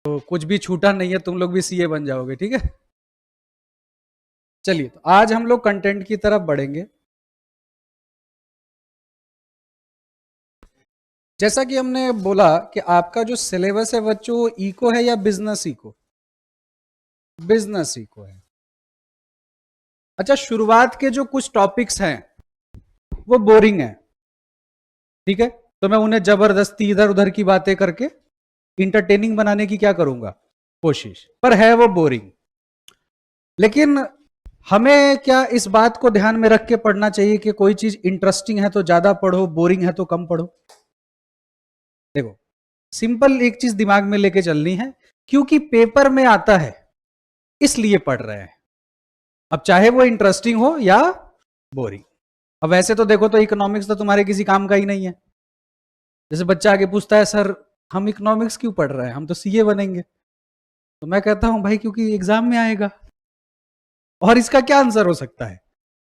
तो कुछ भी छूटा नहीं है, तुम लोग भी सीए बन जाओगे, ठीक है। चलिए, तो आज हम लोग कंटेंट की तरफ बढ़ेंगे। जैसा कि हमने बोला कि आपका जो सिलेबस है बच्चों, वो इको है या बिजनेस इको? बिजनेस इको है। अच्छा, शुरुआत के जो कुछ टॉपिक्स हैं वो बोरिंग है, ठीक है। तो मैं उन्हें जबरदस्ती इधर उधर की बातें करके इंटरटेनिंग बनाने की क्या करूंगा, कोशिश, पर है वो बोरिंग। लेकिन हमें क्या इस बात को ध्यान में रख के पढ़ना चाहिए कि कोई चीज इंटरेस्टिंग है तो ज्यादा पढ़ो, बोरिंग है तो कम पढ़ो? देखो, सिंपल एक चीज दिमाग में लेके चलनी है, क्योंकि पेपर में आता है इसलिए पढ़ रहे हैं। अब चाहे वो इंटरेस्टिंग हो या बोरिंग। अब वैसे तो देखो, तो इकोनॉमिक्स तो तुम्हारे किसी काम का ही नहीं है। जैसे बच्चा आगे पूछता है, सर हम इकोनॉमिक्स क्यों पढ़ रहे हैं, हम तो सीए बनेंगे। तो मैं कहता हूं भाई, क्योंकि एग्जाम में आएगा। और इसका क्या आंसर हो सकता है?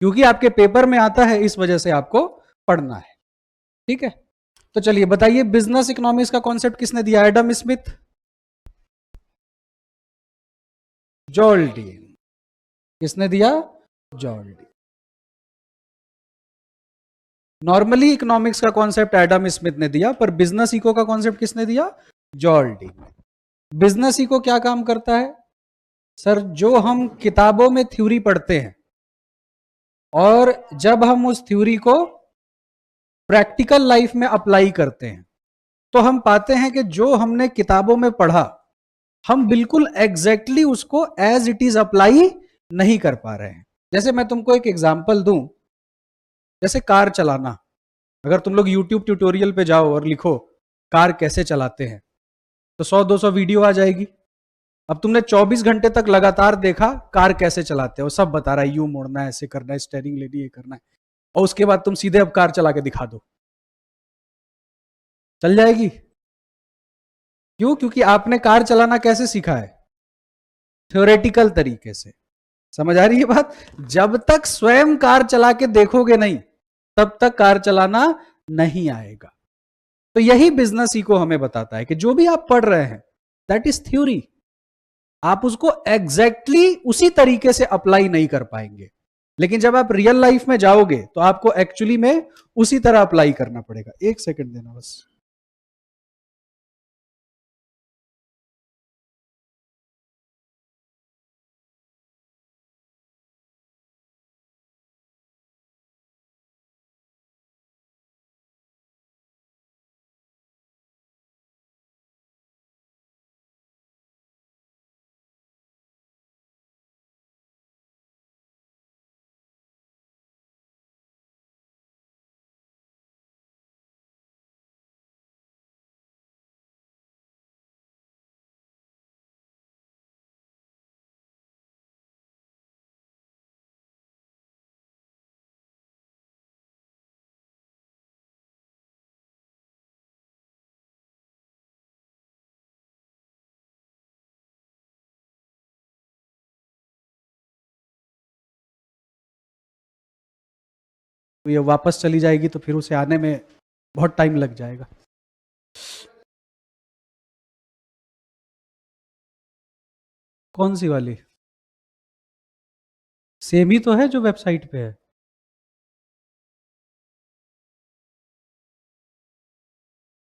क्योंकि आपके पेपर में आता है, इस वजह से आपको पढ़ना है, ठीक है। तो चलिए बताइए, बिजनेस इकोनॉमिक्स का कॉन्सेप्ट किसने दिया? एडम स्मिथ, जॉल्डीन। किसने दिया? जॉल्डीन। नॉर्मली इकोनॉमिक्स का कॉन्सेप्ट एडम स्मिथ ने दिया, पर बिजनेस इको का कॉन्सेप्ट किसने दिया? जॉल्डीन। बिजनेस इको क्या काम करता है? सर, जो हम किताबों में थ्योरी पढ़ते हैं और जब हम उस थ्योरी को प्रैक्टिकल लाइफ में अप्लाई करते हैं, तो हम पाते हैं कि जो हमने किताबों में पढ़ा, हम बिल्कुल एग्जैक्टली उसको एज इट इज अप्लाई नहीं कर पा रहे हैं। जैसे मैं तुमको एक एग्जांपल दूं, जैसे कार चलाना। अगर तुम लोग YouTube ट्यूटोरियल पे जाओ और लिखो कार कैसे चलाते हैं, तो 100-200 वीडियो आ जाएगी। अब तुमने 24 घंटे तक लगातार देखा कार कैसे चलाते हो, सब बता रहा है, यू मोड़ना है, ऐसे करना है, स्टेयरिंग लेनी है, करना है, और उसके बाद तुम सीधे अब कार चला के दिखा दो, चल जाएगी? क्यों? क्योंकि आपने कार चलाना कैसे सीखा है? थ्योरेटिकल तरीके से। समझ आ रही है बात? जब तक स्वयं कार चला के देखोगे नहीं, तब तक कार चलाना नहीं आएगा। तो यही बिजनेस इको हमें बताता है कि जो भी आप पढ़ रहे हैं, दैट इज थ्योरी। आप उसको एग्जैक्टली उसी तरीके से अप्लाई नहीं कर पाएंगे, लेकिन जब आप रियल लाइफ में जाओगे तो आपको एक्चुअली में उसी तरह अप्लाई करना पड़ेगा। एक सेकंड देना बस। तो ये वापस चली जाएगी तो फिर उसे आने में बहुत टाइम लग जाएगा। कौन सी वाली? सेम ही तो है जो वेबसाइट पे है।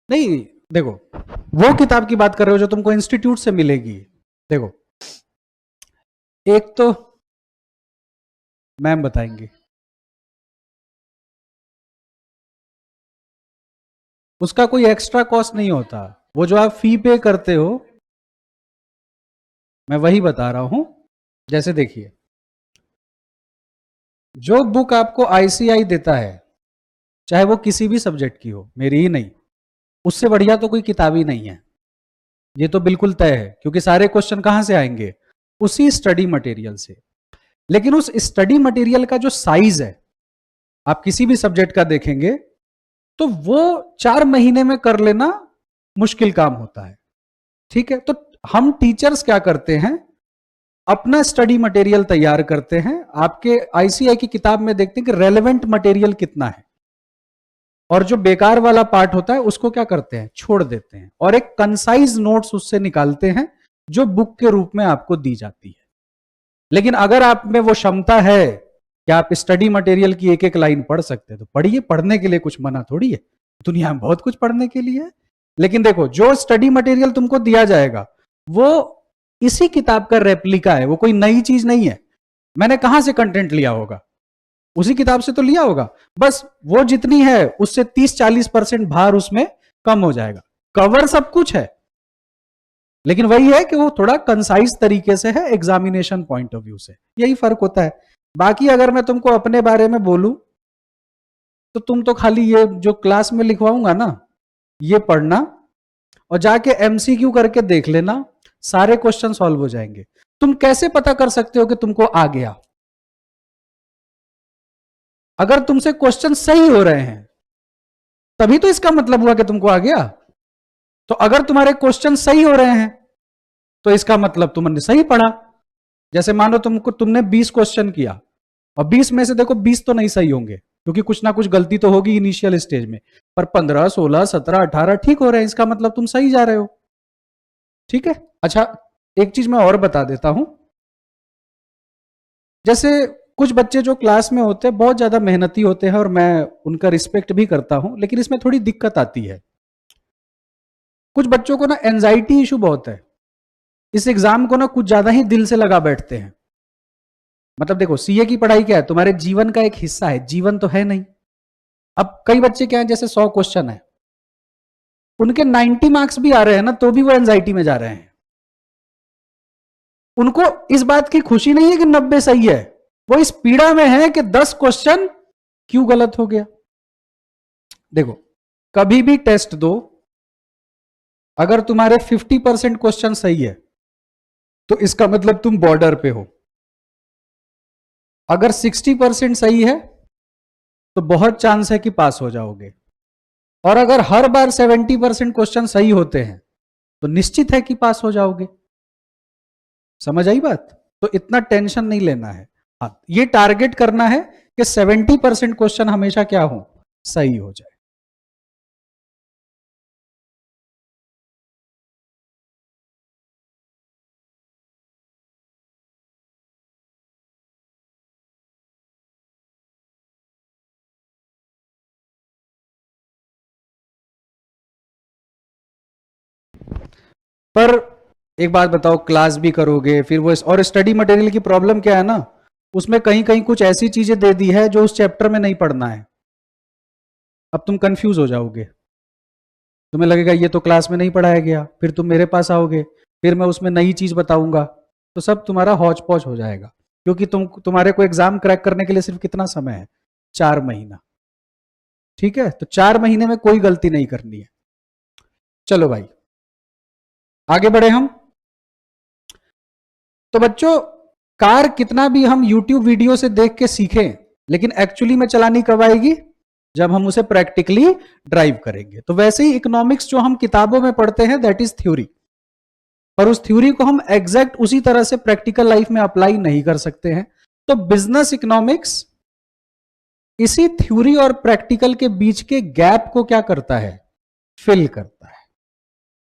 नहीं, देखो, वो किताब की बात कर रहे हो जो तुमको इंस्टीट्यूट से मिलेगी। देखो, एक तो मैम बताएंगे, उसका कोई एक्स्ट्रा कॉस्ट नहीं होता। वो जो आप फी पे करते हो, मैं वही बता रहा हूं। जैसे देखिए, जो बुक आपको आईसीआई देता है, चाहे वो किसी भी सब्जेक्ट की हो, मेरी ही नहीं, उससे बढ़िया तो कोई किताब ही नहीं है। ये तो बिल्कुल तय है, क्योंकि सारे क्वेश्चन कहां से आएंगे? उसी स्टडी मटेरियल से। लेकिन उस स्टडी मटेरियल का जो साइज है, आप किसी भी सब्जेक्ट का देखेंगे तो वो 4 महीने में कर लेना मुश्किल काम होता है, ठीक है। तो हम टीचर्स क्या करते हैं, अपना स्टडी मटेरियल तैयार करते हैं। आपके आईसीआई की किताब में देखते हैं कि रेलेवेंट मटेरियल कितना है, और जो बेकार वाला पार्ट होता है उसको क्या करते हैं, छोड़ देते हैं, और एक कंसाइज नोट्स उससे निकालते हैं जो बुक के रूप में आपको दी जाती है। लेकिन अगर आप में वो क्षमता है कि आप स्टडी मटेरियल की एक एक लाइन पढ़ सकते हैं तो पढ़िए, पढ़ने के लिए कुछ मना थोड़ी है, दुनिया में बहुत कुछ पढ़ने के लिए है। लेकिन देखो, जो स्टडी मटेरियल तुमको दिया जाएगा वो इसी किताब का रेप्लिका है, वो कोई नई चीज नहीं है। मैंने कहां से कंटेंट लिया होगा, उसी किताब से तो लिया होगा, बस वो जितनी है उससे 30-40% भार उसमें कम हो जाएगा। कवर सब कुछ है, लेकिन वही है कि वो थोड़ा कंसाइज तरीके से है एग्जामिनेशन पॉइंट ऑफ व्यू से, यही फर्क होता है। बाकी अगर मैं तुमको अपने बारे में बोलूं तो तुम तो खाली ये जो क्लास में लिखवाऊंगा ना ये पढ़ना और जाके एमसीक्यू करके देख लेना, सारे क्वेश्चन सॉल्व हो जाएंगे। तुम कैसे पता कर सकते हो कि तुमको आ गया? अगर तुमसे क्वेश्चन सही हो रहे हैं तभी तो इसका मतलब हुआ कि तुमको आ गया। तो अगर तुम्हारे क्वेश्चन सही हो रहे हैं तो इसका मतलब तुमने सही पढ़ा। जैसे मानो तुमने 20 क्वेश्चन किया और 20 में से देखो 20 तो नहीं सही होंगे क्योंकि कुछ ना कुछ गलती तो होगी इनिशियल स्टेज में, पर 15, 16, 17, 18 ठीक हो रहे हैं, इसका मतलब तुम सही जा रहे हो। ठीक है। अच्छा, एक चीज मैं और बता देता हूं। जैसे कुछ बच्चे जो क्लास में होते हैं बहुत ज्यादा मेहनती होते हैं और मैं उनका रिस्पेक्ट भी करता हूं, लेकिन इसमें थोड़ी दिक्कत आती है। कुछ बच्चों को ना एंजाइटी इशू बहुत है, इस एग्जाम को ना कुछ ज्यादा ही दिल से लगा बैठते हैं। मतलब देखो, सीए की पढ़ाई क्या है, तुम्हारे जीवन का एक हिस्सा है, जीवन तो है नहीं। अब कई बच्चे क्या है, जैसे 100 क्वेश्चन है उनके 90 मार्क्स भी आ रहे हैं ना तो भी वो एंजाइटी में जा रहे हैं। उनको इस बात की खुशी नहीं है कि 90 सही है, वो इस पीड़ा में है कि 10 क्वेश्चन क्यों गलत हो गया। देखो, कभी भी टेस्ट दो, अगर तुम्हारे 50% क्वेश्चन सही है तो इसका मतलब तुम बॉर्डर पे हो। अगर 60% सही है तो बहुत चांस है कि पास हो जाओगे, और अगर हर बार 70% क्वेश्चन सही होते हैं तो निश्चित है कि पास हो जाओगे। समझ आई बात? तो इतना टेंशन नहीं लेना है। हाँ, ये टारगेट करना है कि 70% क्वेश्चन हमेशा क्या हो, सही हो जाए। पर एक बात बताओ, क्लास भी करोगे फिर वो, और स्टडी मटेरियल की प्रॉब्लम क्या है ना, उसमें कहीं कहीं कुछ ऐसी चीजें दे दी है जो उस चैप्टर में नहीं पढ़ना है। अब तुम कंफ्यूज हो जाओगे, तुम्हें लगेगा ये तो क्लास में नहीं पढ़ाया गया, फिर तुम मेरे पास आओगे, फिर मैं उसमें नई चीज बताऊंगा, तो सब तुम्हारा हौच पौच हो जाएगा। क्योंकि तुम्हारे को एग्जाम क्रैक करने के लिए सिर्फ कितना समय है, 4 महीना। ठीक है, तो 4 महीने में कोई गलती नहीं करनी है। चलो भाई, आगे बढ़े हम। तो बच्चों, कार कितना भी हम YouTube वीडियो से देख के सीखें, लेकिन एक्चुअली में चलानी कब आएगी, जब हम उसे प्रैक्टिकली ड्राइव करेंगे। तो वैसे ही इकोनॉमिक्स जो हम किताबों में पढ़ते हैं दैट इज थ्योरी, पर उस थ्योरी को हम एग्जैक्ट उसी तरह से प्रैक्टिकल लाइफ में अप्लाई नहीं कर सकते हैं। तो बिजनेस इकोनॉमिक्स इसी थ्योरी और प्रैक्टिकल के बीच के गैप को क्या करता है, फिल करता है।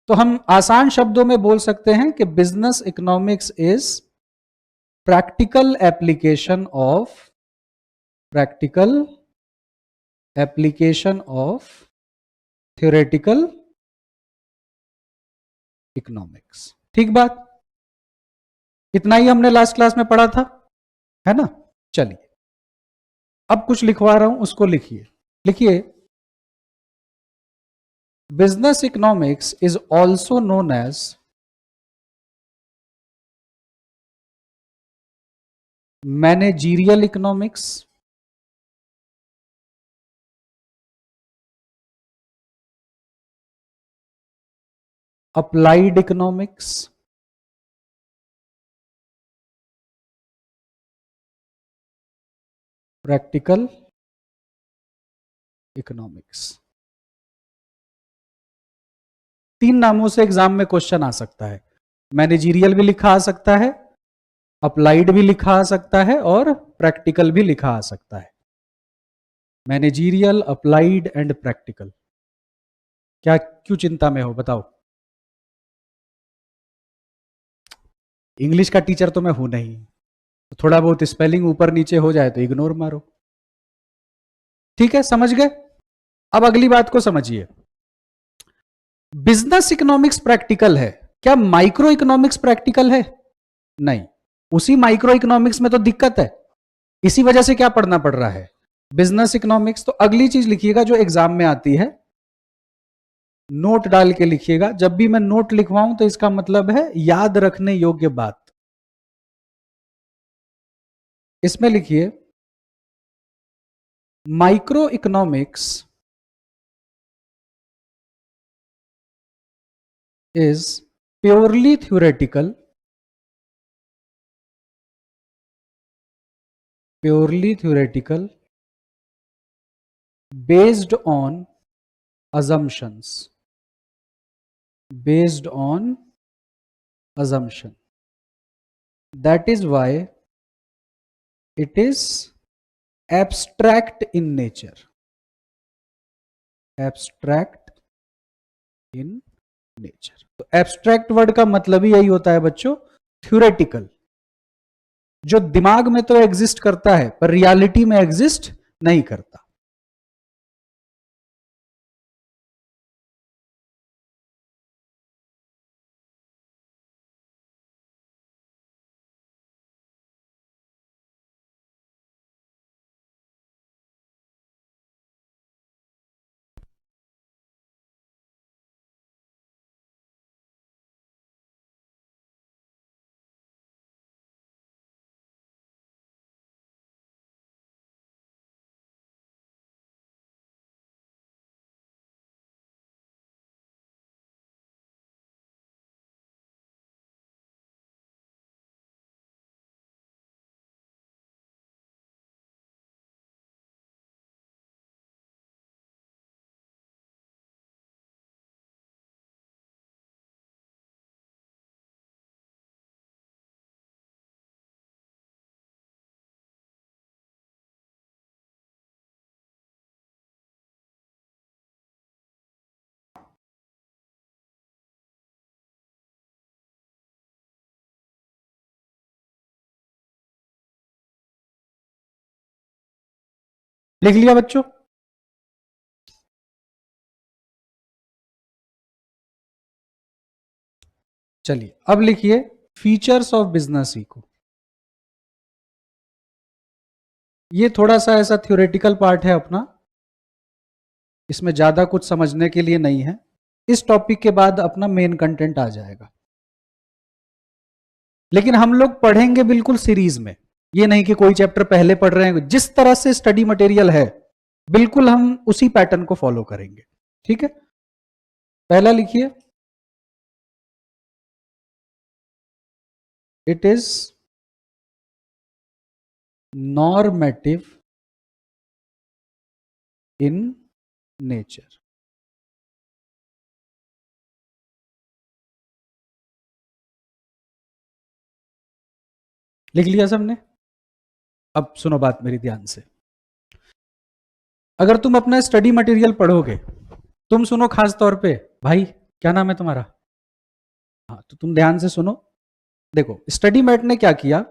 तो हम आसान शब्दों में बोल सकते हैं कि business economics is practical application of theoretical economics. ठीक बात, इतना ही हमने लास्ट क्लास में पढ़ा था, है ना। चलिए, अब कुछ लिखवा रहा हूं, उसको लिखिए। लिखिए, business economics is also known as managerial economics, applied economics, practical economics. 3 नामों से एग्जाम में क्वेश्चन आ सकता है। मैनेजीरियल भी लिखा आ सकता है, अप्लाइड भी लिखा आ सकता है, और प्रैक्टिकल भी लिखा आ सकता है। Managerial, applied and practical. क्या क्यों चिंता में हो बताओ? इंग्लिश का टीचर तो मैं हूं नहीं, तो थोड़ा बहुत स्पेलिंग ऊपर नीचे हो जाए तो इग्नोर मारो। ठीक है, समझ गए? अब अगली बात को समझिए। बिजनेस इकोनॉमिक्स प्रैक्टिकल है, क्या माइक्रो इकोनॉमिक्स प्रैक्टिकल है? नहीं। उसी माइक्रो इकोनॉमिक्स में तो दिक्कत है, इसी वजह से क्या पढ़ना पड़ रहा है, बिजनेस इकोनॉमिक्स। तो अगली चीज लिखिएगा जो एग्जाम में आती है, नोट डाल के लिखिएगा। जब भी मैं नोट लिखवाऊं तो इसका मतलब है याद रखने योग्य बात। इसमें लिखिए micro economics is purely theoretical, based on assumptions, that is why it is abstract in nature, तो एब्स्ट्रैक्ट वर्ड का मतलब ही यही होता है बच्चों, थ्योरेटिकल, जो दिमाग में तो एग्जिस्ट करता है पर रियलिटी में एग्जिस्ट नहीं करता। लिख लिया बच्चों? चलिए अब लिखिए फीचर्स ऑफ बिजनेस इको। ये थोड़ा सा ऐसा थ्योरेटिकल पार्ट है अपना, इसमें ज्यादा कुछ समझने के लिए नहीं है। इस टॉपिक के बाद अपना मेन कंटेंट आ जाएगा, लेकिन हम लोग पढ़ेंगे बिल्कुल सीरीज में, ये नहीं कि कोई चैप्टर पहले पढ़ रहे हैं। जिस तरह से स्टडी मटेरियल है बिल्कुल हम उसी पैटर्न को फॉलो करेंगे। ठीक है, पहला लिखिए, it is normative in nature. लिख लिया सबने? अब सुनो बात मेरी ध्यान से। अगर तुम अपना स्टडी मटेरियल पढ़ोगे, तुम सुनो खास तौर पे, भाई क्या नाम है तुम्हारा? हाँ, तो तुम ध्यान से सुनो। देखो स्टडी मैट ने क्या किया,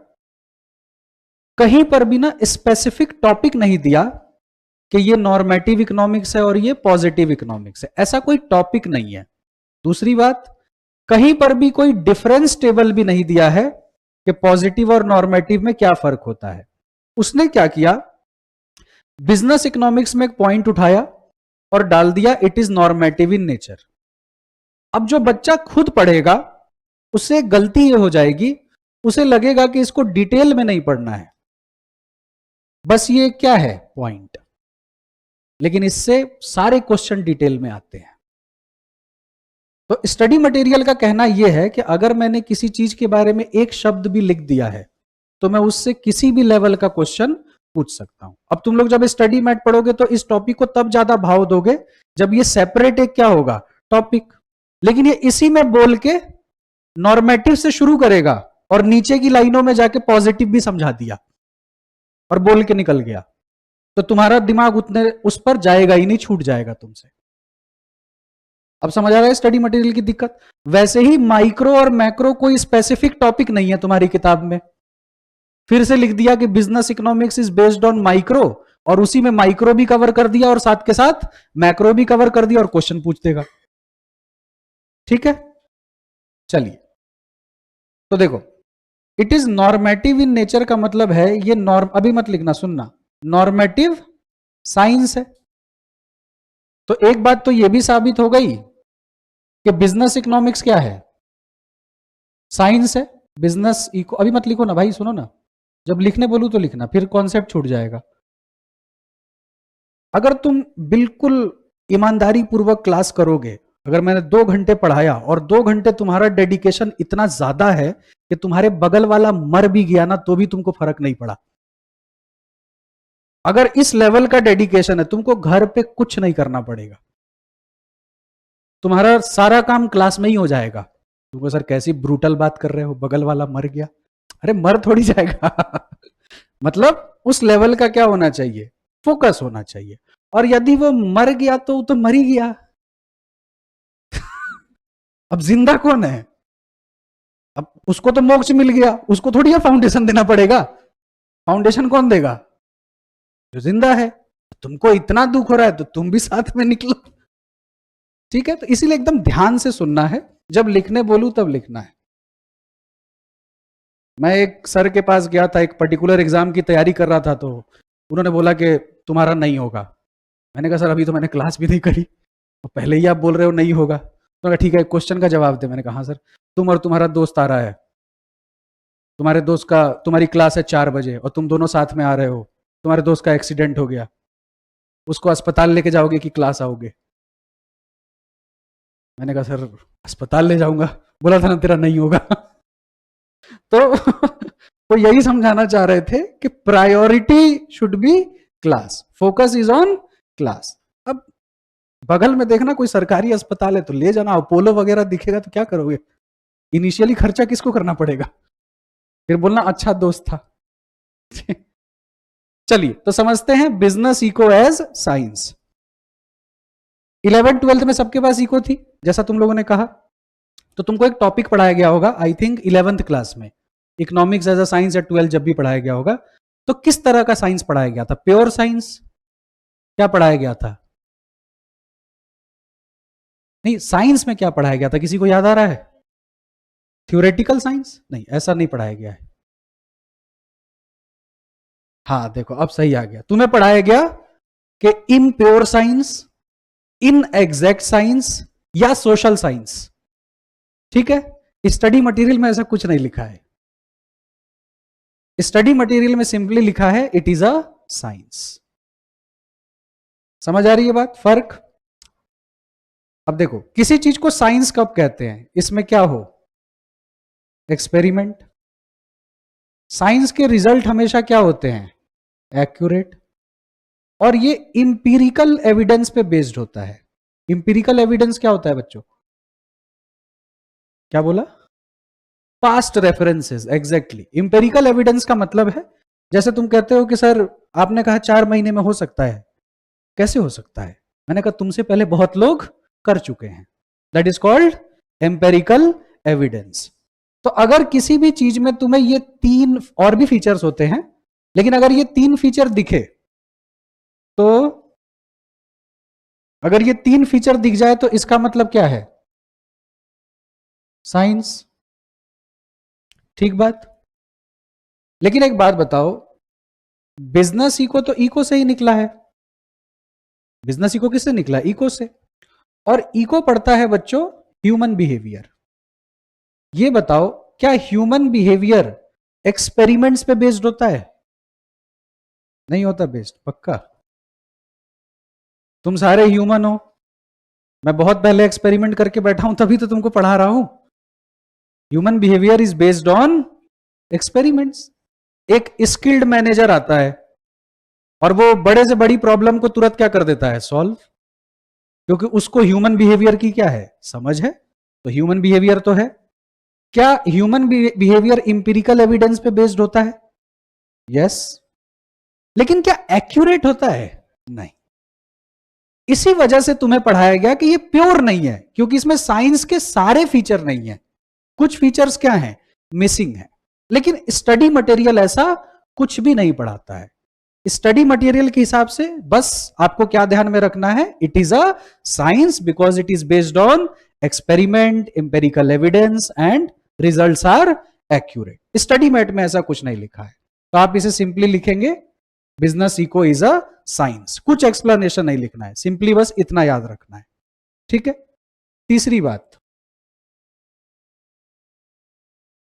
कहीं पर भी ना स्पेसिफिक टॉपिक नहीं दिया कि ये नॉर्मेटिव इकोनॉमिक्स है और ये पॉजिटिव इकोनॉमिक्स है, ऐसा कोई टॉपिक नहीं है। दूसरी बात, कहीं पर भी कोई डिफरेंस टेबल भी नहीं दिया है कि पॉजिटिव और नॉर्मेटिव में क्या फर्क होता है। उसने क्या किया, बिजनेस इकोनॉमिक्स में एक पॉइंट उठाया और डाल दिया it is normative in nature. अब जो बच्चा खुद पढ़ेगा उससे गलती ये हो जाएगी, उसे लगेगा कि इसको डिटेल में नहीं पढ़ना है, बस ये क्या है पॉइंट, लेकिन इससे सारे क्वेश्चन डिटेल में आते हैं। तो स्टडी मटेरियल का कहना यह है कि अगर मैंने किसी चीज के बारे में एक शब्द भी लिख दिया है तो मैं उससे किसी भी लेवल का क्वेश्चन पूछ सकता हूं। अब तुम लोग जब स्टडी मैट पढ़ोगे तो इस टॉपिक को तब ज्यादा भाव दोगे जब ये सेपरेट एक क्या होगा टॉपिक, लेकिन ये इसी में बोल के नॉर्मेटिव से शुरू करेगा और नीचे की लाइनों में जाके पॉजिटिव भी समझा दिया और बोल के निकल गया। तो तुम्हारा दिमाग उतने उस पर जाएगा ही नहीं, छूट जाएगा तुमसे। अब समझ आ रहा है स्टडी मटेरियल की दिक्कत। वैसे ही माइक्रो और मैक्रो कोई स्पेसिफिक टॉपिक नहीं है तुम्हारी किताब में। फिर से लिख दिया कि business economics is based on micro, और उसी में माइक्रो भी कवर कर दिया और साथ के साथ मैक्रो भी कवर कर दिया और क्वेश्चन पूछ देगा। ठीक है, चलिए तो देखो, it is normative in nature का मतलब है ये नॉर्म, अभी मत लिखना, सुनना, नॉर्मेटिव साइंस है। तो एक बात तो ये भी साबित हो गई कि बिजनेस इकोनॉमिक्स क्या है, साइंस है। बिजनेस इको, अभी मत लिखो ना भाई, सुनो ना, जब लिखने बोलूं तो लिखना, फिर कॉन्सेप्ट छूट जाएगा। अगर तुम बिल्कुल ईमानदारी पूर्वक क्लास करोगे, अगर मैंने 2 घंटे पढ़ाया और 2 घंटे तुम्हारा डेडिकेशन इतना ज्यादा है कि तुम्हारे बगल वाला मर भी गया ना तो भी तुमको फर्क नहीं पड़ा, अगर इस लेवल का डेडिकेशन है, तुमको घर पे कुछ नहीं करना पड़ेगा, तुम्हारा सारा काम क्लास में ही हो जाएगा। तुमको सर कैसी ब्रूटल बात कर रहे हो, बगल वाला मर गया, अरे मर थोड़ी जाएगा मतलब उस लेवल का क्या होना चाहिए, फोकस होना चाहिए। और यदि वो मर गया तो वो तो मर ही गया अब जिंदा कौन है, अब उसको तो मोक्ष मिल गया, उसको थोड़ी फाउंडेशन देना पड़ेगा। फाउंडेशन कौन देगा, जो जिंदा है। तुमको इतना दुख हो रहा है तो तुम भी साथ में निकलो। ठीक है, तो इसीलिए एकदम ध्यान से सुनना है, जब लिखने बोलूं तब लिखना है। मैं एक सर के पास गया था, एक पर्टिकुलर एग्जाम की तैयारी कर रहा था, तो उन्होंने बोला कि तुम्हारा नहीं होगा। मैंने कहा सर अभी तो मैंने क्लास भी नहीं करी और पहले ही आप बोल रहे हो नहीं होगा। तो ठीक है, क्वेश्चन का जवाब दे। मैंने कहा हाँ सर। तुम और तुम्हारा दोस्त आ रहा है, तुम्हारे दोस्त का, तुम्हारी क्लास है 4 बजे और तुम दोनों साथ में आ रहे हो, तुम्हारे दोस्त का एक्सीडेंट हो गया, उसको अस्पताल लेके जाओगे कि क्लास आओगे। मैंने कहा सर अस्पताल ले जाऊंगा, बोला था ना तेरा नहीं होगा तो वो यही समझाना चाह रहे थे कि priority should be class, focus is on class. अब बगल में देखना कोई सरकारी अस्पताल है तो ले जाना, अपोलो वगैरह दिखेगा तो क्या करोगे, इनिशियली खर्चा किसको करना पड़ेगा, फिर बोलना अच्छा दोस्त था चलिए तो समझते हैं business eco as science. 11th 12th में सबके पास इको थी जैसा तुम लोगों ने कहा, तो तुमको एक टॉपिक पढ़ाया गया होगा, आई थिंक 11th क्लास में, इकोनॉमिक्स एज अ साइंस या 12 जब भी पढ़ाया गया होगा। तो किस तरह का साइंस पढ़ाया गया था, प्योर साइंस, क्या पढ़ाया गया था, नहीं साइंस में क्या पढ़ाया गया था, किसी को याद आ रहा है, थ्योरेटिकल साइंस, नहीं ऐसा नहीं पढ़ाया गया है। हाँ देखो अब सही आ गया, तुम्हें पढ़ाया गया कि in pure science, in exact science या सोशल साइंस। ठीक है, स्टडी मटेरियल में ऐसा कुछ नहीं लिखा है, स्टडी मटेरियल में सिंपली लिखा है इट इज अ साइंस। समझ आ रही है बात, फर्क। अब देखो किसी चीज को साइंस कब कहते हैं, इसमें क्या हो, एक्सपेरिमेंट। साइंस के रिजल्ट हमेशा क्या होते हैं, एक्यूरेट, और ये इंपीरिकल एविडेंस पे बेस्ड होता है। इंपीरिकल एविडेंस क्या होता है बच्चों, क्या बोला, past references, exactly. Empirical evidence का मतलब है, जैसे तुम कहते हो कि सर आपने कहा 4 महीने में हो सकता है, कैसे हो सकता है, मैंने कहा तुमसे पहले बहुत लोग कर चुके हैं, that is called empirical evidence. तो अगर किसी भी चीज में तुम्हें ये 3 और भी फीचर्स होते हैं, लेकिन अगर ये 3 फीचर दिखे, तो अगर ये 3 फीचर दिख जाए तो इसका मतलब क्या है, साइंस। ठीक बात। लेकिन एक बात बताओ, बिजनेस इको तो इको से ही निकला है, बिजनेस इको किससे निकला, इको से, और इको पढ़ता है बच्चों ह्यूमन बिहेवियर। ये बताओ क्या ह्यूमन बिहेवियर एक्सपेरिमेंट्स पे बेस्ड होता है, नहीं होता बेस्ड, पक्का। तुम सारे ह्यूमन हो, मैं बहुत पहले एक्सपेरिमेंट करके बैठा हूं तभी तो तुमको पढ़ा रहा हूं। Human behaviour is based on experiments. एक स्किल्ड मैनेजर आता है और वो बड़े से बड़ी प्रॉब्लम को तुरंत क्या कर देता है, सॉल्व, क्योंकि उसको ह्यूमन बिहेवियर की क्या है, समझ है। तो ह्यूमन बिहेवियर तो है। क्या ह्यूमन बिहेवियर इंपिरिकल एविडेंस पे बेस्ड होता है, यस। लेकिन क्या एक्यूरेट होता है? नहीं। इसी वजह से तुम्हें पढ़ाया गया कि ये प्योर नहीं है, क्योंकि इसमें साइंस के सारे फीचर नहीं है, कुछ फीचर्स क्या हैं, मिसिंग है। लेकिन स्टडी मटेरियल ऐसा कुछ भी नहीं पढ़ाता है। स्टडी मटेरियल के हिसाब से बस आपको क्या ध्यान में रखना है, it is a science because it is based on experiment, empirical evidence and results are accurate. Study mate में ऐसा कुछ नहीं लिखा है, तो आप इसे सिंपली लिखेंगे business eco is a science. कुछ एक्सप्लेनेशन नहीं लिखना है, सिंपली बस इतना याद रखना है। ठीक है। तीसरी बात,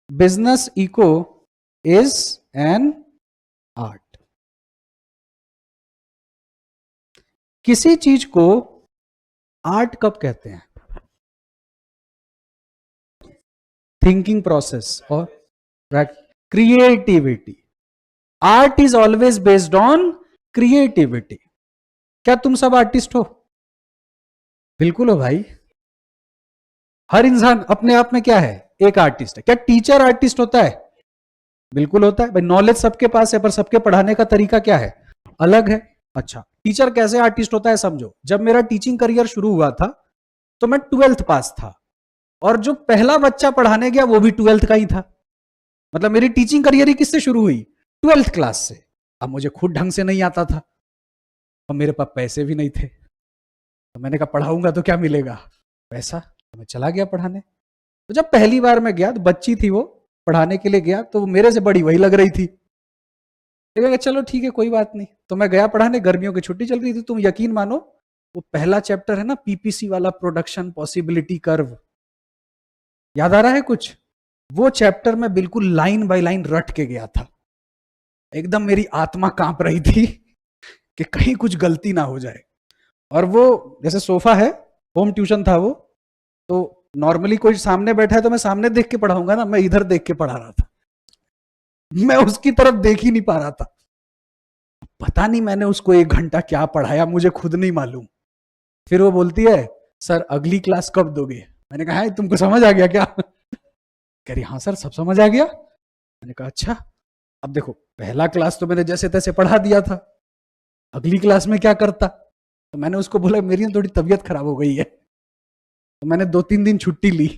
business eco is an art. किसी चीज को आर्ट कब कहते हैं? थिंकिंग प्रोसेस और creativity. Art is always based on creativity. क्या तुम सब आर्टिस्ट हो? बिल्कुल हो भाई। हर इंसान अपने आप में क्या है, एक आर्टिस्ट है। क्या टीचर आर्टिस्ट होता है? बिल्कुल होता है भाई। नॉलेज सबके पास है, पर सबके पढ़ाने का तरीका क्या है, अलग है। अच्छा, टीचर कैसे आर्टिस्ट होता है समझो। जब मेरा टीचिंग करियर शुरू हुआ था तो मैं 12th पास था, और जो पहला बच्चा पढ़ाने गया वो भी 12th का ही था। मतलब मेरी टीचिंग करियर ही किससे शुरू हुई, 12th क्लास से। अब मुझे खुद ढंग से नहीं आता था और मेरे पास पैसे भी नहीं थे, तो मैंने कहा पढ़ाऊंगा तो क्या मिलेगा, पैसा। तो मैं चला गया पढ़ाने। तो जब पहली बार मैं गया तो बच्ची थी वो, पढ़ाने के लिए गया तो वो मेरे से बड़ी वही लग रही थी। देखा चलो ठीक है कोई बात नहीं, तो मैं गया पढ़ाने। गर्मियों की छुट्टी चल रही थी। तुम यकीन मानो, वो पहला चैप्टर है ना पीपीसी वाला, प्रोडक्शन पॉसिबिलिटी कर्व, याद आ रहा है कुछ? वो चैप्टर में बिल्कुल लाइन बाय लाइन रट के गया था। एकदम मेरी आत्मा कांप रही थी कि कहीं कुछ गलती ना हो जाए। और वो जैसे सोफा है, होम ट्यूशन था वो, तो नॉर्मली कोई सामने बैठा है तो मैं सामने देख के पढ़ाऊंगा ना, मैं इधर देख के पढ़ा रहा था। मैं उसकी तरफ देख ही नहीं पा रहा था। पता नहीं मैंने उसको 1 घंटा क्या पढ़ाया, मुझे खुद नहीं मालूम। फिर वो बोलती है सर अगली क्लास कब दोगे? मैंने कहा है तुमको समझ आ गया क्या? कह रही हाँ सर सब समझ आ गया। मैंने कहा अच्छा। अब देखो पहला क्लास तो मैंने जैसे तैसे पढ़ा दिया था, अगली क्लास में क्या करता? तो मैंने उसको बोला मेरी थोड़ी तबीयत खराब हो गई है, तो मैंने 2-3 दिन छुट्टी ली,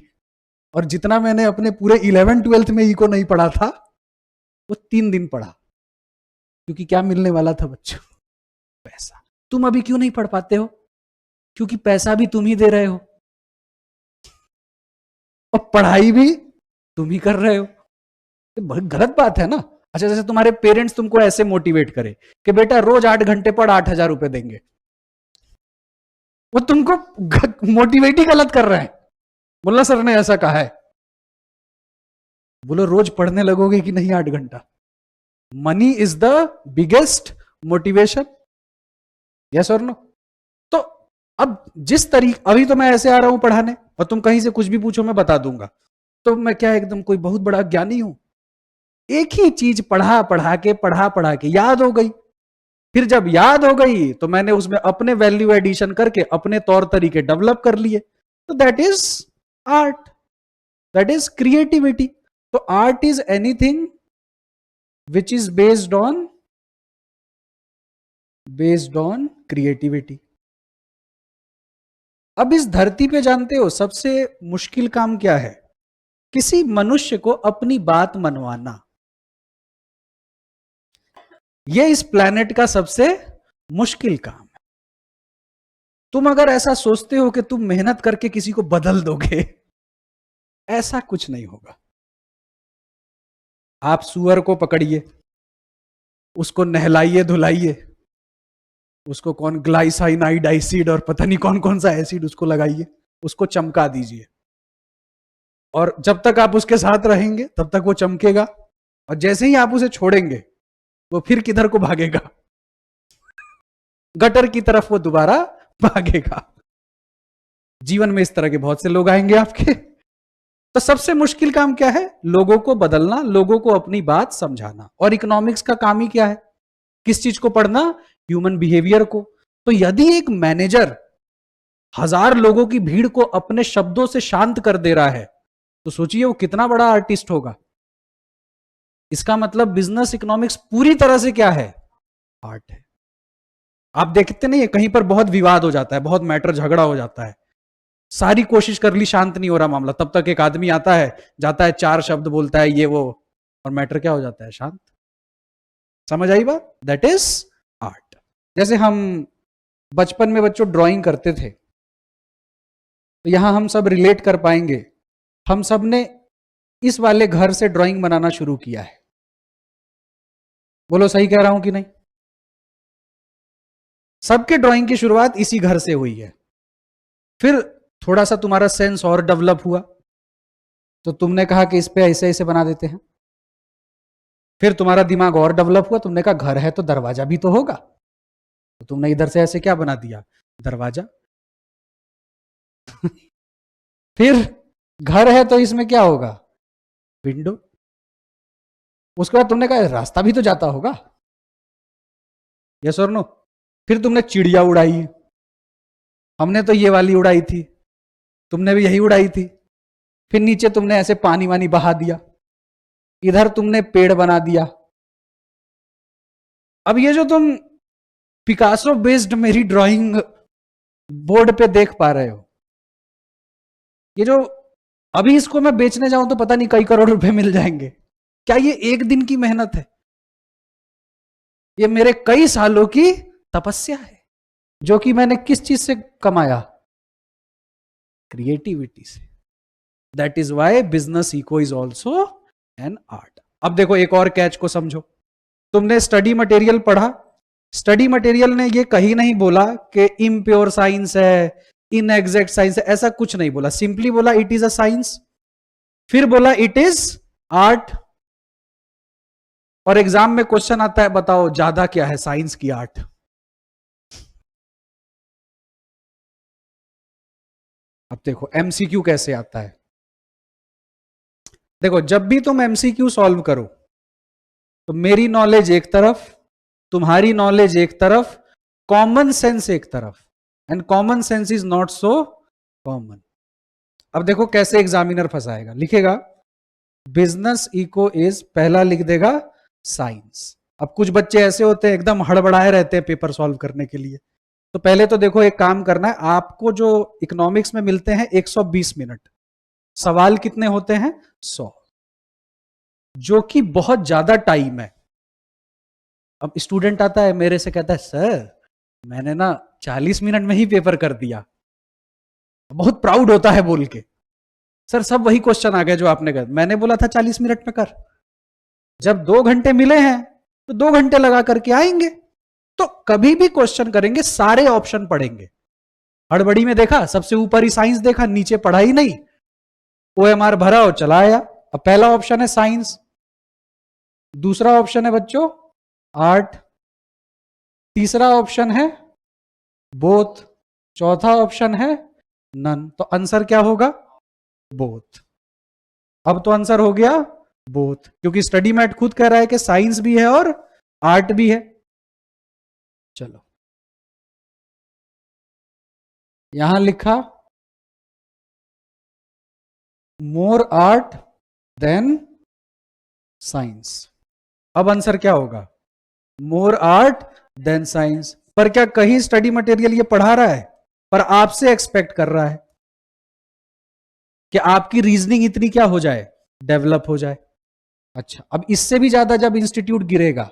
और जितना मैंने अपने पूरे 11th-12th में इको नहीं पढ़ा था वो 3 दिन पढ़ा। क्योंकि क्या मिलने वाला था बच्चों, पैसा। तुम अभी क्यों नहीं पढ़ पाते हो? क्योंकि पैसा भी तुम ही दे रहे हो और पढ़ाई भी तुम ही कर रहे हो। ये बहुत गलत बात है ना। अच्छा, जैसे तुम्हारे पेरेंट्स तुमको ऐसे मोटिवेट करे कि बेटा रोज 8 घंटे पढ़, 8,000 रुपए देंगे, वो तुमको मोटिवेट ही गलत कर रहे हैं। बोला सर ने ऐसा कहा है। बोलो रोज पढ़ने लगोगे कि नहीं 8 घंटा? Money is the biggest motivation, yes और नो? तो अब जिस तरीके, अभी तो मैं ऐसे आ रहा हूं पढ़ाने और तुम कहीं से कुछ भी पूछो मैं बता दूंगा, तो मैं क्या एकदम कोई बहुत बड़ा ज्ञानी हूं? एक ही चीज पढ़ा पढ़ा के याद हो गई। फिर जब याद हो गई तो मैंने उसमें अपने वैल्यू एडिशन करके अपने तौर तरीके डेवलप कर लिए। तो that is art, that is creativity. तो art is anything which is based on creativity. अब इस धरती पे जानते हो सबसे मुश्किल काम क्या है? किसी मनुष्य को अपनी बात मनवाना। यह इस प्लैनेट का सबसे मुश्किल काम है। तुम अगर ऐसा सोचते हो कि तुम मेहनत करके किसी को बदल दोगे, ऐसा कुछ नहीं होगा। आप सुअर को पकड़िए, उसको नहलाइए धुलाइए, उसको कौन ग्लाइसाइनाइड एसिड और पता नहीं कौन कौन सा एसिड उसको लगाइए, उसको चमका दीजिए, और जब तक आप उसके साथ रहेंगे तब तक वो चमकेगा, और जैसे ही आप उसे छोड़ेंगे वो फिर किधर को भागेगा? गटर की तरफ वो दोबारा भागेगा। जीवन में इस तरह के बहुत से लोग आएंगे आपके। तो सबसे मुश्किल काम क्या है? लोगों को बदलना, लोगों को अपनी बात समझाना। और इकोनॉमिक्स का काम ही क्या है? किस चीज को पढ़ना? ह्यूमन बिहेवियर को। तो यदि एक मैनेजर 1000 लोगों की भीड़ को अपने शब्दों से शांत कर दे रहा है, तो सोचिए वो कितना बड़ा आर्टिस्ट होगा। इसका मतलब बिजनेस इकोनॉमिक्स पूरी तरह से क्या है? आर्ट है। आप देखते नहीं है कहीं पर बहुत विवाद हो जाता है, बहुत मैटर झगड़ा हो जाता है, सारी कोशिश कर ली, शांत नहीं हो रहा मामला, तब तक एक आदमी आता है, जाता है, 4 शब्द बोलता है ये वो, और मैटर क्या हो जाता है, शांत। समझ आई बात? That is art. जैसे हम बचपन में बच्चों ड्राइंग करते थे, तो यहां हम सब रिलेट कर पाएंगे, हम सब ने इस वाले घर से ड्राइंग बनाना शुरू किया है। बोलो सही कह रहा हूं कि नहीं? सबके ड्राइंग की शुरुआत इसी घर से हुई है। फिर थोड़ा सा तुम्हारा सेंस और डेवलप हुआ, तो तुमने कहा कि इस पे ऐसे ऐसे बना देते हैं। फिर तुम्हारा दिमाग और डेवलप हुआ, तुमने कहा घर है तो दरवाजा भी तो होगा, तो तुमने इधर से ऐसे क्या बना दिया, दरवाजा। फिर घर है तो इसमें क्या होगा, विंडो। उसके बाद तुमने कहा रास्ता भी तो जाता होगा, यस और नो। फिर तुमने चिड़िया उड़ाई, हमने तो ये वाली उड़ाई थी, तुमने भी यही उड़ाई थी। फिर नीचे तुमने ऐसे पानी वानी बहा दिया, इधर तुमने पेड़ बना दिया। अब ये जो तुम पिकासो बेस्ड मेरी ड्राइंग बोर्ड पे देख पा रहे हो, ये जो अभी इसको मैं बेचने जाऊं तो पता नहीं कई करोड़ रुपए मिल जाएंगे। क्या ये एक दिन की मेहनत है? ये मेरे कई सालों की तपस्या है, जो कि मैंने किस चीज से कमाया, क्रिएटिविटी से। That is why business eco is also an art. अब देखो एक और कैच को समझो। तुमने स्टडी मटेरियल पढ़ा, स्टडी मटेरियल ने ये कहीं नहीं बोला कि इम्प्योर साइंस है, इनएग्जैक्ट साइंस है, ऐसा कुछ नहीं बोला, सिंपली बोला इट इज अ साइंस। फिर बोला इट इज आर्ट। और एग्जाम में क्वेश्चन आता है, बताओ ज्यादा क्या है, साइंस की आर्ट? अब देखो एमसीक्यू कैसे आता है। देखो जब भी तुम एमसीक्यू सॉल्व करो, तो मेरी नॉलेज एक तरफ, तुम्हारी नॉलेज एक तरफ, कॉमन सेंस एक तरफ, and common sense is not so common. अब देखो कैसे एग्जामिनर फंसाएगा, लिखेगा बिजनेस इको इज, पहला लिख देगा साइंस। अब कुछ बच्चे ऐसे होते हैं एकदम हड़बड़ाए रहते हैं पेपर सॉल्व करने के लिए, तो पहले तो देखो एक काम करना है, आपको जो इकोनॉमिक्स में मिलते हैं 120 मिनट, सवाल कितने होते हैं, 100, जो कि बहुत ज्यादा टाइम है। अब स्टूडेंट आता है मेरे से कहता है सर मैंने ना 40 मिनट में ही पेपर कर दिया, बहुत प्राउड होता है बोल के, सर सब वही क्वेश्चन आ गए जो आपने कहा, मैंने बोला था 40 मिनट में कर। जब 2 घंटे मिले हैं तो 2 घंटे लगा करके आएंगे। तो कभी भी क्वेश्चन करेंगे सारे ऑप्शन पढ़ेंगे। हड़बड़ी में देखा सबसे ऊपर ही साइंस देखा, नीचे पढ़ा ही नहीं, ओएमआर भरा और चला आया। अब पहला ऑप्शन है साइंस, दूसरा ऑप्शन है बच्चों आर्ट, तीसरा ऑप्शन है बोथ, चौथा ऑप्शन है नन। तो आंसर क्या होगा, बोथ। अब तो आंसर हो गया बोथ, क्योंकि स्टडी मैट खुद कह रहा है कि साइंस भी है और आर्ट भी है। चलो यहां लिखा मोर आर्ट देन साइंस। अब आंसर क्या होगा, मोर आर्ट देन साइंस। पर क्या कहीं स्टडी मटेरियल ये पढ़ा रहा है, पर आपसे एक्सपेक्ट कर रहा है कि आपकी रीजनिंग इतनी क्या हो जाए, डेवलप हो जाए। अच्छा अब इससे भी ज्यादा जब इंस्टीट्यूट गिरेगा,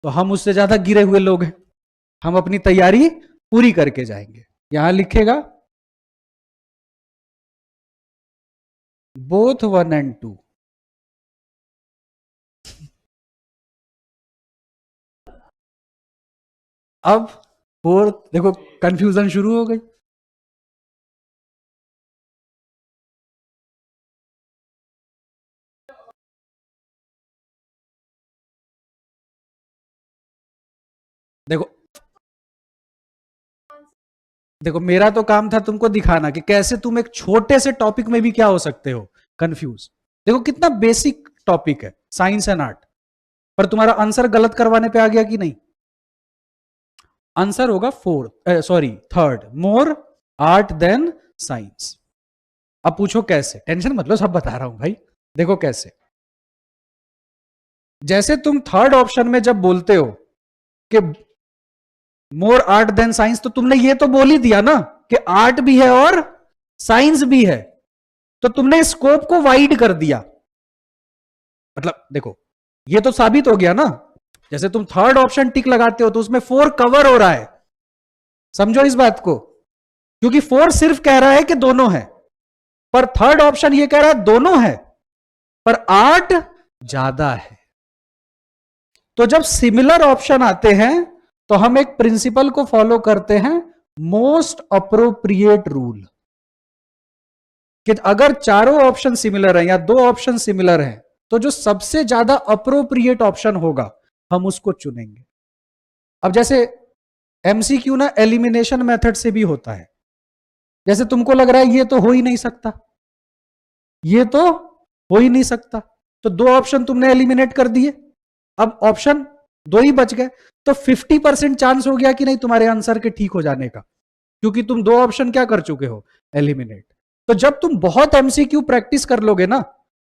तो हम उससे ज्यादा गिरे हुए लोग हैं, हम अपनी तैयारी पूरी करके जाएंगे। यहां लिखेगा बोथ 1 and 2। अब फोर्थ देखो कंफ्यूजन शुरू हो गई। देखो देखो मेरा तो काम था तुमको दिखाना कि कैसे तुम एक छोटे से टॉपिक में भी क्या हो सकते हो, कंफ्यूज। देखो कितना बेसिक टॉपिक है साइंस एंड आर्ट, पर तुम्हारा आंसर गलत करवाने पे आ गया कि नहीं। आंसर होगा third, more art then science. अब पूछो कैसे, टेंशन मत लो सब बता रहा हूं भाई। देखो कैसे, जैसे तुम थर्ड ऑप्शन में जब बोलते हो कि मोर आर्ट देन साइंस, तो तुमने ये तो बोल ही दिया ना कि आर्ट भी है और साइंस भी है, तो तुमने स्कोप को वाइड कर दिया। मतलब देखो, ये तो साबित हो गया ना, जैसे तुम थर्ड ऑप्शन टिक लगाते हो तो उसमें 4 कवर हो रहा है, समझो इस बात को, क्योंकि 4 सिर्फ कह रहा है कि दोनों है, पर थर्ड ऑप्शन ये कह रहा है दोनों है पर आर्ट ज्यादा है। तो जब सिमिलर ऑप्शन आते हैं तो हम एक प्रिंसिपल को फॉलो करते हैं, मोस्ट अप्रोप्रिएट रूल, कि अगर चारों ऑप्शन सिमिलर हैं या 2 ऑप्शन सिमिलर हैं तो जो सबसे ज्यादा अप्रोप्रिएट ऑप्शन होगा हम उसको चुनेंगे। अब जैसे एमसीक्यू ना एलिमिनेशन मेथड से भी होता है, जैसे तुमको लग रहा है ये तो हो ही नहीं सकता, ये तो हो ही नहीं सकता, तो 2 ऑप्शन तुमने एलिमिनेट कर दिए, अब ऑप्शन 2 ही बच गए, तो 50% चांस हो गया कि नहीं तुम्हारे आंसर के ठीक हो जाने का, क्योंकि तुम 2 ऑप्शन क्या कर चुके हो, एलिमिनेट। तो जब तुम बहुत एमसीक्यू प्रैक्टिस कर लोगे ना,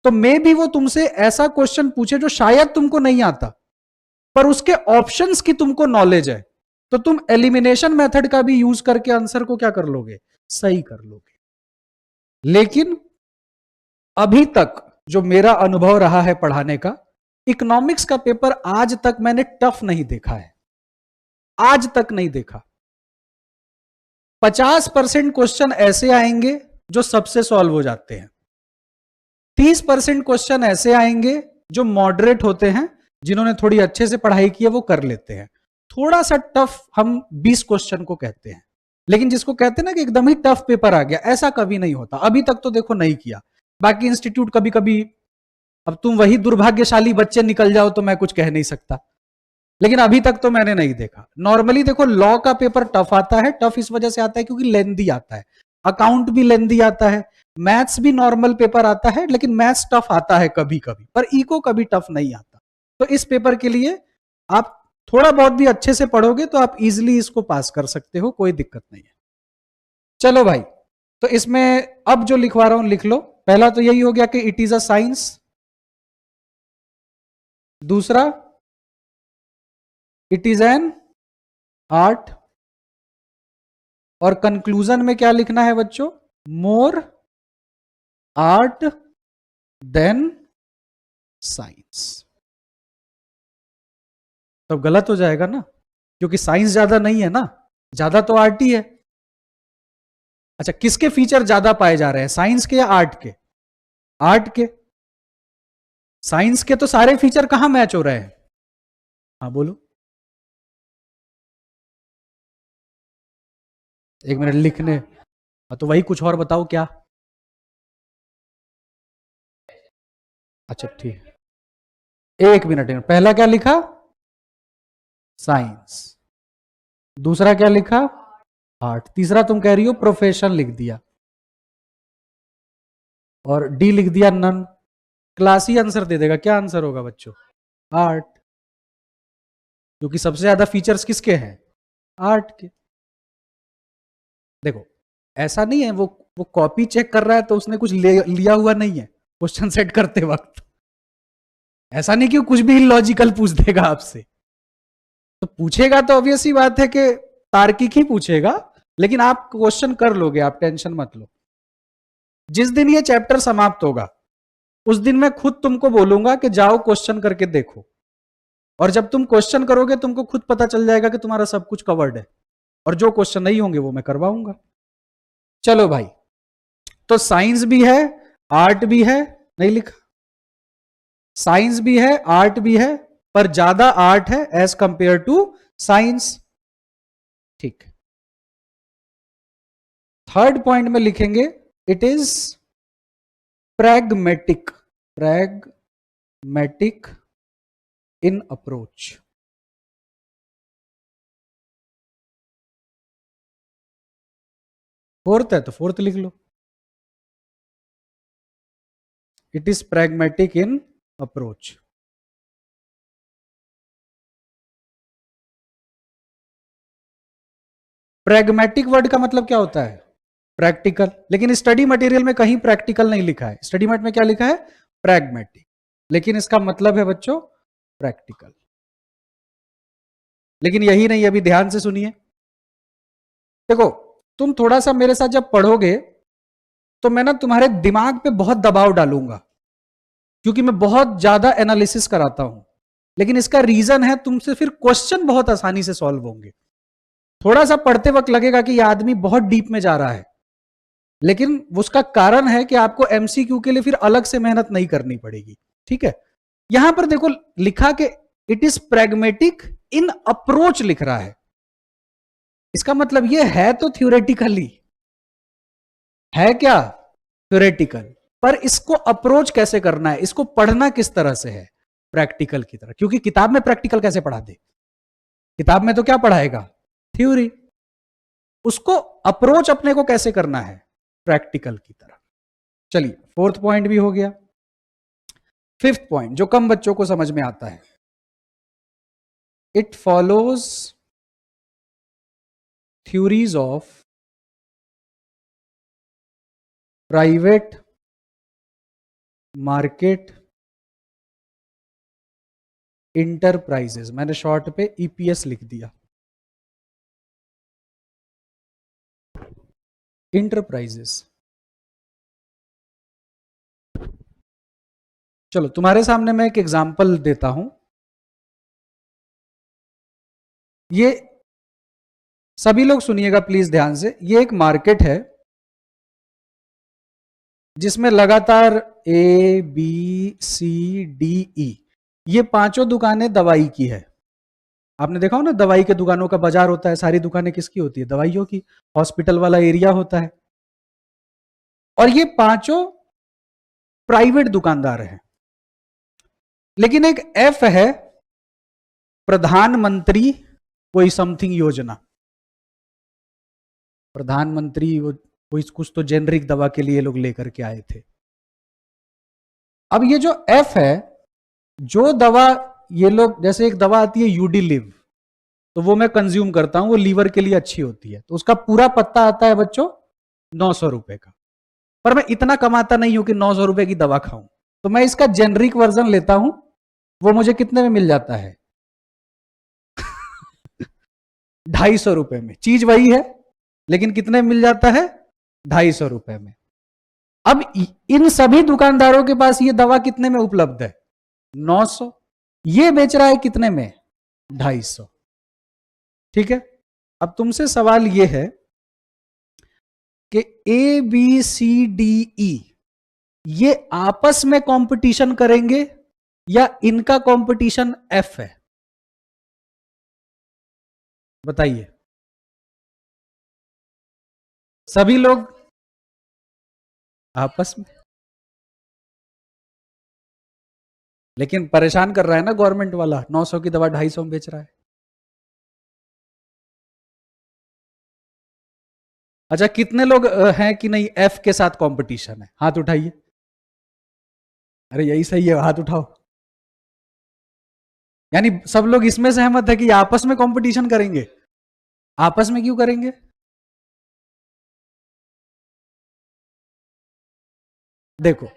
तो मे भी वो तुमसे ऐसा क्वेश्चन पूछे जो शायद तुमको नहीं आता, पर उसके ऑप्शंस की तुमको नॉलेज है, तो तुम एलिमिनेशन मेथड का भी यूज करके आंसर को क्या कर लोगे, सही कर लोगे। लेकिन अभी तक जो मेरा अनुभव रहा है पढ़ाने का, इकोनॉमिक्स का पेपर आज तक मैंने टफ नहीं देखा है, आज तक नहीं देखा। 50% क्वेश्चन ऐसे आएंगे जो सबसे सॉल्व हो जाते हैं, 30% क्वेश्चन ऐसे आएंगे जो मॉडरेट होते हैं, जिन्होंने थोड़ी अच्छे से पढ़ाई की है वो कर लेते हैं, थोड़ा सा टफ हम 20 क्वेश्चन को कहते हैं। लेकिन जिसको कहते हैं ना कि एकदम ही टफ पेपर आ गया, ऐसा कभी नहीं होता, अभी तक तो देखो नहीं किया। बाकी इंस्टीट्यूट कभी कभी, अब तुम वही दुर्भाग्यशाली बच्चे निकल जाओ तो मैं कुछ कह नहीं सकता, लेकिन अभी तक तो मैंने नहीं देखा। नॉर्मली देखो लॉ का पेपर टफ आता है, टफ इस वजह से आता है क्योंकि लेंदी आता है, अकाउंट भी लेंदी आता है, मैथ्स भी नॉर्मल पेपर आता है, लेकिन मैथ्स टफ आता है कभी कभी, पर इको कभी टफ नहीं आता। तो इस पेपर के लिए आप थोड़ा बहुत भी अच्छे से पढ़ोगे तो आप इजिली इसको पास कर सकते हो, कोई दिक्कत नहीं है। चलो भाई, तो इसमें अब जो लिखवा रहा हूं लिख लो। पहला तो यही हो गया कि इट इज अ साइंस, दूसरा इट इज एन आर्ट, और कंक्लूजन में क्या लिखना है बच्चों, मोर आर्ट देन साइंस। तो गलत हो जाएगा ना, क्योंकि साइंस ज्यादा नहीं है ना, ज्यादा तो आर्ट ही है। अच्छा, किसके फीचर ज्यादा पाए जा रहे हैं, साइंस के या आर्ट के, आर्ट के। साइंस के तो सारे फीचर कहां मैच हो रहे हैं, हाँ बोलो, एक मिनट लिखने, तो वही कुछ और बताओ क्या। अच्छा ठीक, एक मिनट, पहला क्या लिखा, साइंस, दूसरा क्या लिखा, आर्ट, तीसरा तुम कह रही हो प्रोफेशन लिख दिया, और डी लिख दिया नन। क्लास ही आंसर दे देगा, क्या आंसर होगा बच्चों, आर्ट, क्योंकि सबसे ज्यादा फीचर्स किसके हैं, आर्ट के। देखो ऐसा नहीं है वो कॉपी चेक कर रहा है तो उसने कुछ लिया हुआ नहीं है क्वेश्चन सेट करते वक्त, ऐसा नहीं कि कुछ भी लॉजिकल पूछ देगा आपसे, तो पूछेगा तो ऑब्वियस ही बात है कि तार्किक ही पूछेगा, लेकिन आप क्वेश्चन कर लोगे, आप टेंशन मत लो। जिस दिन ये चैप्टर समाप्त होगा उस दिन मैं खुद तुमको बोलूंगा कि जाओ क्वेश्चन करके देखो, और जब तुम क्वेश्चन करोगे तुमको खुद पता चल जाएगा कि तुम्हारा सब कुछ कवर्ड है, और जो क्वेश्चन नहीं होंगे वो मैं करवाऊंगा। चलो भाई, तो साइंस भी है, आर्ट भी है, नहीं लिखा, साइंस भी है, आर्ट भी है, पर ज्यादा आर्ट है एज कंपेयर टू साइंस, ठीक। थर्ड पॉइंट में लिखेंगे it is pragmatic, pragmatic in approach। Fourth है तो फोर्थ लिख लो, it is pragmatic in approach। pragmatic word का मतलब क्या होता है, प्रैक्टिकल, लेकिन स्टडी मटेरियल में कहीं प्रैक्टिकल नहीं लिखा है, स्टडी मटेरियल में क्या लिखा है, pragmatic, लेकिन इसका मतलब है बच्चों प्रैक्टिकल। लेकिन यही नहीं, अभी ध्यान से सुनिए। देखो, तुम थोड़ा सा मेरे साथ जब पढ़ोगे तो मैं ना तुम्हारे दिमाग पे बहुत दबाव डालूंगा, क्योंकि मैं बहुत ज्यादा एनालिसिस कराता हूं। लेकिन इसका रीजन है, तुमसे फिर क्वेश्चन बहुत आसानी से सॉल्व होंगे। थोड़ा सा पढ़ते वक्त लगेगा कि यह आदमी बहुत डीप में जा रहा है, लेकिन उसका कारण है कि आपको एमसीक्यू के लिए फिर अलग से मेहनत नहीं करनी पड़ेगी। ठीक है, यहां पर देखो लिखा कि it is pragmatic in approach लिख रहा है। इसका मतलब यह है तो थ्योरेटिकली है, क्या थ्योरेटिकल, पर इसको अप्रोच कैसे करना है, इसको पढ़ना किस तरह से है, प्रैक्टिकल की तरह। क्योंकि किताब में प्रैक्टिकल कैसे पढ़ा दे, किताब में तो क्या पढ़ाएगा, थ्योरी। उसको अप्रोच अपने को कैसे करना है, प्रैक्टिकल की तरह। चलिए, फोर्थ पॉइंट भी हो गया। फिफ्थ पॉइंट जो कम बच्चों को समझ में आता है, it follows theories of private market enterprises. मैंने शॉर्ट पे ईपीएस लिख दिया, इंटरप्राइजेस। चलो तुम्हारे सामने मैं एक एग्जांपल देता हूं। ये सभी लोग सुनिएगा प्लीज ध्यान से। ये एक मार्केट है जिसमें लगातार A B C D E, ये पांचों दुकानें दवाई की है। आपने देखा हो ना, दवाई के दुकानों का बाजार होता है, सारी दुकानें किसकी होती है, दवाइयों की। हॉस्पिटल वाला एरिया होता है। और ये पांचों प्राइवेट दुकानदार हैं। लेकिन एक एफ है, प्रधानमंत्री कोई समथिंग योजना। प्रधानमंत्री वो कोई कुछ तो जेनरिक दवा के लिए लोग लेकर के आए थे। अब ये जो एफ है, जो दवा ये लोग, जैसे एक दवा आती है यूडी लिव, तो वो मैं कंज्यूम करता हूं, वो लीवर के लिए अच्छी होती है, तो उसका पूरा पत्ता आता है बच्चों 900 रुपए का। पर मैं इतना कमाता नहीं हूं कि 900 रुपए की दवा खाऊं, तो मैं इसका जेनरिक वर्जन लेता हूं। वो मुझे कितने में मिल जाता है 250 रुपए में। चीज वही है, लेकिन कितने में मिल जाता है, 250 रुपए में। अब इन सभी दुकानदारों के पास ये दवा कितने में उपलब्ध है, 900। ये बेच रहा है कितने में, 250। ठीक है, अब तुमसे सवाल ये है कि A B C D E ये आपस में कंपटीशन करेंगे या इनका कंपटीशन एफ है, बताइए। सभी लोग आपस में, लेकिन परेशान कर रहा है ना गवर्नमेंट वाला, 900 की दवा 250 में बेच रहा है। अच्छा, कितने लोग हैं कि नहीं एफ के साथ कंपटीशन है, हाथ उठाइए। अरे यही सही है, हाथ उठाओ। यानी सब लोग इसमें सहमत है कि आपस में कंपटीशन करेंगे। आपस में क्यों करेंगे, देखो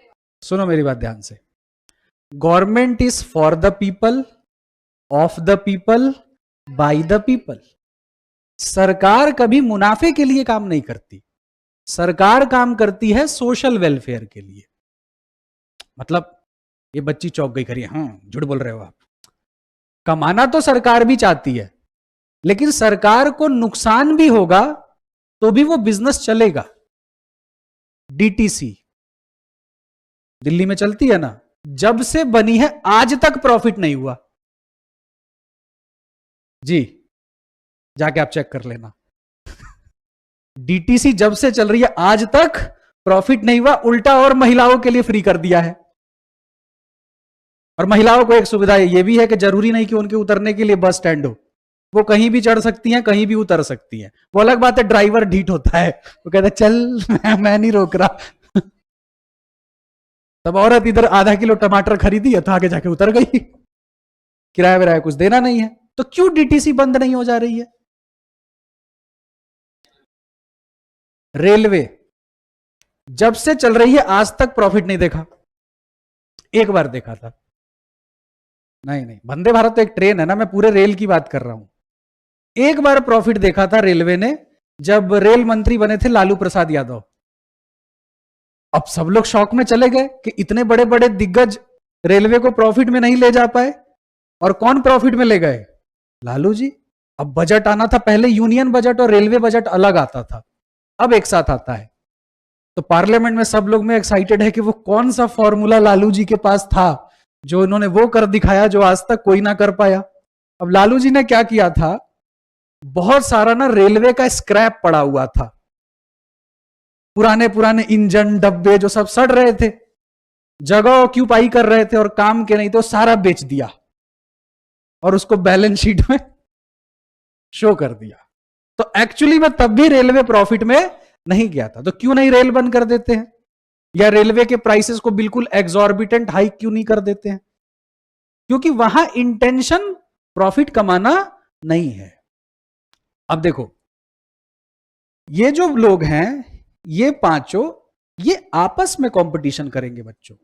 सुनो मेरी बात ध्यान से। Government is for the people, of the people, by the people. सरकार कभी मुनाफे के लिए काम नहीं करती, सरकार काम करती है सोशल वेलफेयर के लिए। मतलब ये बच्ची चौंक गई, करिए हाँ झूठ बोल रहे हो आप। कमाना तो सरकार भी चाहती है, लेकिन सरकार को नुकसान भी होगा तो भी वो बिजनेस चलेगा। डीटीसी दिल्ली में चलती है ना, जब से बनी है आज तक प्रॉफिट नहीं हुआ जी, जाके आप चेक कर लेना। डीटीसी जब से चल रही है आज तक प्रॉफिट नहीं हुआ, उल्टा और महिलाओं के लिए फ्री कर दिया है। और महिलाओं को एक सुविधा यह भी है कि जरूरी नहीं कि उनके उतरने के लिए बस स्टैंड हो, वो कहीं भी चढ़ सकती हैं, कहीं भी उतर सकती हैं। वो अलग बात है ड्राइवर ढीठ होता है, वो कहता है चल मैं नहीं रोक रहा। तब औरत इधर आधा किलो टमाटर खरीदी है तो आगे जाके उतर गई, किराया विराया कुछ देना नहीं है। तो क्यों डीटीसी बंद नहीं हो जा रही है। रेलवे जब से चल रही है आज तक प्रॉफिट नहीं देखा, एक बार देखा था। नहीं नहीं, वंदे भारत तो एक ट्रेन है ना, मैं पूरे रेल की बात कर रहा हूं। एक बार प्रॉफिट देखा था रेलवे ने जब रेल मंत्री बने थे लालू प्रसाद यादव। अब सब लोग शौक में चले गए कि इतने बड़े बड़े दिग्गज रेलवे को प्रॉफिट में नहीं ले जा पाए, और कौन प्रॉफिट में ले गए? लालू जी। अब बजट आना था, पहले यूनियन बजट और रेलवे बजट अलग आता था, अब एक साथ आता है। तो पार्लियामेंट में सब लोग में एक्साइटेड है कि वो कौन सा फॉर्मूला लालू जी के पास था जो इन्होंने वो कर दिखाया जो आज तक कोई ना कर पाया। अब लालू जी ने क्या किया था, बहुत सारा ना रेलवे का स्क्रैप पड़ा हुआ था, पुराने पुराने इंजन डब्बे जो सब सड़ रहे थे, जगह ऑक्यूपाई कर रहे थे और काम के नहीं, तो सारा बेच दिया और उसको बैलेंस शीट में शो कर दिया। तो एक्चुअली में तब भी रेलवे प्रॉफिट में नहीं गया था। तो क्यों नहीं रेल बंद कर देते हैं, या रेलवे के प्राइसेस को बिल्कुल एग्जॉर्बिटेंट हाइक क्यों नहीं कर देते हैं? क्योंकि वहां इंटेंशन प्रॉफिट कमाना नहीं है। अब देखो, ये जो लोग हैं, ये पांचों, ये आपस में कंपटीशन करेंगे बच्चों।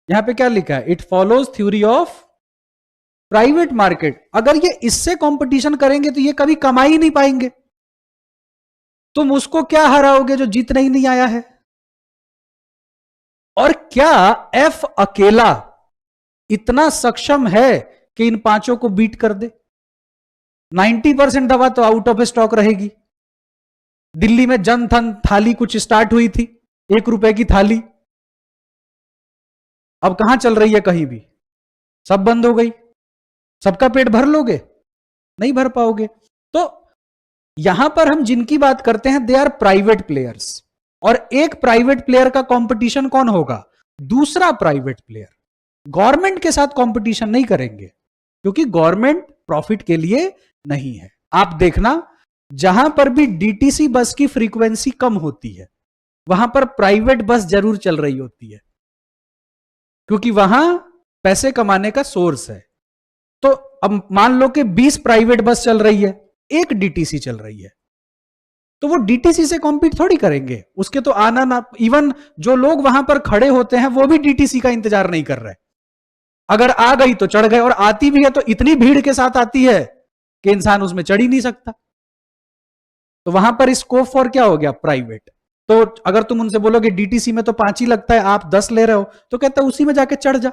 यहां पे क्या लिखा है? It follows theory of private market. अगर ये इससे कंपटीशन करेंगे तो ये कभी कमा ही नहीं पाएंगे। तुम उसको क्या हराओगे जो जीतने ही नहीं आया है? और क्या एफ अकेला इतना सक्षम है कि इन पांचों को बीट कर दे? 90% दवा तो आउट ऑफ स्टॉक रहेगी। दिल्ली में जनधन थाली कुछ स्टार्ट हुई थी, 1 रुपए की थाली, अब कहां चल रही है? कहीं भी सब बंद हो गई। सबका पेट भर लोगे? नहीं भर पाओगे। तो यहां पर हम जिनकी बात करते हैं दे आर प्राइवेट प्लेयर्स, और एक प्राइवेट प्लेयर का कंपटीशन कौन होगा? दूसरा प्राइवेट प्लेयर। गवर्नमेंट के साथ कंपटीशन नहीं करेंगे, क्योंकि गवर्नमेंट प्रॉफिट के लिए नहीं है। आप देखना, जहां पर भी डीटीसी बस की फ्रीक्वेंसी कम होती है वहां पर प्राइवेट बस जरूर चल रही होती है, क्योंकि वहां पैसे कमाने का सोर्स है। तो अब मान लो कि 20 प्राइवेट बस चल रही है, एक डीटीसी चल रही है, तो वो डीटीसी से कॉम्पीट थोड़ी करेंगे। उसके तो आना ना, इवन जो लोग वहां पर खड़े होते हैं वो भी डीटीसी का इंतजार नहीं कर रहे। अगर आ गई तो चढ़ गए, और आती भी है तो इतनी भीड़ के साथ आती है कि इंसान उसमें चढ़ ही नहीं सकता। तो वहां पर स्कोप फॉर क्या हो गया? प्राइवेट। तो अगर तुम उनसे बोलोगे डीटीसी में तो 5 ही लगता है, आप 10 ले रहे हो, तो कहता है उसी में जाके चढ़ जा।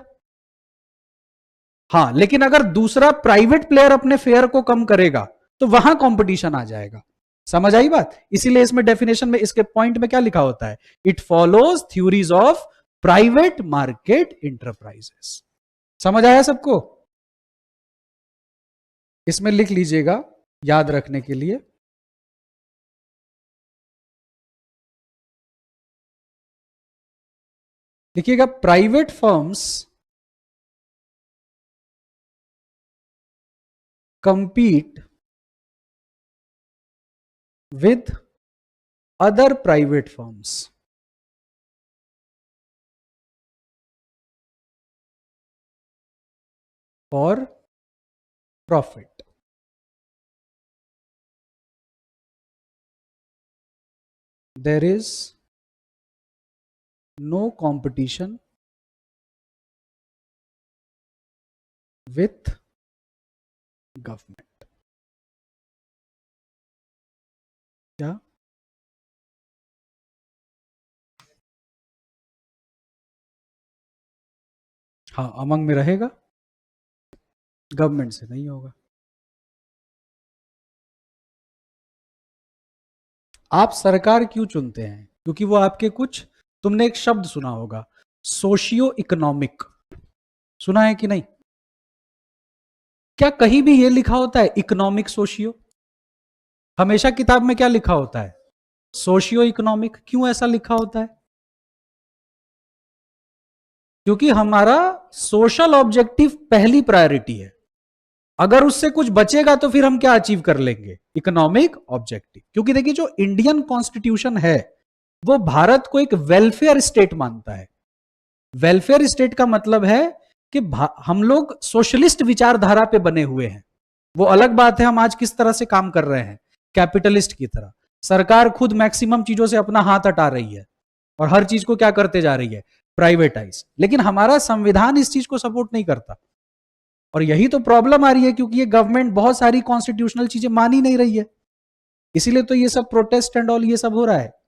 हाँ, लेकिन अगर दूसरा प्राइवेट प्लेयर अपने फेयर को कम करेगा तो वहां कंपटीशन आ जाएगा। समझ आई बात? इसीलिए इसमें डेफिनेशन में, इसके पॉइंट में क्या लिखा होता है? It follows theories of private market enterprises. समझ आया सबको? इसमें लिख लीजिएगा याद रखने के लिए। देखिएगा, private firms compete with other private firms for profit. There is no competition with government. क्या? हाँ, अमंग में रहेगा, गवर्नमेंट से नहीं होगा। आप सरकार क्यों चुनते हैं? क्योंकि वो आपके कुछ, तुमने एक शब्द सुना होगा, सोशियो इकोनॉमिक, सुना है कि नहीं? क्या कहीं भी ये लिखा होता है इकोनॉमिक सोशियो? हमेशा किताब में क्या लिखा होता है? Socio economic. क्यों ऐसा लिखा होता है? क्योंकि हमारा सोशल ऑब्जेक्टिव पहली प्रायोरिटी है। अगर उससे कुछ बचेगा तो फिर हम क्या अचीव कर लेंगे? Economic objective. क्योंकि देखिए, जो इंडियन कॉन्स्टिट्यूशन है वो भारत को एक वेलफेयर स्टेट मानता है। वेलफेयर स्टेट का मतलब है कि हम लोग सोशलिस्ट विचारधारा पे बने हुए हैं। वो अलग बात है हम आज किस तरह से काम कर रहे हैं, कैपिटलिस्ट की तरह। सरकार खुद मैक्सिमम चीजों से अपना हाथ हटा रही है और हर चीज को क्या करते जा रही है? प्राइवेटाइज। लेकिन हमारा संविधान इस चीज को सपोर्ट नहीं करता। और यही तो प्रॉब्लम आ रही है, क्योंकि ये गवर्नमेंट बहुत सारी कॉन्स्टिट्यूशनल चीजें मान ही नहीं रही है, इसीलिए तो ये सब प्रोटेस्ट एंड ऑल ये सब हो रहा है।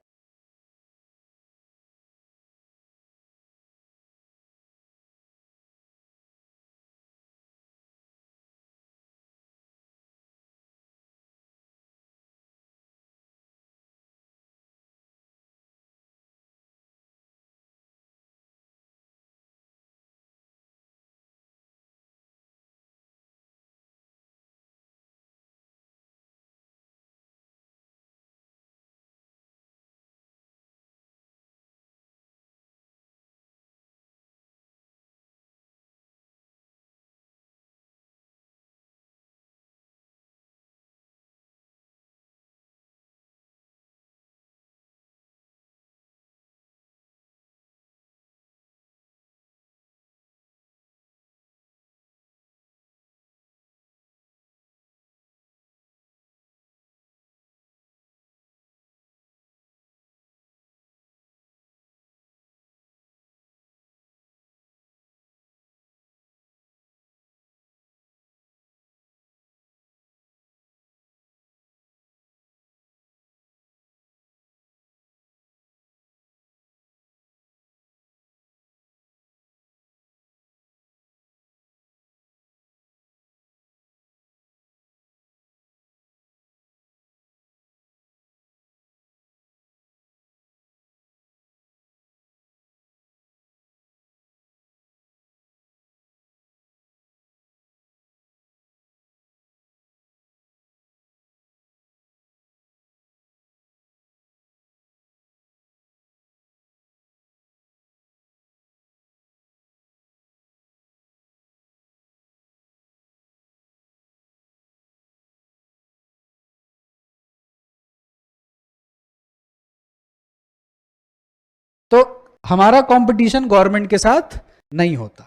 तो हमारा कंपटीशन गवर्नमेंट के साथ नहीं होता,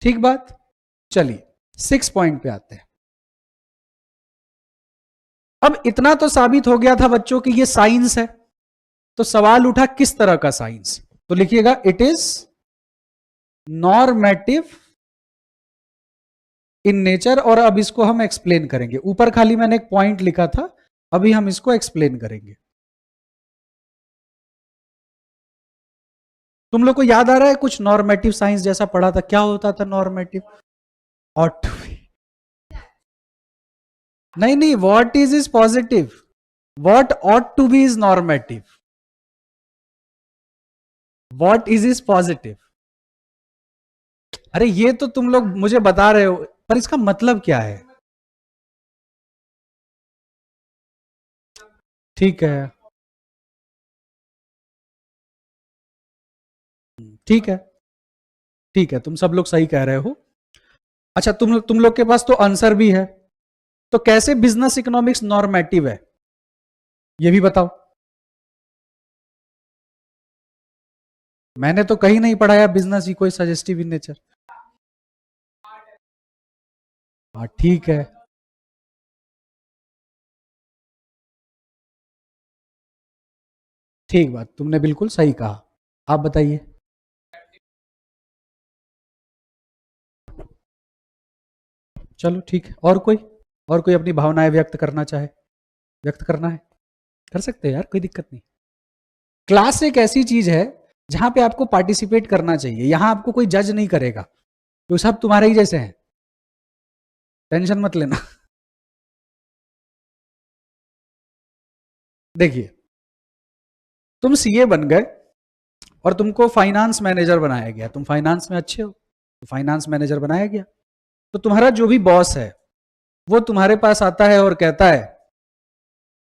ठीक बात। चलिए 6 पॉइंट पे आते हैं। अब इतना तो साबित हो गया था बच्चों कि ये साइंस है, तो सवाल उठा किस तरह का साइंस। तो लिखिएगा it is normative in nature, और अब इसको हम एक्सप्लेन करेंगे। ऊपर खाली मैंने एक पॉइंट लिखा था, अभी हम इसको एक्सप्लेन करेंगे। तुम लोग को याद आ रहा है कुछ नॉर्मेटिव साइंस जैसा पढ़ा था? क्या होता था नॉर्मेटिव? ऑट टू बी, नहीं नहीं, what is positive, what ought to be is normative, what is positive. अरे ये तो तुम लोग मुझे बता रहे हो, पर इसका मतलब क्या है? ठीक है, ठीक है, ठीक है, तुम सब लोग सही कह रहे हो। अच्छा, तुम लोग के पास तो आंसर भी है। तो कैसे बिजनेस इकोनॉमिक्स नॉर्मेटिव है, ये भी बताओ। मैंने तो कहीं नहीं पढ़ाया बिजनेस ही कोई सजेस्टिव इन नेचर। हाँ ठीक है, ठीक बात, तुमने बिल्कुल सही कहा। आप बताइए। चलो ठीक है, और कोई अपनी भावनाएं व्यक्त करना चाहे, व्यक्त करना है कर सकते हैं यार, कोई दिक्कत नहीं। क्लास एक ऐसी चीज है जहां पे आपको पार्टिसिपेट करना चाहिए, यहां आपको कोई जज नहीं करेगा, तो सब तुम्हारे ही जैसे हैं, टेंशन मत लेना। देखिए, तुम सीए बन गए और तुमको फाइनेंस मैनेजर बनाया गया, तुम फाइनेंस में अच्छे हो तो फाइनेंस मैनेजर बनाया गया। तो तुम्हारा जो भी बॉस है वो तुम्हारे पास आता है और कहता है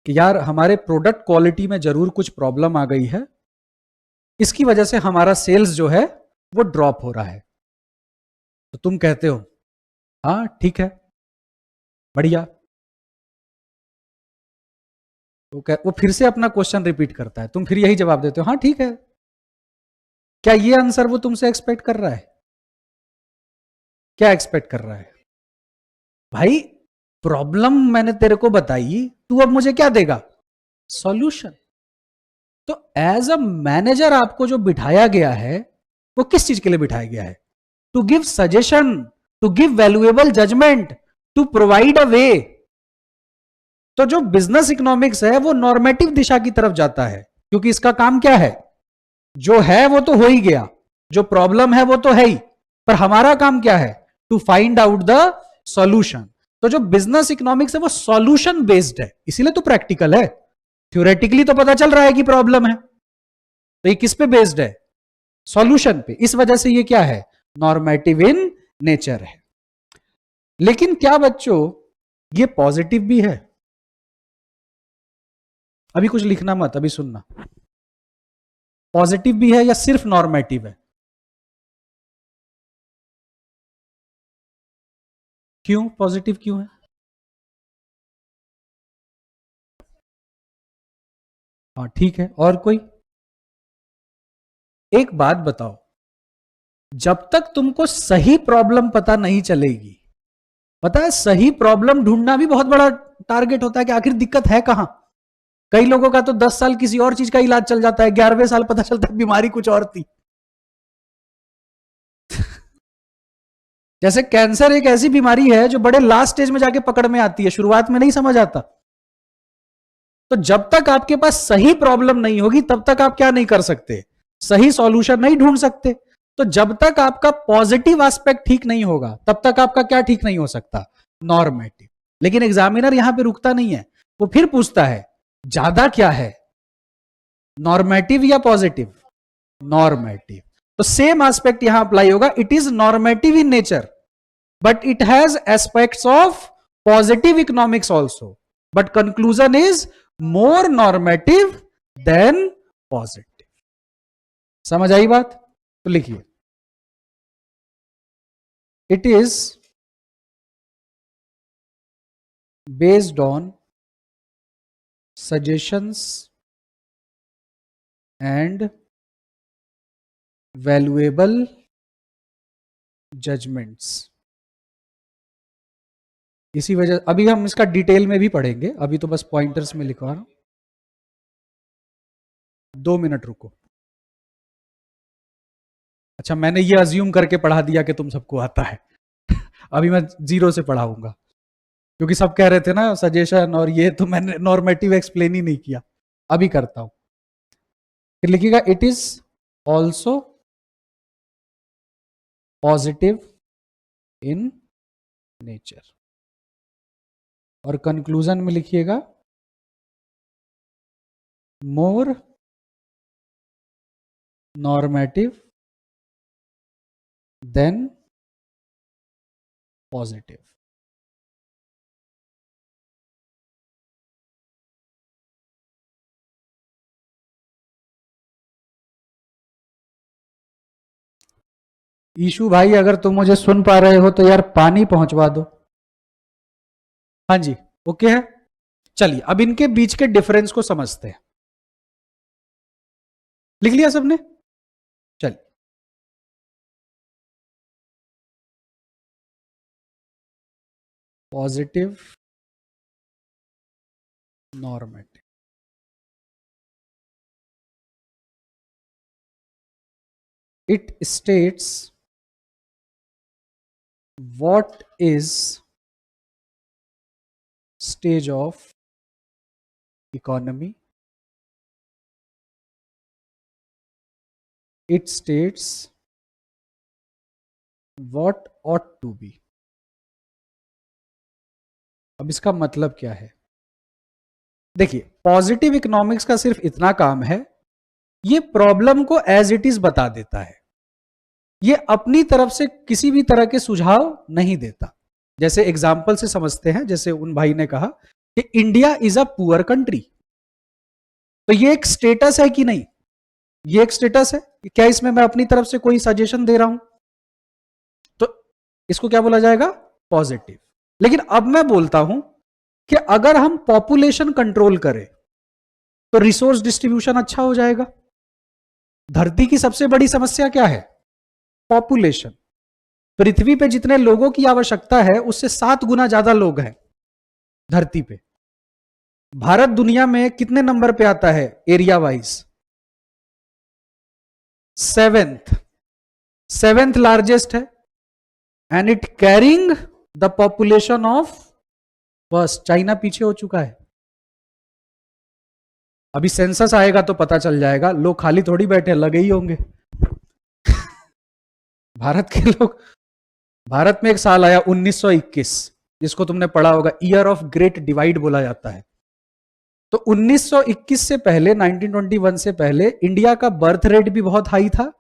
कि यार हमारे प्रोडक्ट क्वालिटी में जरूर कुछ प्रॉब्लम आ गई है, इसकी वजह से हमारा सेल्स जो है वो ड्रॉप हो रहा है। तो तुम कहते हो हाँ ठीक है, बढ़िया। वो फिर से अपना क्वेश्चन रिपीट करता है, तुम फिर यही जवाब देते हो हाँ ठीक है। क्या ये आंसर वो तुमसे एक्सपेक्ट कर रहा है? क्या एक्सपेक्ट कर रहा है भाई? प्रॉब्लम मैंने तेरे को बताई, तू अब मुझे क्या देगा? सॉल्यूशन। तो एज अ मैनेजर आपको जो बिठाया गया है वो किस चीज के लिए बिठाया गया है? To give suggestion to give valuable judgement, to provide a way. तो जो बिजनेस इकोनॉमिक्स है वो नॉर्मेटिव दिशा की तरफ जाता है, क्योंकि इसका काम क्या है, जो है वो तो हो ही गया, जो प्रॉब्लम है वो तो है ही, पर हमारा काम क्या है, to find out the solution. तो जो बिजनेस इकोनॉमिक्स है वो सॉल्यूशन बेस्ड है, इसीलिए तो प्रैक्टिकल है। थ्योरेटिकली तो पता चल रहा है कि प्रॉब्लम है, तो ये किस पे बेस्ड है, सॉल्यूशन पे। इस वजह से ये क्या है, नॉर्मेटिव इन नेचर है। लेकिन क्या बच्चों ये पॉजिटिव भी है? अभी कुछ लिखना मत, अभी सुनना। पॉजिटिव भी है या सिर्फ नॉर्मेटिव है? क्यों पॉजिटिव क्यों है? हाँ ठीक है, और कोई? एक बात बताओ, जब तक तुमको सही प्रॉब्लम पता नहीं चलेगी, पता है सही प्रॉब्लम ढूंढना भी बहुत बड़ा टारगेट होता है कि आखिर दिक्कत है कहां। कई लोगों का तो 10 साल किसी और चीज का इलाज चल जाता है, 11वें साल पता चलता है बीमारी कुछ और थी। जैसे कैंसर एक ऐसी बीमारी है जो बड़े लास्ट स्टेज में जाके पकड़ में आती है, शुरुआत में नहीं समझ आता। तो जब तक आपके पास सही प्रॉब्लम नहीं होगी तब तक आप क्या नहीं कर सकते, सही सॉल्यूशन नहीं ढूंढ सकते। तो जब तक आपका पॉजिटिव एस्पेक्ट ठीक नहीं होगा तब तक आपका क्या ठीक नहीं हो सकता, नॉर्मेटिव। लेकिन एग्जामिनर यहां पे रुकता नहीं है, वो फिर पूछता है ज्यादा क्या है, नॉर्मेटिव या पॉजिटिव, नॉर्मेटिव। तो सेम एस्पेक्ट यहां अप्लाई होगा, it is normative in nature but it has aspects of positive economics also, but conclusion is more normative than positive. समझ आई बात? तो लिखिए, it is based on suggestions and valuable judgments। इसी वजह, अभी हम इसका डिटेल में भी पढ़ेंगे, अभी तो बस पॉइंटर्स में लिखवा रहा हूं। 2 मिनट रुको। अच्छा, मैंने ये अज्यूम करके पढ़ा दिया कि तुम सबको आता है। अभी मैं जीरो से पढ़ाऊंगा, क्योंकि सब कह रहे थे ना सजेशन और ये, तो मैंने नॉर्मेटिव एक्सप्लेन ही नहीं किया, अभी करता हूं। फिर लिखिएगा it is also positive in nature, और कंक्लूजन में लिखिएगा मोर नॉर्मेटिव देन पॉजिटिव। ईशु भाई, अगर तुम मुझे सुन पा रहे हो तो यार पानी पहुंचवा दो। हाँ जी, ओके है। चलिए अब इनके बीच के डिफरेंस को समझते हैं। लिख लिया सबने? चलिए, positive, normative. It states what is stage of economy, it states what ought to be। अब इसका मतलब क्या है, देखिए पॉजिटिव इकोनॉमिक्स का सिर्फ इतना काम है, ये प्रॉब्लम को एज इट इज बता देता है, ये अपनी तरफ से किसी भी तरह के सुझाव नहीं देता। जैसे एग्जाम्पल से समझते हैं, जैसे उन भाई ने कहा कि India is a poor country, तो ये एक स्टेटस है कि नहीं, ये एक स्टेटस है, क्या इसमें मैं अपनी तरफ से कोई सजेशन दे रहा हूं, तो इसको क्या बोला जाएगा, पॉजिटिव। लेकिन अब मैं बोलता हूं कि अगर हम पॉपुलेशन कंट्रोल करें तो रिसोर्स डिस्ट्रीब्यूशन अच्छा हो जाएगा। धरती की सबसे बड़ी समस्या क्या है, पॉपुलेशन। पृथ्वी पे जितने लोगों की आवश्यकता है उससे 7 गुना ज्यादा लोग हैं धरती पे। भारत दुनिया में कितने नंबर पे आता है एरिया वाइज, 7th लार्जेस्ट है। And it carrying the population of, बस चाइना पीछे हो चुका है। अभी सेंसस आएगा तो पता चल जाएगा, लोग खाली थोड़ी बैठे, लगे ही होंगे। भारत के लोग, भारत में एक साल आया 1921, जिसको तुमने पढ़ा होगा, ईयर ऑफ ग्रेट डिवाइड बोला जाता है। तो 1921 से पहले, 1921 से पहले इंडिया का बर्थ रेट भी बहुत हाई था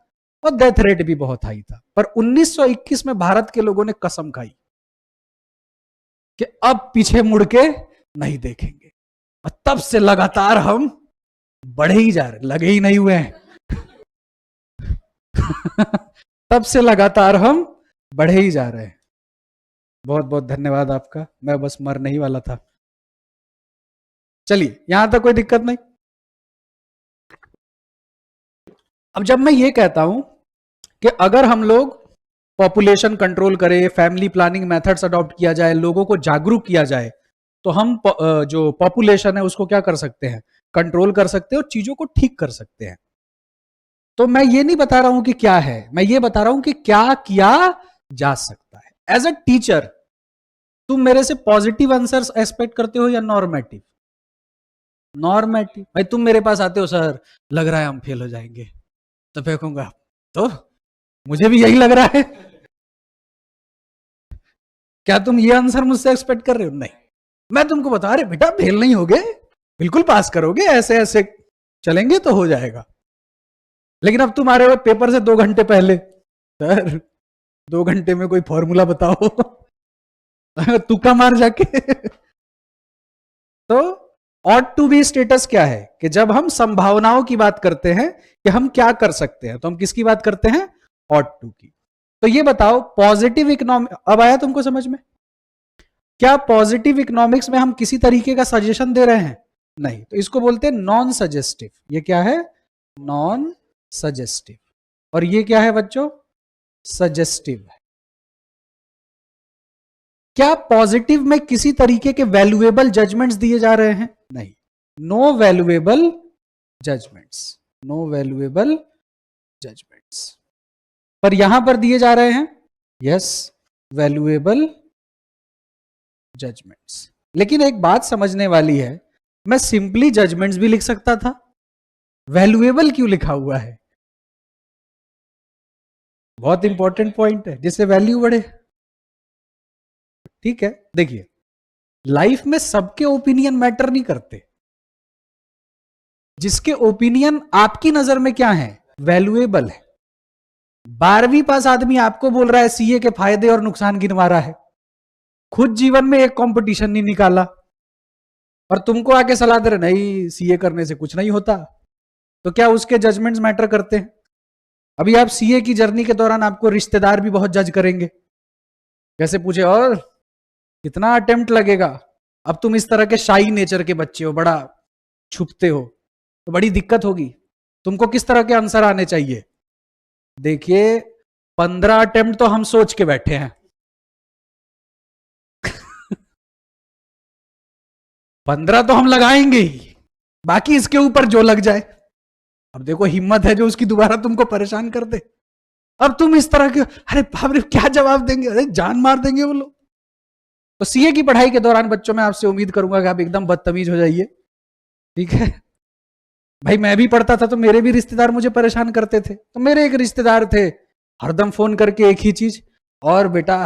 और डेथ रेट भी बहुत हाई था। पर 1921 में भारत के लोगों ने कसम खाई कि अब पीछे मुड़ के नहीं देखेंगे, और तब से लगातार हम बढ़े ही जा रहे, लगे ही नहीं हुए हैं। तब से लगातार हम बढ़े ही जा रहे हैं। बहुत बहुत धन्यवाद आपका, मैं बस मरने ही वाला था। चलिए, यहां तक कोई दिक्कत नहीं। अब जब मैं ये कहता हूं कि अगर हम लोग पॉपुलेशन कंट्रोल करें, फैमिली प्लानिंग मेथड्स अडॉप्ट किया जाए, लोगों को जागरूक किया जाए, तो हम जो पॉपुलेशन है उसको क्या कर सकते हैं, कंट्रोल कर सकते हैं और चीजों को ठीक कर सकते हैं। तो मैं ये नहीं बता रहा हूं कि क्या है, मैं ये बता रहा हूं कि क्या किया जा सकता है। एज अ टीचर तुम मेरे से पॉजिटिव आंसर्स एक्सपेक्ट करते हो या नॉर्मेटिव? नॉर्मेटिव। भाई तुम मेरे पास आते हो, सर लग रहा है हम फेल हो जाएंगे, तो फेंकूंगा, तो मुझे भी यही लग रहा है। क्या तुम ये आंसर मुझसे एक्सपेक्ट कर रहे हो? नहीं, मैं तुमको बता रहे बेटा फेल नहीं होगे, बिल्कुल पास करोगे, ऐसे ऐसे चलेंगे तो हो जाएगा। लेकिन अब तुम आ रहे हो पेपर से 2 घंटे पहले, सर 2 घंटे में कोई फॉर्मूला बताओ। तुक्का मार जाके। तो ऑट टू बी स्टेटस क्या है कि जब हम संभावनाओं की बात करते हैं कि हम क्या कर सकते हैं, तो हम किसकी बात करते हैं? ऑट टू की। तो ये बताओ, पॉजिटिव इकोनॉमिक अब आया तुमको समझ में? क्या पॉजिटिव इकोनॉमिक्स में हम किसी तरीके का सजेशन दे रहे हैं? नहीं, तो इसको बोलते हैं नॉन सजेस्टिव। ये क्या है? Non suggestive. और ये क्या है बच्चों? सजेस्टिव है। क्या पॉजिटिव में किसी तरीके के वैल्यूएबल जजमेंट्स दिए जा रहे हैं? नहीं, no valuable judgements, no valuable judgements. पर यहां पर दिए जा रहे हैं यस, वैल्यूएबल जजमेंट्स। लेकिन एक बात समझने वाली है, मैं सिंपली जजमेंट्स भी लिख सकता था, वैल्यूएबल क्यों लिखा हुआ है? बहुत इंपॉर्टेंट पॉइंट है, जिससे वैल्यू बढ़े। ठीक है, देखिए लाइफ में सबके ओपिनियन मैटर नहीं करते। जिसके ओपिनियन आपकी नजर में क्या है? वैल्यूएबल है। 12वीं पास आदमी आपको बोल रहा है सीए के फायदे और नुकसान गिनवा रहा है, खुद जीवन में एक कंपटीशन नहीं निकाला, और तुमको आके सलाह दे रहे नहीं सीए करने से कुछ नहीं होता। तो क्या उसके जजमेंट्स मैटर करते हैं? अभी आप सीए की जर्नी के दौरान आपको रिश्तेदार भी बहुत जज करेंगे, कैसे पूछे और कितना अटेम्प्ट लगेगा। अब तुम इस तरह के शाई नेचर के बच्चे हो, बड़ा छुपते हो, तो बड़ी दिक्कत होगी। तुमको किस तरह के आंसर आने चाहिए? देखिए 15 अटेम्प्ट तो हम सोच के बैठे हैं। 15 तो हम लगाएंगे ही, बाकी इसके ऊपर जो लग जाए। अब देखो हिम्मत है जो उसकी दोबारा तुमको परेशान कर दे। अब तुम इस तरह के, अरे बाप रे क्या जवाब देंगे, अरे जान मार देंगे वो लोग। तो सीए की पढ़ाई के दौरान बच्चों में आपसे उम्मीद करूंगा कि आप एकदम बदतमीज हो जाइए, ठीक है? भाई मैं भी पढ़ता था तो मेरे भी रिश्तेदार मुझे परेशान करते थे। तो मेरे एक रिश्तेदार थे, हरदम फोन करके एक ही चीज, और बेटा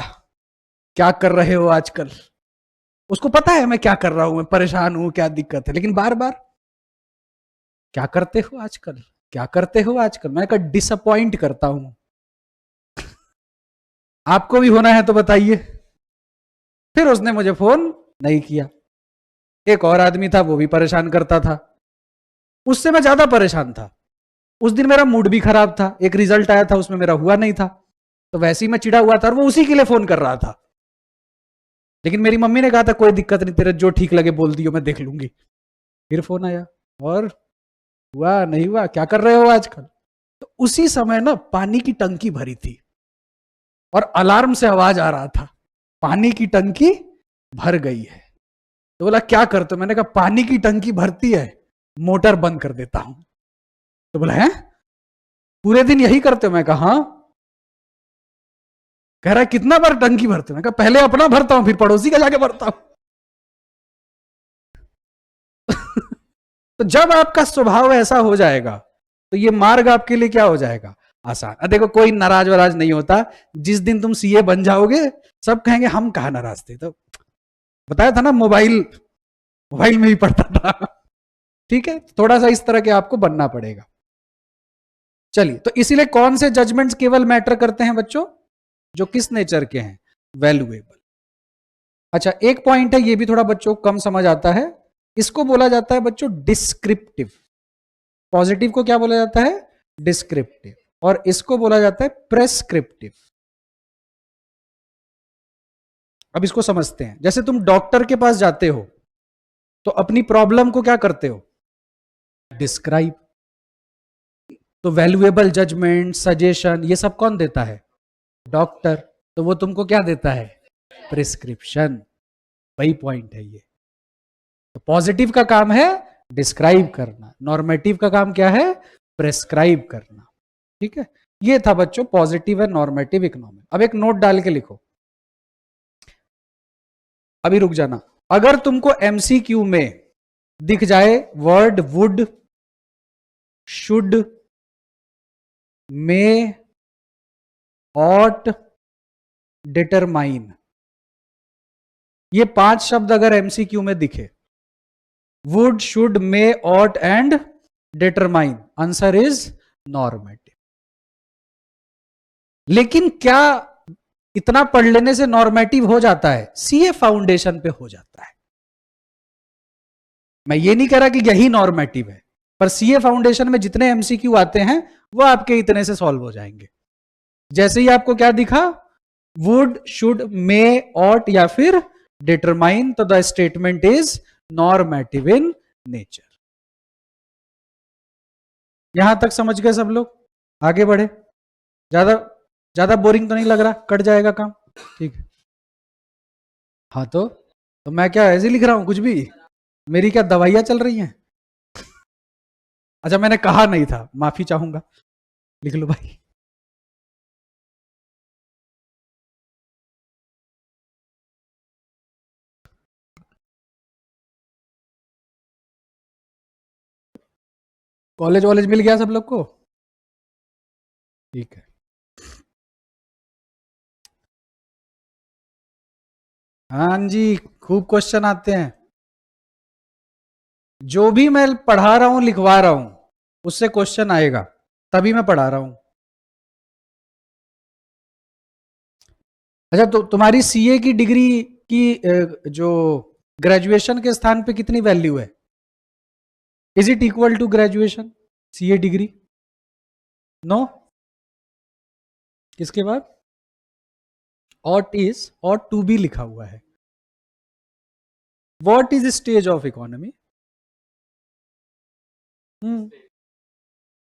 क्या कर रहे हो आजकल? उसको पता है मैं क्या कर रहा हूं, मैं परेशान हूं, क्या दिक्कत है, लेकिन बार बार क्या करते हो आजकल, क्या करते हो आजकल? मैं कहा डिसअपॉइंट करता हूं। आपको भी होना है तो बताइए। फिर उसने मुझे फोन नहीं किया। एक और आदमी था, वो भी परेशान करता था, उससे मैं ज्यादा परेशान था। उस दिन मेरा मूड भी खराब था, एक रिजल्ट आया था उसमें मेरा हुआ नहीं था, तो वैसे ही मैं चिढ़ा हुआ था और वो उसी के लिए फोन कर रहा था। लेकिन मेरी मम्मी ने कहा था कोई दिक्कत नहीं, तेरे जो ठीक लगे बोल दियो, मैं देख लूंगी। फिर फोन आया, और हुआ नहीं हुआ, क्या कर रहे हो आजकल? तो उसी समय ना पानी की टंकी भरी थी और अलार्म से आवाज आ रहा था पानी की टंकी भर गई है। तो बोला क्या करते हो? मैंने कहा पानी की टंकी भरती है, मोटर बंद कर देता हूं। तो बोला है पूरे दिन यही करते हो? मैं कहा हाँ। कह रहा है कितना बार टंकी भरते हो? मैं कहा पहले अपना भरता हूं फिर पड़ोसी का जाके भरता हूं। तो जब आपका स्वभाव ऐसा हो जाएगा तो ये मार्ग आपके लिए क्या हो जाएगा? आसान। देखो कोई नाराज वराज नहीं होता। जिस दिन तुम सीए बन जाओगे सब कहेंगे हम कहां नाराज थे, तो बताया था ना मोबाइल में ही पढ़ता था। ठीक है, थोड़ा सा इस तरह के आपको बनना पड़ेगा। चलिए, तो इसीलिए कौन से जजमेंट्स केवल मैटर करते हैं बच्चों? जो किस नेचर के हैं? वैल्यूएबल। अच्छा, एक पॉइंट है, ये भी थोड़ा बच्चों को कम समझ आता है। इसको बोला जाता है बच्चों डिस्क्रिप्टिव। पॉजिटिव को क्या बोला जाता है? डिस्क्रिप्टिव। और इसको बोला जाता है प्रेस्क्रिप्टिव। अब इसको समझते हैं। जैसे तुम डॉक्टर के पास जाते हो तो अपनी प्रॉब्लम को क्या करते हो? डिस्क्राइब। तो वैल्यूएबल जजमेंट, सजेशन, ये सब कौन देता है? डॉक्टर। तो वो तुमको क्या देता है? प्रिस्क्रिप्शन। वही पॉइंट है ये। तो पॉजिटिव का काम है डिस्क्राइब करना, नॉर्मेटिव का काम क्या है? प्रेस्क्राइब करना। ठीक है, ये था बच्चों पॉजिटिव एंड नॉर्मेटिव इकोनॉमिक। अब एक नोट डाल के लिखो, अभी रुक जाना। अगर तुमको एमसीक्यू में दिख जाए word would, should, may, ought, determine, ये 5 शब्द अगर एमसीक्यू में दिखे, would, should, may, ought and determine, answer is normative. लेकिन क्या इतना पढ़ लेने से नॉर्मेटिव हो जाता है? सीए फाउंडेशन पे हो जाता है। मैं ये नहीं कह रहा कि यही नॉर्मेटिव है, पर सीए फाउंडेशन में जितने एमसीक्यू आते हैं वो आपके इतने से सॉल्व हो जाएंगे। जैसे ही आपको क्या दिखा, वुड, शुड, मे, ऑट या फिर डिटरमाइन, तो the statement is normative in nature. यहां तक समझ गए सब लोग? आगे बढ़े। ज्यादा बोरिंग तो नहीं लग रहा? कट जाएगा काम? ठीक है। हाँ, तो मैं क्या ऐसे लिख रहा हूं कुछ भी? मेरी क्या दवाइयां चल रही हैं? अच्छा, मैंने कहा नहीं था, माफी चाहूंगा। लिख लो भाई। कॉलेज वॉलेज मिल गया सब लोग को? ठीक है। हाँ जी, खूब क्वेश्चन आते हैं। जो भी मैं पढ़ा रहा हूं, लिखवा रहा हूं, उससे क्वेश्चन आएगा, तभी मैं पढ़ा रहा हूं। अच्छा, तो तुम्हारी सीए की डिग्री की जो ग्रेजुएशन के स्थान पे कितनी वैल्यू है? Is it equal to graduation CA degree? No. किसके बाद? ऑट टू बी लिखा हुआ है। What is stage of economy?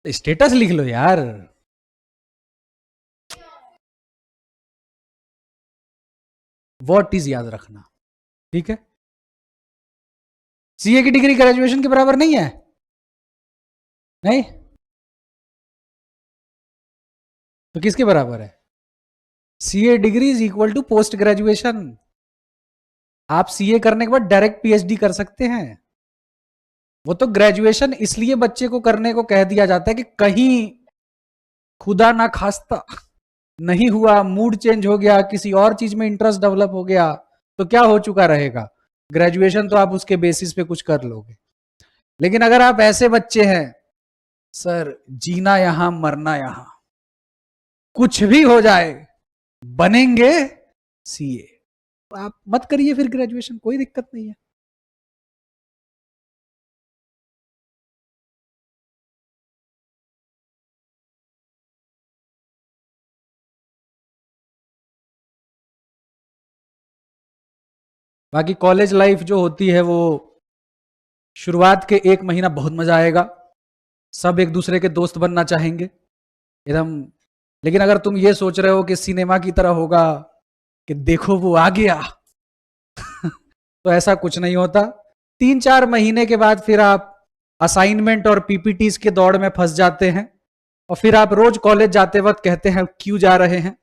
Status लिख लो यार। व्हाट इज याद रखना। ठीक है, सीए की डिग्री ग्रेजुएशन के बराबर नहीं है? नहीं तो किसके बराबर है? CA degree is equal to post graduation. आप सीए करने के बाद डायरेक्ट पीएचडी कर सकते हैं। वो तो ग्रेजुएशन इसलिए बच्चे को करने को कह दिया जाता है कि कहीं खुदा ना खास्ता नहीं हुआ, मूड चेंज हो गया, किसी और चीज में इंटरेस्ट डेवलप हो गया, तो क्या हो चुका रहेगा? ग्रेजुएशन तो आप उसके बेसिस पे कुछ कर लोगे। लेकिन अगर आप ऐसे बच्चे हैं, सर जीना यहां मरना यहां, कुछ भी हो जाए बनेंगे सीए, तो आप मत करिए फिर ग्रेजुएशन, कोई दिक्कत नहीं है। बाकी कॉलेज लाइफ जो होती है वो शुरुआत के 1 महीना बहुत मजा आएगा, सब एक दूसरे के दोस्त बनना चाहेंगे एकदम। लेकिन अगर तुम ये सोच रहे हो कि सिनेमा की तरह होगा कि देखो वो आ गया तो ऐसा कुछ नहीं होता। 3-4 महीने के बाद फिर आप असाइनमेंट और पीपीटीज के दौड़ में फंस जाते हैं, और फिर आप रोज कॉलेज जाते वक्त कहते हैं क्यों जा रहे हैं,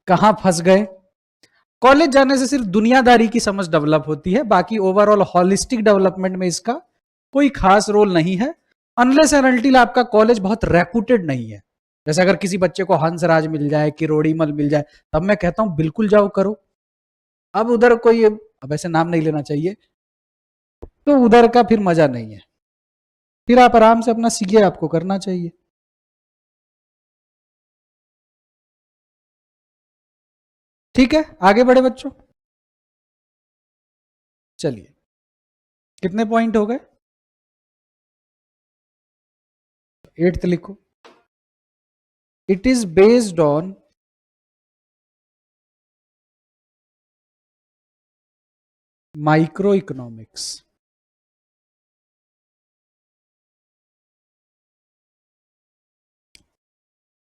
कहां फंस गए? कॉलेज जाने से सिर्फ दुनियादारी की समझ डेवलप होती है, बाकी ओवरऑल हॉलिस्टिक डेवलपमेंट में इसका कोई खास रोल नहीं है, अनलेस एंड अनटिल आपका कॉलेज बहुत रेपुटेड नहीं है। जैसे अगर किसी बच्चे को हंसराज मिल जाए, किरोड़ीमल मिल जाए, तब मैं कहता हूं बिल्कुल जाओ करो। अब उधर कोई, अब ऐसे नाम नहीं लेना चाहिए, तो उधर का फिर मजा नहीं है, फिर आप आराम से अपना सीए आपको करना चाहिए। ठीक है, आगे बढ़े बच्चों। चलिए, कितने पॉइंट हो गए? 8th लिखो। It is based on micro economics.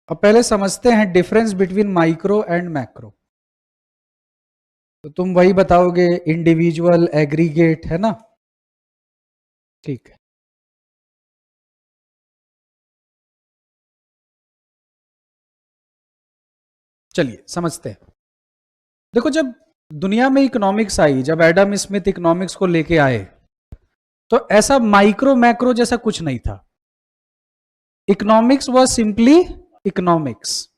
अब पहले समझते हैं difference between micro and macro. तो तुम वही बताओगे, इंडिविजुअल, एग्रीगेट, है ना? ठीक है, चलिए समझते हैं। देखो, जब दुनिया में इकोनॉमिक्स आई, जब एडम स्मिथ इकोनॉमिक्स को लेके आए, तो ऐसा माइक्रो मैक्रो जैसा कुछ नहीं था। इकोनॉमिक्स वाज सिंपली इकोनॉमिक्स,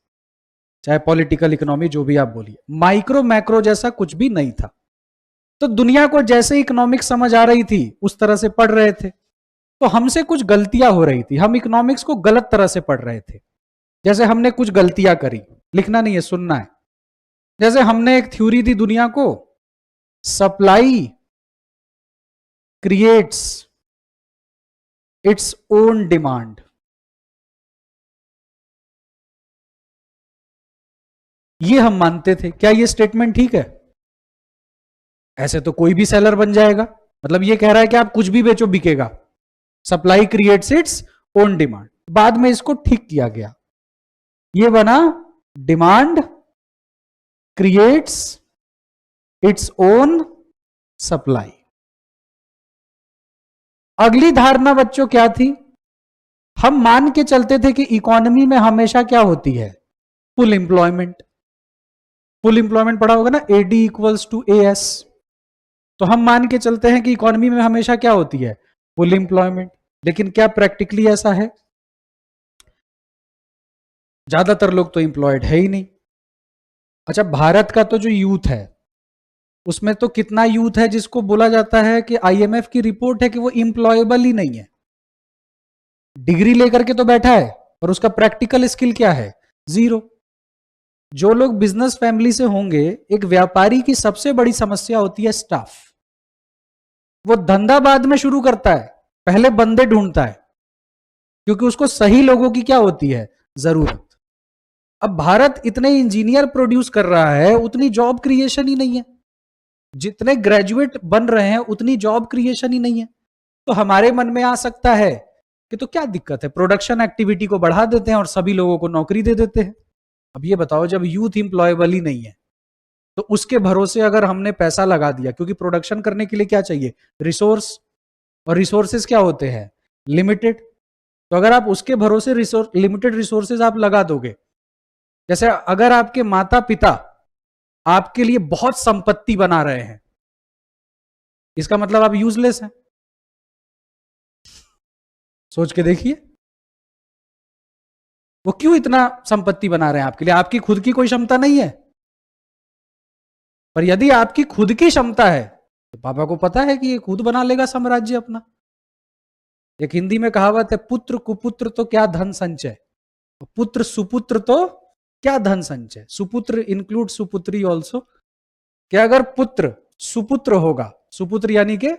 चाहे पॉलिटिकल इकोनॉमी जो भी आप बोलिए, माइक्रो मैक्रो जैसा कुछ भी नहीं था। तो दुनिया को जैसे इकोनॉमिक्स समझ आ रही थी उस तरह से पढ़ रहे थे। तो हमसे कुछ गलतियां हो रही थी, हम इकोनॉमिक्स को गलत तरह से पढ़ रहे थे। जैसे हमने कुछ गलतियां करी, लिखना नहीं है, सुनना है। जैसे हमने एक थ्योरी दी दुनिया को, supply creates its own demand. ये हम मानते थे। क्या ये स्टेटमेंट ठीक है? ऐसे तो कोई भी सेलर बन जाएगा, मतलब ये कह रहा है कि आप कुछ भी बेचो बिकेगा। Supply creates its own demand. बाद में इसको ठीक किया गया, ये बना demand creates its own supply. अगली धारणा बच्चों क्या थी? हम मान के चलते थे कि इकोनॉमी में हमेशा क्या होती है? Full employment. फुल एम्प्लॉयमेंट पढ़ा होगा ना, AD equals to A S. तो हम मान के चलते हैं कि इकोनॉमी में हमेशा क्या होती है? Full employment. लेकिन क्या प्रैक्टिकली ऐसा है? ज्यादातर लोग तो एम्प्लॉयड है ही नहीं। अच्छा, भारत का तो जो यूथ है, उसमें तो कितना यूथ है जिसको बोला जाता है कि आईएमएफ की रिपोर्ट है कि वो एम्प्लॉयबल ही नहीं है। डिग्री लेकर के तो बैठा है और उसका प्रैक्टिकल स्किल क्या है? जीरो। जो लोग बिजनेस फैमिली से होंगे, एक व्यापारी की सबसे बड़ी समस्या होती है स्टाफ। वो धंधा बाद में शुरू करता है, पहले बंदे ढूंढता है, क्योंकि उसको सही लोगों की क्या होती है? जरूरत। अब भारत इतने इंजीनियर प्रोड्यूस कर रहा है, उतनी जॉब क्रिएशन ही नहीं है। जितने ग्रेजुएट बन रहे हैं उतनी जॉब क्रिएशन ही नहीं है। तो हमारे मन में आ सकता है कि तो क्या दिक्कत है, प्रोडक्शन एक्टिविटी को बढ़ा देते हैं और सभी लोगों को नौकरी दे देते हैं। अब ये बताओ, जब यूथ इंप्लॉयबल ही नहीं है, तो उसके भरोसे अगर हमने पैसा लगा दिया, क्योंकि प्रोडक्शन करने के लिए क्या चाहिए? रिसोर्स। और रिसोर्सेज क्या होते हैं? लिमिटेड। तो अगर आप उसके भरोसे लिमिटेड रिसोर्सेज आप लगा दोगे, जैसे अगर आपके माता पिता आपके लिए बहुत संपत्ति बना रहे हैं, इसका मतलब आप यूजलेस हैं। सोच के देखिए, वो क्यों इतना संपत्ति बना रहे हैं आपके लिए? आपकी खुद की कोई क्षमता नहीं है। पर यदि आपकी खुद की क्षमता है, तो पापा को पता है कि ये खुद बना लेगा साम्राज्य अपना। एक हिंदी में कहावत है, पुत्र कुपुत्र तो क्या धन संचय, पुत्र सुपुत्र तो क्या धन संचय। सुपुत्र इंक्लूड सुपुत्री ऑल्सो। कि अगर पुत्र सुपुत्र होगा, सुपुत्र यानी के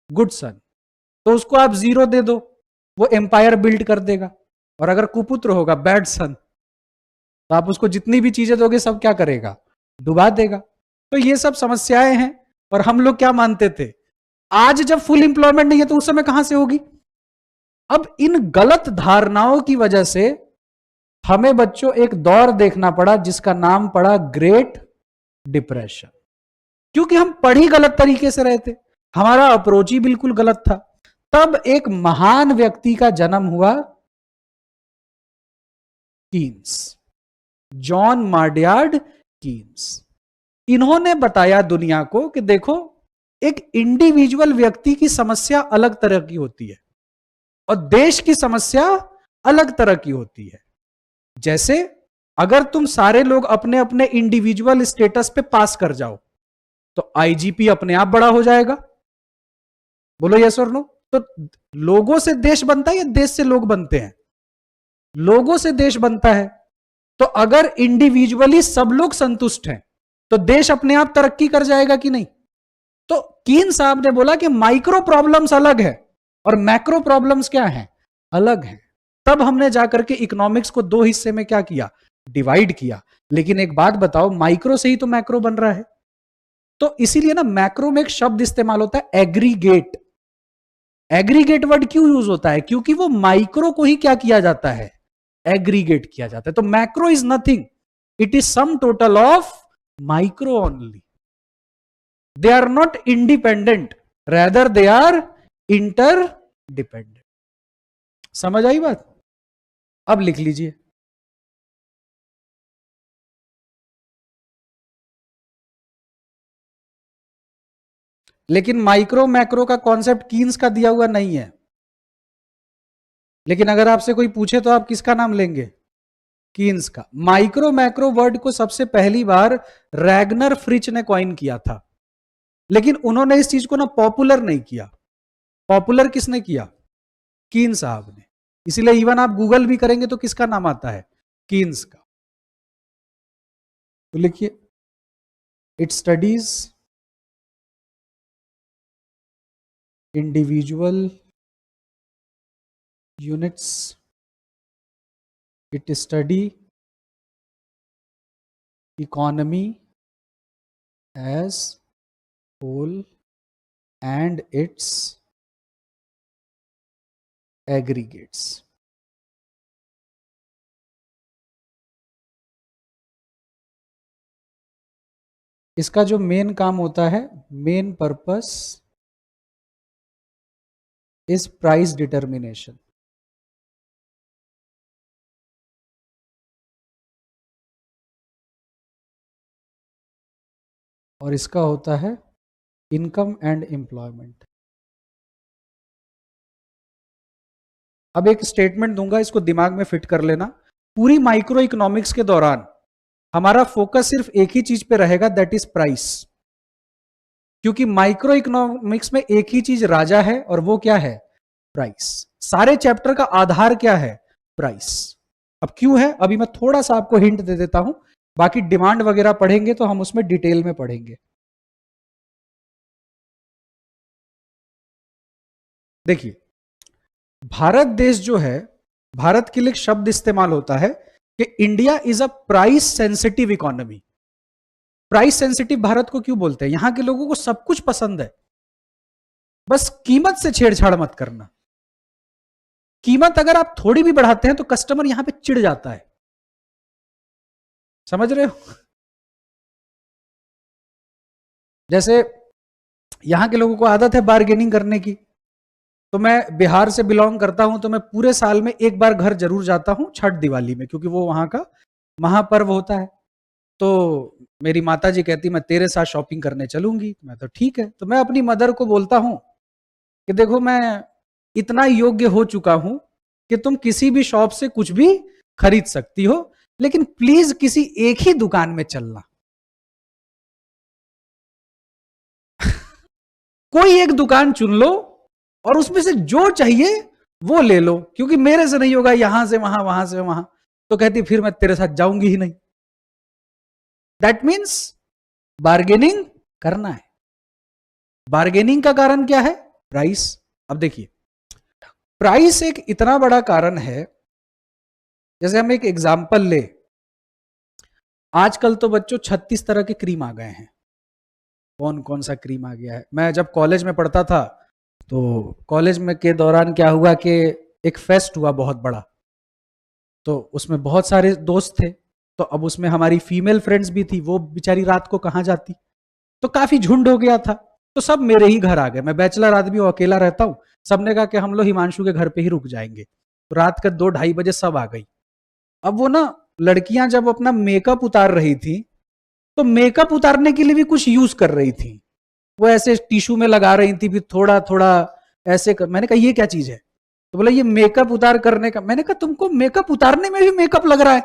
गुड सन, तो उसको आप 0 दे दो, वो एम्पायर बिल्ड कर देगा। और अगर कुपुत्र होगा, बैड सन, तो आप उसको जितनी भी चीजें दोगे सब क्या करेगा? डुबा देगा। तो ये सब समस्याएं हैं। और हम लोग क्या मानते थे? आज जब फुल एम्प्लॉयमेंट नहीं है तो उस समय कहां से होगी? अब इन गलत धारणाओं की वजह से हमें बच्चों एक दौर देखना पड़ा जिसका नाम पड़ा ग्रेट डिप्रेशन। क्योंकि हम पढ़ ही गलत तरीके से रहे थे, हमारा अप्रोच ही बिल्कुल गलत था। तब एक महान व्यक्ति का जन्म हुआ, कीन्स, जॉन मार्डियार्ड कीन्स। इन्होंने बताया दुनिया को कि देखो, एक इंडिविजुअल व्यक्ति की समस्या अलग तरह की होती है और देश की समस्या अलग तरह की होती है। जैसे अगर तुम सारे लोग अपने अपने इंडिविजुअल स्टेटस पे पास कर जाओ तो आईजीपी अपने आप बड़ा हो जाएगा। बोलो यस और नो। तो लोगों से देश बनता है या देश से लोग बनते हैं? लोगों से देश बनता है। तो अगर इंडिविजुअली सब लोग संतुष्ट हैं तो देश अपने आप तरक्की कर जाएगा कि नहीं? तो कीन साहब ने बोला कि माइक्रो प्रॉब्लम्स अलग है और मैक्रो प्रॉब्लम्स क्या है? अलग है। तब हमने जाकर के इकोनॉमिक्स को दो हिस्से में क्या किया? डिवाइड किया। लेकिन एक बात बताओ, माइक्रो से ही तो मैक्रो बन रहा है। तो इसीलिए ना मैक्रो में एक शब्द इस्तेमाल होता है एग्रीगेट। एग्रीगेट वर्ड क्यों यूज होता है? क्योंकि वो माइक्रो को ही क्या किया जाता है? एग्रीगेट किया जाता है। तो macro is nothing, it is sum total of micro only. They are not independent, rather they are interdependent. समझ आई बात? अब लिख लीजिए। लेकिन माइक्रो मैक्रो का कॉन्सेप्ट कीन्स का दिया हुआ नहीं है। लेकिन अगर आपसे कोई पूछे तो आप किसका नाम लेंगे? कीन्स का। माइक्रो मैक्रो वर्ड को सबसे पहली बार रैगनर फ्रिच ने कॉइन किया था, लेकिन उन्होंने इस चीज को ना पॉपुलर नहीं किया। पॉपुलर किसने किया? कीन साहब ने। इसीलिए इवन आप गूगल भी करेंगे तो किसका नाम आता है? कीन्स का। तो लिखिए, it studies individual units, it study economy as whole and its aggregates. इसका जो मेन काम होता है, main purpose is price determination. और इसका होता है इनकम एंड एम्प्लॉयमेंट। अब एक स्टेटमेंट दूंगा, इसको दिमाग में फिट कर लेना। पूरी माइक्रो इकोनॉमिक्स के दौरान हमारा फोकस सिर्फ एक ही चीज पे रहेगा, दैट इज प्राइस। क्योंकि माइक्रो इकोनॉमिक्स में एक ही चीज राजा है और वो क्या है? प्राइस। सारे चैप्टर का आधार क्या है? प्राइस। अब क्यों है, अभी मैं थोड़ा सा आपको हिंट दे देता हूं, बाकी डिमांड वगैरह पढ़ेंगे तो हम उसमें डिटेल में पढ़ेंगे। देखिए, भारत देश जो है, भारत के लिए एक शब्द इस्तेमाल होता है कि India is a price sensitive economy. Price sensitive Bharat को क्यों बोलते हैं? यहां के लोगों को सब कुछ पसंद है, बस कीमत से छेड़छाड़ मत करना। कीमत अगर आप थोड़ी भी बढ़ाते हैं तो कस्टमर यहां पे चिढ़ जाता है। समझ रहे हो? जैसे यहां के लोगों को आदत है बार्गेनिंग करने की। तो मैं बिहार से बिलोंग करता हूं, तो मैं पूरे साल में एक बार घर जरूर जाता हूं, छठ दिवाली में, क्योंकि वो वहां का महापर्व होता है। तो मेरी माता जी कहती मैं तेरे साथ शॉपिंग करने चलूंगी। मैं तो ठीक है। तो मैं अपनी मदर को बोलता हूं कि देखो, मैं इतना योग्य हो चुका हूं कि तुम किसी भी शॉप से कुछ भी खरीद सकती हो, लेकिन प्लीज किसी एक ही दुकान में चलना। कोई एक दुकान चुन लो और उसमें से जो चाहिए वो ले लो, क्योंकि मेरे से नहीं होगा, यहां से वहां से वहां। तो कहती फिर मैं तेरे साथ जाऊंगी ही नहीं। दैट मीन्स बार्गेनिंग करना है। बार्गेनिंग का कारण क्या है? प्राइस। अब देखिए, प्राइस एक इतना बड़ा कारण है। जैसे हम एक एग्जांपल ले, आजकल तो बच्चों 36 तरह के क्रीम आ गए हैं। कौन कौन सा क्रीम आ गया है। मैं जब कॉलेज में पढ़ता था तो कॉलेज में के दौरान क्या हुआ कि एक फेस्ट हुआ बहुत बड़ा, तो उसमें बहुत सारे दोस्त थे। तो अब उसमें हमारी फीमेल फ्रेंड्स भी थी, वो बेचारी रात को कहाँ जाती। तो काफी झुंड हो गया था, तो सब मेरे ही घर आ गए। मैं बैचलर आदमी हूँ, अकेला रहता हूँ। सबने कहा कि हम लोग हिमांशु के घर पे ही रुक जाएंगे। तो रात के 2-2:30 बजे सब आ गई। अब वो ना लड़कियां जब अपना मेकअप उतार रही थी तो मेकअप उतारने के लिए भी कुछ यूज कर रही थी, वो ऐसे टिश्यू में लगा रही थी, फिर थोड़ा थोड़ा ऐसे कर। मैंने कहा ये क्या चीज है? तो बोला ये मेकअप उतार करने का। मैंने कहा तुमको मेकअप उतारने में भी मेकअप लग रहा है,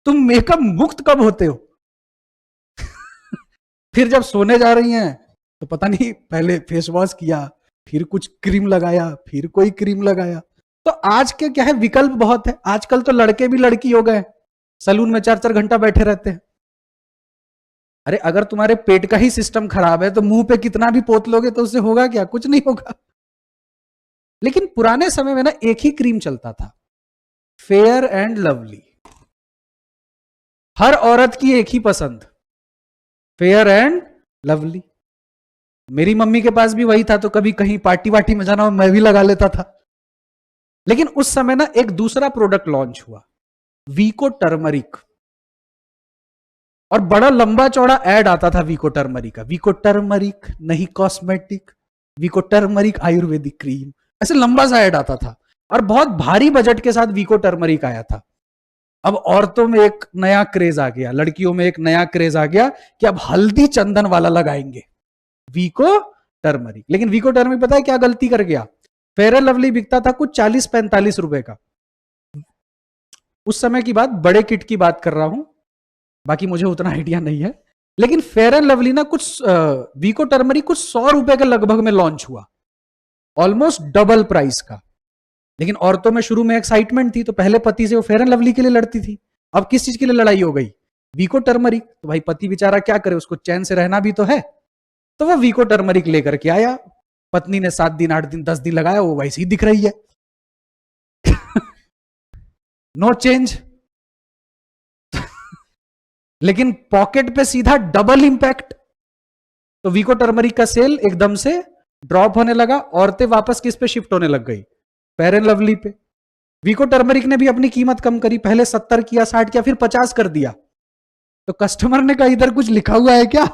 तुम मेकअप मुक्त कब होते हो? फिर जब सोने जा रही हैं तो पता नहीं, पहले फेस वॉश किया, फिर कुछ क्रीम लगाया, फिर कोई क्रीम लगाया। तो आज के क्या है, विकल्प बहुत है। आजकल तो लड़के भी लड़की हो गए, सलून में 4-4 घंटा बैठे रहते हैं। अरे अगर तुम्हारे पेट का ही सिस्टम खराब है तो मुंह पे कितना भी पोत लोगे तो उससे होगा क्या? कुछ नहीं होगा। लेकिन पुराने समय में ना एक ही क्रीम चलता था, फेयर एंड लवली। हर औरत की एक ही पसंद, फेयर एंड लवली। मेरी मम्मी के पास भी वही था, तो कभी कहीं पार्टी वार्टी में जाना हो मैं भी लगा लेता था। लेकिन उस समय ना एक दूसरा प्रोडक्ट लॉन्च हुआ, वीको टर्मरिक, और बड़ा लंबा चौड़ा एड आता था वीको टर्मरिक का। वीको टर्मरिक नहीं कॉस्मेटिक, वीको टर्मरिक आयुर्वेदिक क्रीम, ऐसे लंबा सा एड आता था। और बहुत भारी बजट के साथ वीको टर्मरिक आया था। अब औरतों में एक नया क्रेज आ गया, लड़कियों में एक नया क्रेज आ गया कि अब हल्दी चंदन वाला लगाएंगे, वीको टर्मरिक। लेकिन वीको टर्मरिक पता है क्या गलती कर गया? फेयर एंड लवली बिकता था कुछ 40-45 रुपए का, उस समय की बात, बड़े किट की बात कर रहा हूं, बाकी मुझे उतना आइडिया नहीं है। लेकिन फेयर एंड लवली ना कुछ वीको टर्मरिक कुछ 100 रुपए के लगभग में लॉन्च हुआ, ऑलमोस्ट डबल प्राइस का। लेकिन औरतों में शुरू में एक्साइटमेंट थी, तो पहले पति से वो फेयर एंड लवली के लिए लड़ती थी। अब किस चीज के लिए लड़ाई हो गई? वीको टर्मरिक। तो भाई पति बेचारा क्या करे, उसको चैन से रहना भी तो है, तो वो वीको टर्मरिक लेकर के आया। पत्नी ने 7 दिन 8 दिन 10 दिन लगाया, वो वैसे ही दिख रही है। No change. लेकिन पॉकेट पे सीधा डबल इंपैक्ट। तो वीको टर्मरिक का सेल एकदम से ड्रॉप होने लगा, औरतें वापस किस पे शिफ्ट होने लग गई? फेयर एंड लवली पे। वीको टर्मरिक ने भी अपनी कीमत कम करी, पहले 70 किया, 60 किया, फिर 50 कर दिया। तो कस्टमर ने कहा इधर कुछ लिखा हुआ है क्या?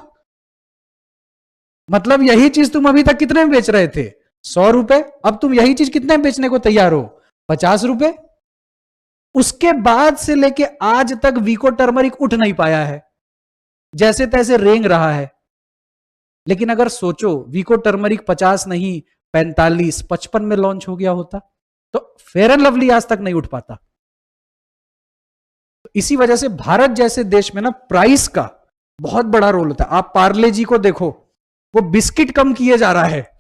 मतलब यही चीज तुम अभी तक कितने में बेच रहे थे? 100 रुपए, अब तुम यही चीज कितने में बेचने को तैयार हो? 50 रुपए। उसके बाद से लेके आज तक वीको टर्मरिक उठ नहीं पाया है, जैसे तैसे रेंग रहा है। लेकिन अगर सोचो वीको टर्मरिक 50 नहीं 45-55 में लॉन्च हो गया होता तो फेयर एंड लवली आज तक नहीं उठ पाता। तो इसी वजह से भारत जैसे देश में ना प्राइस का बहुत बड़ा रोल होता है। आप पार्ले जी को देखो, वो बिस्किट कम किए जा रहा है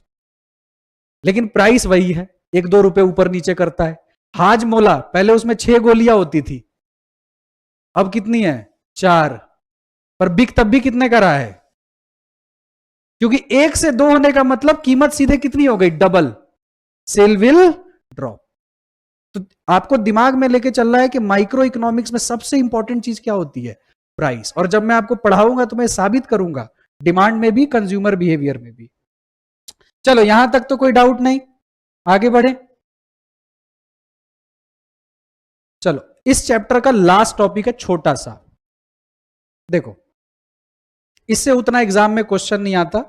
लेकिन प्राइस वही है, 1-2 रुपए ऊपर नीचे करता है। हाजमोला पहले उसमें 6 गोलियां होती थी, अब कितनी है? 4, पर बिक तब भी कितने का रहा है? क्योंकि 1 से 2 होने का मतलब कीमत सीधे कितनी हो गई? डबल। Sale will drop. तो आपको दिमाग में लेके चल रहा है कि माइक्रो इकोनॉमिक्स में सबसे इंपॉर्टेंट चीज क्या होती है? प्राइस। और जब मैं आपको पढ़ाऊंगा तो मैं साबित करूंगा, डिमांड में भी, कंज्यूमर बिहेवियर में भी। चलो यहां तक तो कोई डाउट नहीं, आगे बढ़े। चलो इस चैप्टर का लास्ट टॉपिक है छोटा सा, देखो इससे उतना एग्जाम में क्वेश्चन नहीं आता।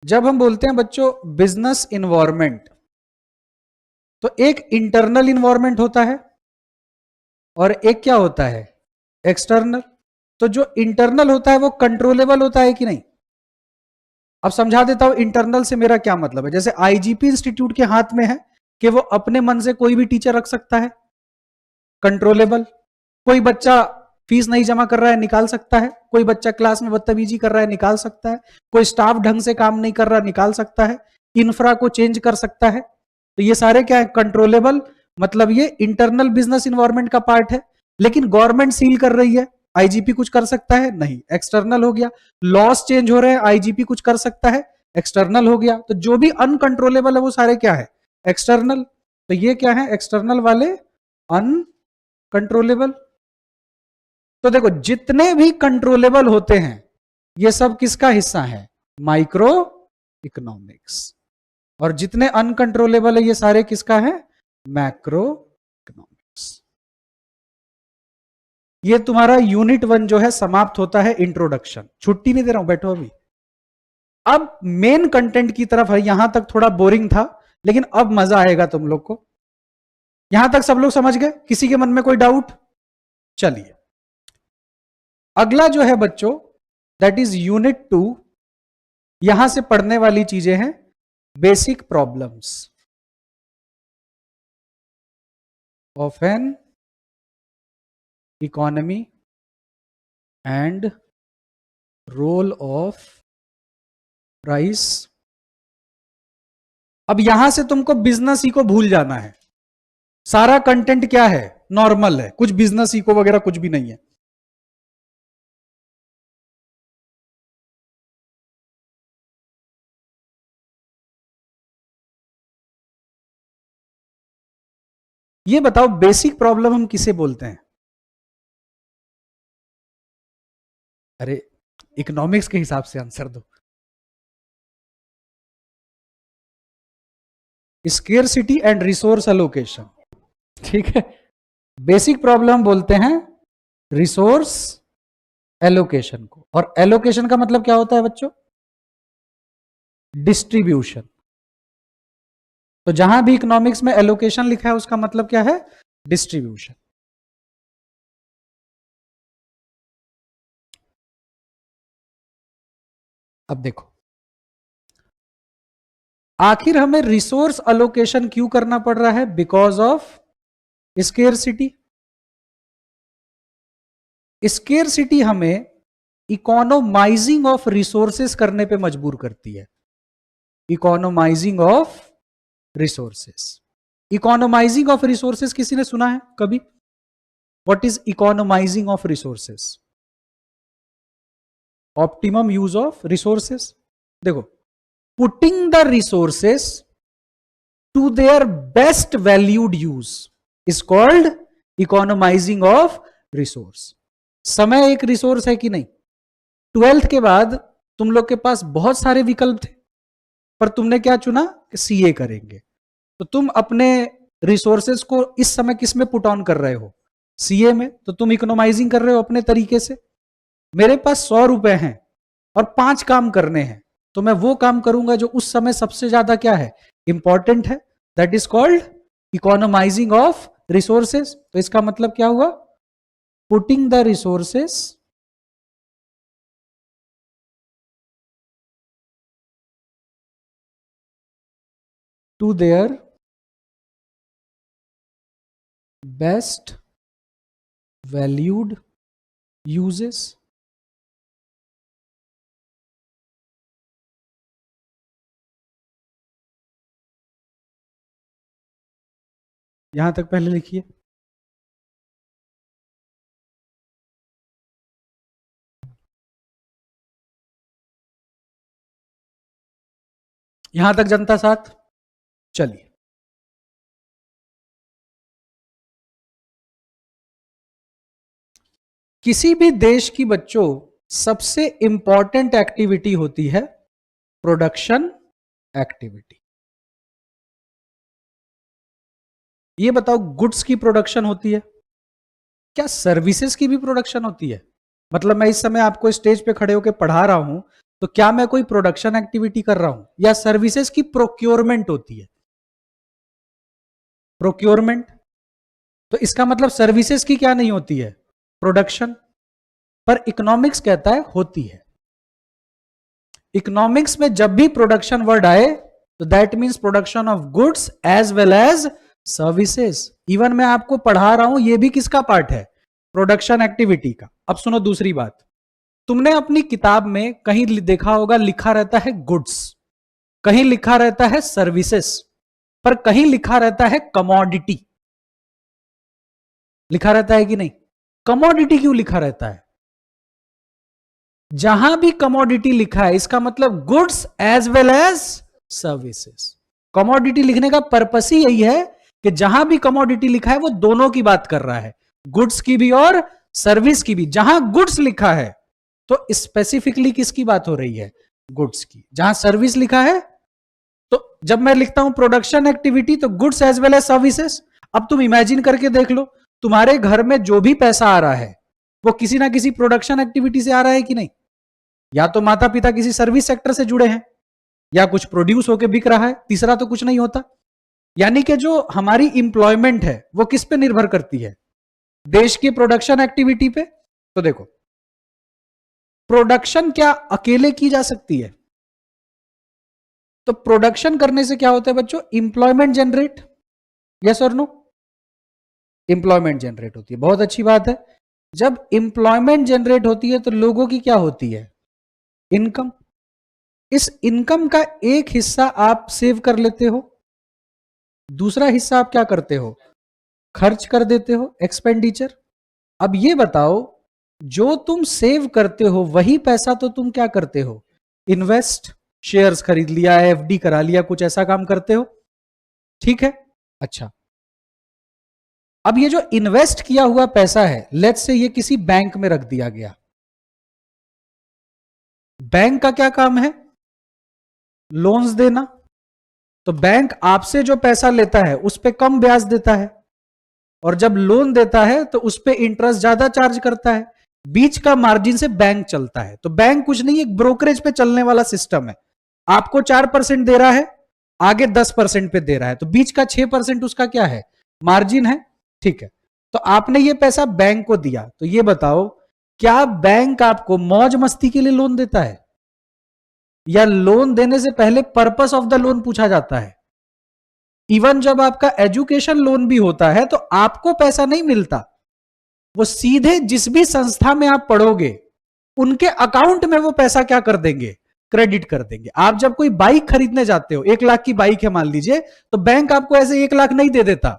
जब हम बोलते हैं बच्चों बिजनेस इन्वायरमेंट, तो एक इंटरनल इन्वायरमेंट होता है और एक क्या होता है? एक्सटर्नल। तो जो इंटरनल होता है वो कंट्रोलेबल होता है कि नहीं? अब समझा देता हूं इंटरनल से मेरा क्या मतलब है। जैसे आईजीपी इंस्टीट्यूट के हाथ में है कि वो अपने मन से कोई भी टीचर रख सकता है, कंट्रोलेबल। कोई बच्चा फीस नहीं जमा कर रहा है, निकाल सकता है। कोई बच्चा क्लास में बदतमीजी कर रहा है, निकाल सकता है। कोई स्टाफ ढंग से काम नहीं कर रहा, निकाल सकता है। इंफ्रा को चेंज कर सकता है। तो ये सारे क्या है? कंट्रोलेबल। मतलब ये इंटरनल बिजनेस इन्वायरमेंट का पार्ट है। लेकिन गवर्नमेंट सील कर रही है, आईजीपी कुछ कर सकता है? नहीं, एक्सटर्नल हो गया। लॉस चेंज हो रहे हैं, आईजीपी कुछ कर सकता है? एक्सटर्नल हो गया। तो जो भी अनकंट्रोलेबल है वो सारे क्या है? एक्सटर्नल। तो ये क्या है? एक्सटर्नल वाले अनकंट्रोलेबल। तो देखो जितने भी कंट्रोलेबल होते हैं ये सब किसका हिस्सा है? Micro economics. और जितने अनकंट्रोलेबल है ये सारे किसका है? Macro economics. ये तुम्हारा यूनिट 1 जो है समाप्त होता है। इंट्रोडक्शन, छुट्टी नहीं दे रहा हूं, बैठो अभी। अब मेन कंटेंट की तरफ है। यहां तक थोड़ा बोरिंग था लेकिन अब मजा आएगा तुम लोग को। यहां तक सब लोग समझ गए? किसी के मन में कोई डाउट? चलिए अगला जो है बच्चों, दैट इज यूनिट 2। यहां से पढ़ने वाली चीजें हैं basic problems of an economy and role of price. अब यहां से तुमको बिजनेस ही को भूल जाना है। सारा कंटेंट क्या है, नॉर्मल है, कुछ बिजनेस इको वगैरह कुछ भी नहीं है। ये बताओ बेसिक प्रॉब्लम हम किसे बोलते हैं? अरे इकोनॉमिक्स के हिसाब से आंसर दो। स्केर्सिटी एंड रिसोर्स एलोकेशन, ठीक है। बेसिक प्रॉब्लम बोलते हैं रिसोर्स एलोकेशन को। और एलोकेशन का मतलब क्या होता है बच्चों? डिस्ट्रीब्यूशन। तो जहां भी इकोनॉमिक्स में एलोकेशन लिखा है उसका मतलब क्या है? डिस्ट्रीब्यूशन। अब देखो, आखिर हमें रिसोर्स अलोकेशन क्यों करना पड़ रहा है? Because of scarcity. स्केर्सिटी हमें इकोनोमाइजिंग ऑफ रिसोर्सेस करने पे मजबूर करती है। Economising of resources. Economising of resources किसी ने सुना है कभी? What is economising of resources? Optimum use of resources. देखो, putting the resources to their best valued use is called economising of resource. समय एक रिसोर्स है कि नहीं? 12th के बाद तुम लोग के पास बहुत सारे विकल्प थे, पर तुमने क्या चुना? सीए करेंगे। तो तुम अपने रिसोर्सेस को इस समय किस में पुट ऑन कर रहे हो? सीए में। तो तुम इकोनोमाइजिंग कर रहे हो अपने तरीके से। मेरे पास 100 रुपए हैं और 5 काम करने हैं, तो मैं वो काम करूंगा जो उस समय सबसे ज्यादा क्या है? इंपॉर्टेंट है। That is called economising of resources. तो इसका मतलब क्या हुआ? Putting the resources to their best valued uses. यहां तक पहले लिखिए। यहां तक जनता साथ? चलिए, किसी भी देश की बच्चों सबसे इंपॉर्टेंट एक्टिविटी होती है प्रोडक्शन एक्टिविटी। ये बताओ, गुड्स की प्रोडक्शन होती है क्या? सर्विसेज की भी प्रोडक्शन होती है? मतलब मैं इस समय आपको स्टेज पे खड़े होकर पढ़ा रहा हूं, तो क्या मैं कोई प्रोडक्शन एक्टिविटी कर रहा हूं? या सर्विसेज की प्रोक्योरमेंट होती है? प्रोक्योरमेंट। तो इसका मतलब सर्विसेज की क्या नहीं होती है? प्रोडक्शन। पर इकोनॉमिक्स कहता है होती है। इकोनॉमिक्स में जब भी प्रोडक्शन वर्ड आए तो that means production of goods as well as services. Even मैं आपको पढ़ा रहा हूं, ये भी किसका पार्ट है? प्रोडक्शन एक्टिविटी का। अब सुनो दूसरी बात, तुमने अपनी किताब में कहीं देखा होगा लिखा रहता है गुड्स, कहीं लिखा रहता है सर्विसेज, पर कहीं लिखा रहता है कमोडिटी। लिखा रहता है कि नहीं? कमोडिटी क्यों लिखा रहता है? जहां भी कमोडिटी लिखा है इसका मतलब goods as well as services. Commodity लिखने का पर्पस ही यही है कि जहां भी कमोडिटी लिखा है वो दोनों की बात कर रहा है, गुड्स की भी और सर्विस की भी। जहां गुड्स लिखा है तो स्पेसिफिकली किसकी बात हो रही है? गुड्स की। जहां सर्विस लिखा है, तो जब मैं लिखता हूं प्रोडक्शन एक्टिविटी तो goods as well as services. अब तुम इमेजिन करके देख लो, तुम्हारे घर में जो भी पैसा आ रहा है वो किसी ना किसी प्रोडक्शन एक्टिविटी से आ रहा है कि नहीं? या तो माता पिता किसी सर्विस सेक्टर से जुड़े हैं, या कुछ प्रोड्यूस होकर बिक रहा है, तीसरा तो कुछ नहीं होता। यानी कि जो हमारी इंप्लॉयमेंट है वो किस पे निर्भर करती है? देश की प्रोडक्शन एक्टिविटी पे। तो देखो, प्रोडक्शन क्या अकेले की जा सकती है? तो प्रोडक्शन करने से क्या होता है बच्चों? इंप्लॉयमेंट जनरेट, यस और नो? इंप्लॉयमेंट जनरेट होती है, बहुत अच्छी बात है। जब इंप्लॉयमेंट जनरेट होती है तो लोगों की क्या होती है? इनकम। इस इनकम का एक हिस्सा आप सेव कर लेते हो, दूसरा हिस्सा आप क्या करते हो? खर्च कर देते हो, एक्सपेंडिचर। अब ये बताओ, जो तुम सेव करते हो वही पैसा तो तुम क्या करते हो? इन्वेस्ट, शेयर्स खरीद लिया, एफडी करा लिया, कुछ ऐसा काम करते हो, ठीक है? अच्छा, अब ये जो इन्वेस्ट किया हुआ पैसा है, लेट्स से ये किसी बैंक में रख दिया गया। बैंक का क्या काम है? लोन्स देना। तो बैंक आपसे जो पैसा लेता है उस पे कम ब्याज देता है, और जब लोन देता है तो उस पे इंटरेस्ट ज्यादा चार्ज करता है। बीच का मार्जिन से बैंक चलता है। तो बैंक कुछ नहीं, एक ब्रोकरेज पे चलने वाला सिस्टम है। आपको 4% दे रहा है, आगे 10% पे दे रहा है, तो बीच का 6% उसका क्या है? मार्जिन है, ठीक है? तो आपने ये पैसा बैंक को दिया, तो ये बताओ, क्या बैंक आपको मौज मस्ती के लिए लोन देता है, या लोन देने से पहले पर्पस ऑफ द लोन पूछा जाता है? इवन जब आपका एजुकेशन लोन भी होता है तो आपको पैसा नहीं मिलता, वो सीधे जिस भी संस्था में आप पढ़ोगे उनके अकाउंट में वो पैसा क्या कर देंगे? क्रेडिट कर देंगे। आप जब कोई बाइक खरीदने जाते हो, 1 लाख की बाइक है मान लीजिए, तो बैंक आपको ऐसे 1 लाख नहीं दे देता,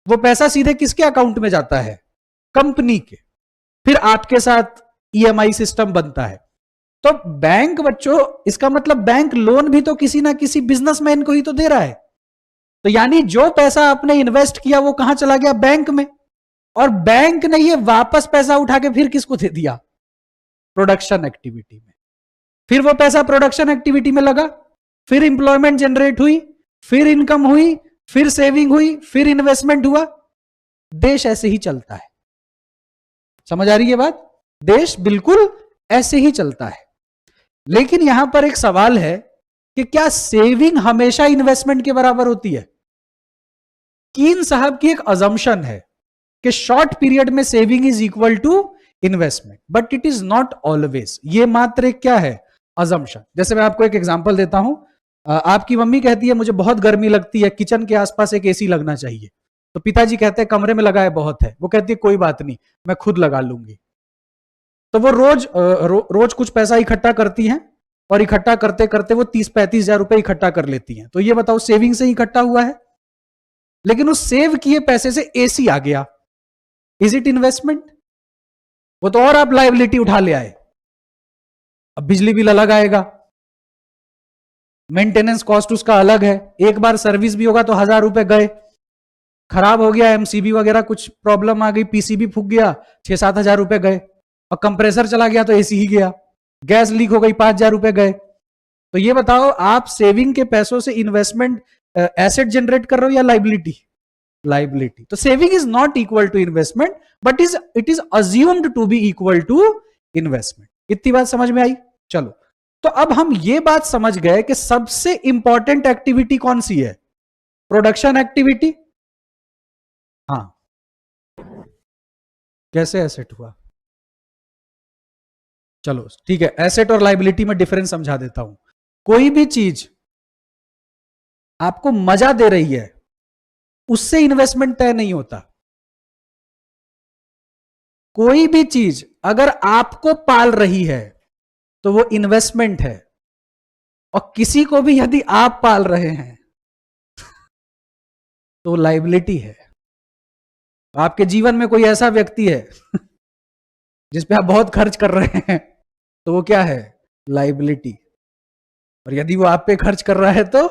वो पैसा सीधे किसके अकाउंट में जाता है? कंपनी के। फिर आपके साथ ईएमआई सिस्टम बनता है। तो बैंक बच्चों, इसका मतलब बैंक लोन भी तो किसी ना किसी बिजनेसमैन को ही तो दे रहा है। तो यानी जो पैसा आपने इन्वेस्ट किया वो कहां चला गया? बैंक में। और बैंक ने ये वापस पैसा उठा के फिर किसको दे दिया? प्रोडक्शन एक्टिविटी में। फिर वो पैसा प्रोडक्शन एक्टिविटी में लगा, फिर इंप्लॉयमेंट जनरेट हुई, फिर इनकम हुई, फिर सेविंग हुई, फिर इन्वेस्टमेंट हुआ। देश ऐसे ही चलता है। समझ आ रही है बात? देश बिल्कुल ऐसे ही चलता है। लेकिन यहां पर एक सवाल है कि क्या सेविंग हमेशा इन्वेस्टमेंट के बराबर होती है? कीन साहब की एक अजम्पशन है कि शॉर्ट पीरियड में saving is equal to investment, but it is not always. ये मात्र एक क्या है? अजम्पशन। जैसे मैं आपको एक एग्जांपल देता हूं। आपकी मम्मी कहती है मुझे बहुत गर्मी लगती है, किचन के आसपास एक एसी लगना चाहिए। तो पिताजी कहते हैं कमरे में लगाए बहुत है। वो कहती है कोई बात नहीं, मैं खुद लगा लूंगी। तो वो रोज कुछ पैसा इकट्ठा करती हैं, और इकट्ठा करते करते वो 30-35 हजार रुपए इकट्ठा कर लेती हैं। तो ये बताओ, सेविंग से ही इकट्ठा हुआ है, लेकिन उस सेव किए पैसे से एसी आ गया। Is it investment? वो तो और आप लायबिलिटी उठा ले आए। अब बिजली बिल अलग आएगा, मेंटेनेंस कॉस्ट उसका अलग है, एक बार सर्विस भी होगा तो 1000 रुपए गए। खराब हो गया एमसीबी वगैरह, कुछ प्रॉब्लम आ गई, पीसीबी फूक गया, 6-7 हजार रुपए गए। और कंप्रेसर चला गया तो एसी ही गया। गैस लीक हो गई, 5,000 रुपए गए। तो ये बताओ, आप सेविंग के पैसों से इन्वेस्टमेंट एसेट जनरेट कर रहे हो या लाइबिलिटी? लाइबिलिटी। तो saving is not equal to investment, but it is assumed to be equal to investment. इतनी बात समझ में आई? चलो, तो अब हम ये बात समझ गए कि सबसे इंपॉर्टेंट एक्टिविटी कौन सी है? Production activity. हाँ, कैसे एसेट हुआ? चलो ठीक है, एसेट और लाइबिलिटी में डिफरेंस समझा देता हूं। कोई भी चीज आपको मजा दे रही है, उससे इन्वेस्टमेंट तय नहीं होता। कोई भी चीज अगर आपको पाल रही है तो वो इन्वेस्टमेंट है, और किसी को भी यदि आप पाल रहे हैं तो लाइबिलिटी है। तो आपके जीवन में कोई ऐसा व्यक्ति है जिस पे आप बहुत खर्च कर रहे हैं, तो वो क्या है? लाइबिलिटी। और यदि वो आप पे खर्च कर रहा है तो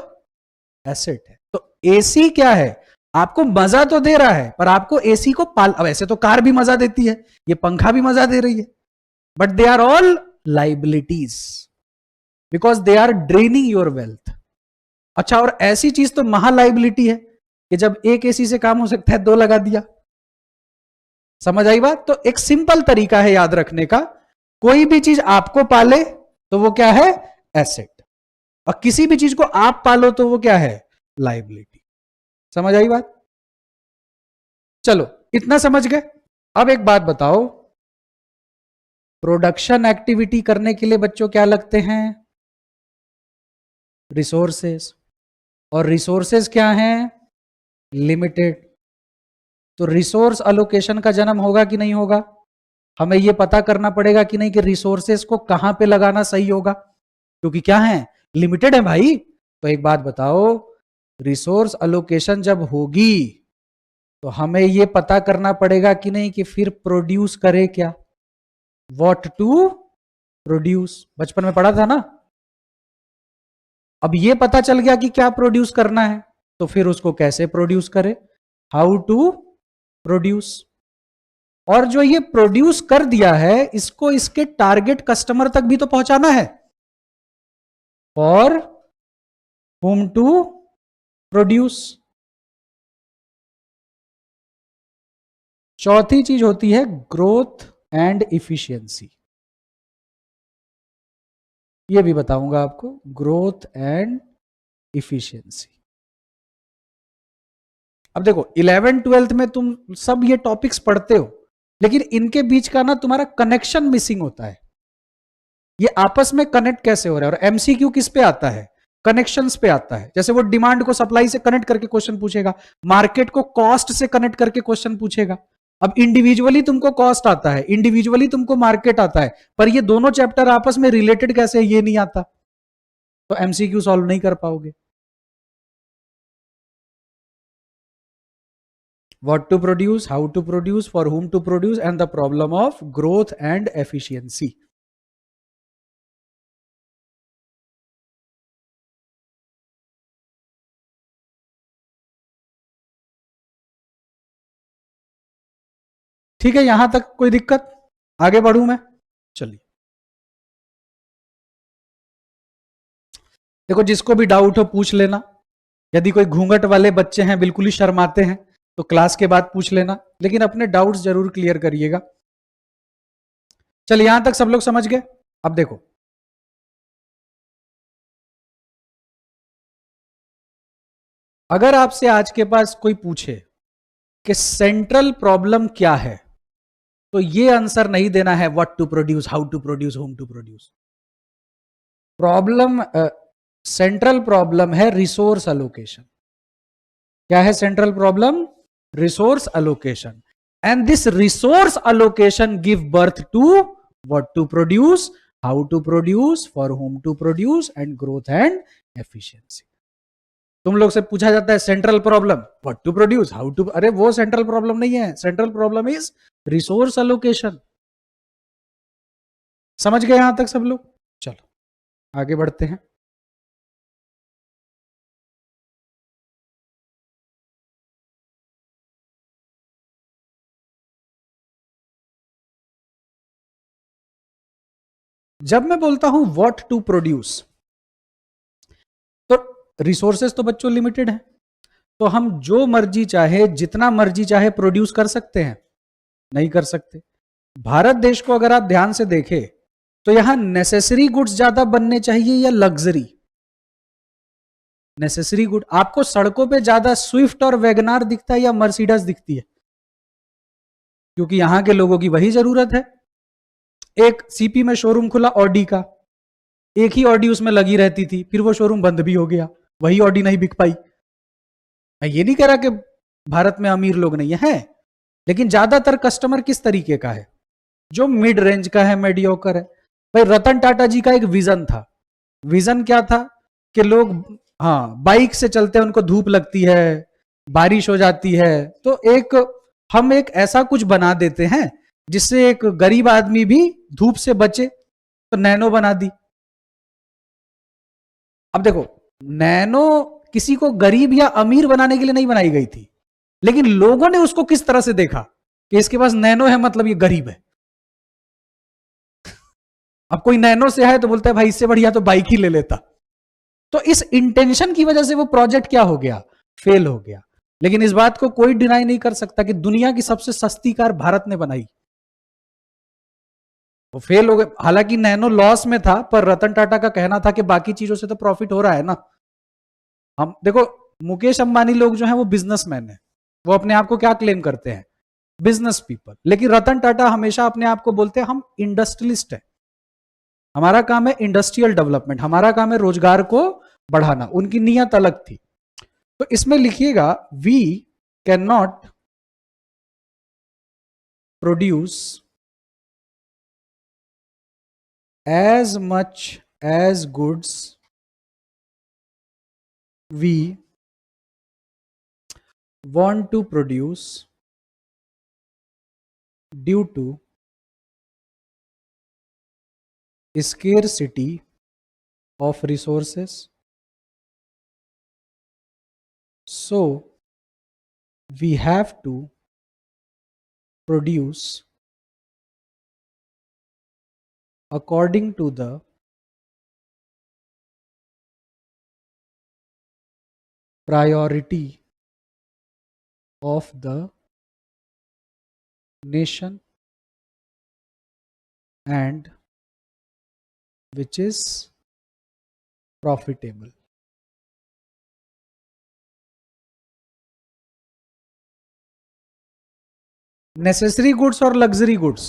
एसेट है। तो एसी क्या है? आपको मजा तो दे रहा है, पर आपको एसी को पाल, अब ऐसे तो कार भी मजा देती है, ये पंखा भी मजा दे रही है, but they are all liabilities because they are draining your wealth. अच्छा, और ऐसी चीज तो महा लाइबिलिटी है कि जब एक एसी से काम हो सकता है, 2 लगा दिया। समझ आई बात? तो एक सिंपल तरीका है याद रखने का, कोई भी चीज आपको पाले तो वो क्या है? एसेट। और किसी भी चीज को आप पालो तो वो क्या है? लाइबिलिटी। समझ आई बात? चलो, इतना समझ गए। अब एक बात बताओ, प्रोडक्शन एक्टिविटी करने के लिए बच्चों क्या लगते हैं? रिसोर्सेस। और रिसोर्सेस क्या हैं? लिमिटेड। तो रिसोर्स अलोकेशन का जन्म होगा कि नहीं होगा? हमें यह पता करना पड़ेगा कि नहीं कि रिसोर्सेस को कहां पे लगाना सही होगा, क्योंकि क्या है? लिमिटेड है भाई। तो एक बात बताओ, रिसोर्स अलोकेशन जब होगी तो हमें यह पता करना पड़ेगा कि नहीं कि फिर प्रोड्यूस करे क्या? व्हाट टू प्रोड्यूस, बचपन में पढ़ा था ना। अब यह पता चल गया कि क्या प्रोड्यूस करना है, तो फिर उसको कैसे प्रोड्यूस करे, हाउ टू प्रोड्यूस। और जो ये प्रोड्यूस कर दिया है इसको इसके टारगेट कस्टमर तक भी तो पहुंचाना है, फॉर whom टू प्रोड्यूस। चौथी चीज होती है ग्रोथ एंड इफिशियंसी। ये भी बताऊंगा आपको, ग्रोथ एंड इफिशियंसी। अब देखो 11th-12th में तुम सब ये टॉपिक्स पढ़ते हो, लेकिन इनके बीच का ना तुम्हारा कनेक्शन मिसिंग होता है। ये आपस में कनेक्ट कैसे हो रहा है? और एमसीक्यू किस पे आता है? कनेक्शंस पे आता है। जैसे वो डिमांड को सप्लाई से कनेक्ट करके क्वेश्चन पूछेगा, मार्केट को कॉस्ट से कनेक्ट करके क्वेश्चन पूछेगा। अब इंडिविजुअली तुमको कॉस्ट आता है, इंडिविजुअली तुमको मार्केट आता है, पर ये दोनों चैप्टर आपस में रिलेटेड कैसे है ये नहीं आता, तो एमसीक्यू सॉल्व नहीं कर पाओगे। What to produce, how to produce, for whom to produce, and the problem of growth and efficiency. ठीक है, यहां तक कोई दिक्कत? आगे बढ़ूं मैं? चलिए, देखो जिसको भी डाउट हो पूछ लेना। यदि कोई घूंघट वाले बच्चे हैं, बिल्कुल ही शर्माते हैं, तो क्लास के बाद पूछ लेना, लेकिन अपने डाउट्स जरूर क्लियर करिएगा। चलिए, यहां तक सब लोग समझ गए? अब देखो, अगर आपसे आज के पास कोई पूछे कि सेंट्रल प्रॉब्लम क्या है, तो ये आंसर नहीं देना है what to produce, how to produce, whom to produce. Problem, central problem है रिसोर्स अलोकेशन। क्या है central problem? Resource allocation. And this resource allocation give birth to what to produce, how to produce, for whom to produce, and growth and efficiency. तुम लोग से पूछा जाता है central problem what to produce, how to, अरे वो central problem नहीं है। Central problem is resource allocation. समझ गए यहां तक सब लोग? चलो आगे बढ़ते हैं। जब मैं बोलता हूं व्हाट टू प्रोड्यूस, तो रिसोर्सेस तो बच्चों लिमिटेड है, तो हम जो मर्जी चाहे, जितना मर्जी चाहे प्रोड्यूस कर सकते हैं? नहीं कर सकते। भारत देश को अगर आप ध्यान से देखें तो यहां नेसेसरी गुड्स ज्यादा बनने चाहिए या लग्जरी? Necessary good. आपको सड़कों पे ज्यादा स्विफ्ट और वैगनार दिखता है या मर्सिडीज दिखती है? क्योंकि यहां के लोगों की वही जरूरत है। एक सीपी में शोरूम खुला ऑडी का, एक ही ऑडी उसमें लगी रहती थी, फिर वो शोरूम बंद भी हो गया, वही ऑडी नहीं बिक पाई। मैं ये नहीं कह रहा कि भारत में अमीर लोग नहीं है, लेकिन ज्यादातर कस्टमर किस तरीके का है? जो मिड रेंज का है, मेडियोकर है। भाई रतन टाटा जी का एक विजन था। विजन क्या था? कि लोग, हाँ, बाइक से चलते हैं, उनको धूप लगती है, बारिश हो जाती है, तो हम एक ऐसा कुछ बना देते हैं जिससे एक गरीब आदमी भी धूप से बचे, तो नैनो बना दी। अब देखो, नैनो किसी को गरीब या अमीर बनाने के लिए नहीं बनाई गई थी, लेकिन लोगों ने उसको किस तरह से देखा कि इसके पास नैनो है मतलब ये गरीब है। अब कोई नैनो से है तो बोलता है भाई इससे बढ़िया तो बाइक ही ले लेता। तो इस इंटेंशन की वजह से वो प्रोजेक्ट क्या हो गया? फेल हो गया। लेकिन इस बात को कोई डिनाई नहीं कर सकता कि दुनिया की सबसे सस्ती कार भारत ने बनाई, वो फेल हो गए। हालांकि नैनो लॉस में था, पर रतन टाटा का कहना था कि बाकी चीजों से तो प्रॉफिट हो रहा है ना। हम देखो, मुकेश अंबानी लोग जो हैं वो बिजनेसमैन है, वो अपने आप को क्या क्लेम करते हैं? Business people. लेकिन रतन टाटा हमेशा अपने आप को बोलते हैं हम इंडस्ट्रियलिस्ट है, हमारा काम है इंडस्ट्रियल डेवलपमेंट, हमारा काम है रोजगार को बढ़ाना। उनकी नीयत अलग थी। तो इसमें लिखिएगा we can not produce as much as goods we want to produce due to scarcity of resources. So we have to produce according to the priority of the nation and which is profitable. Necessary goods और luxury goods,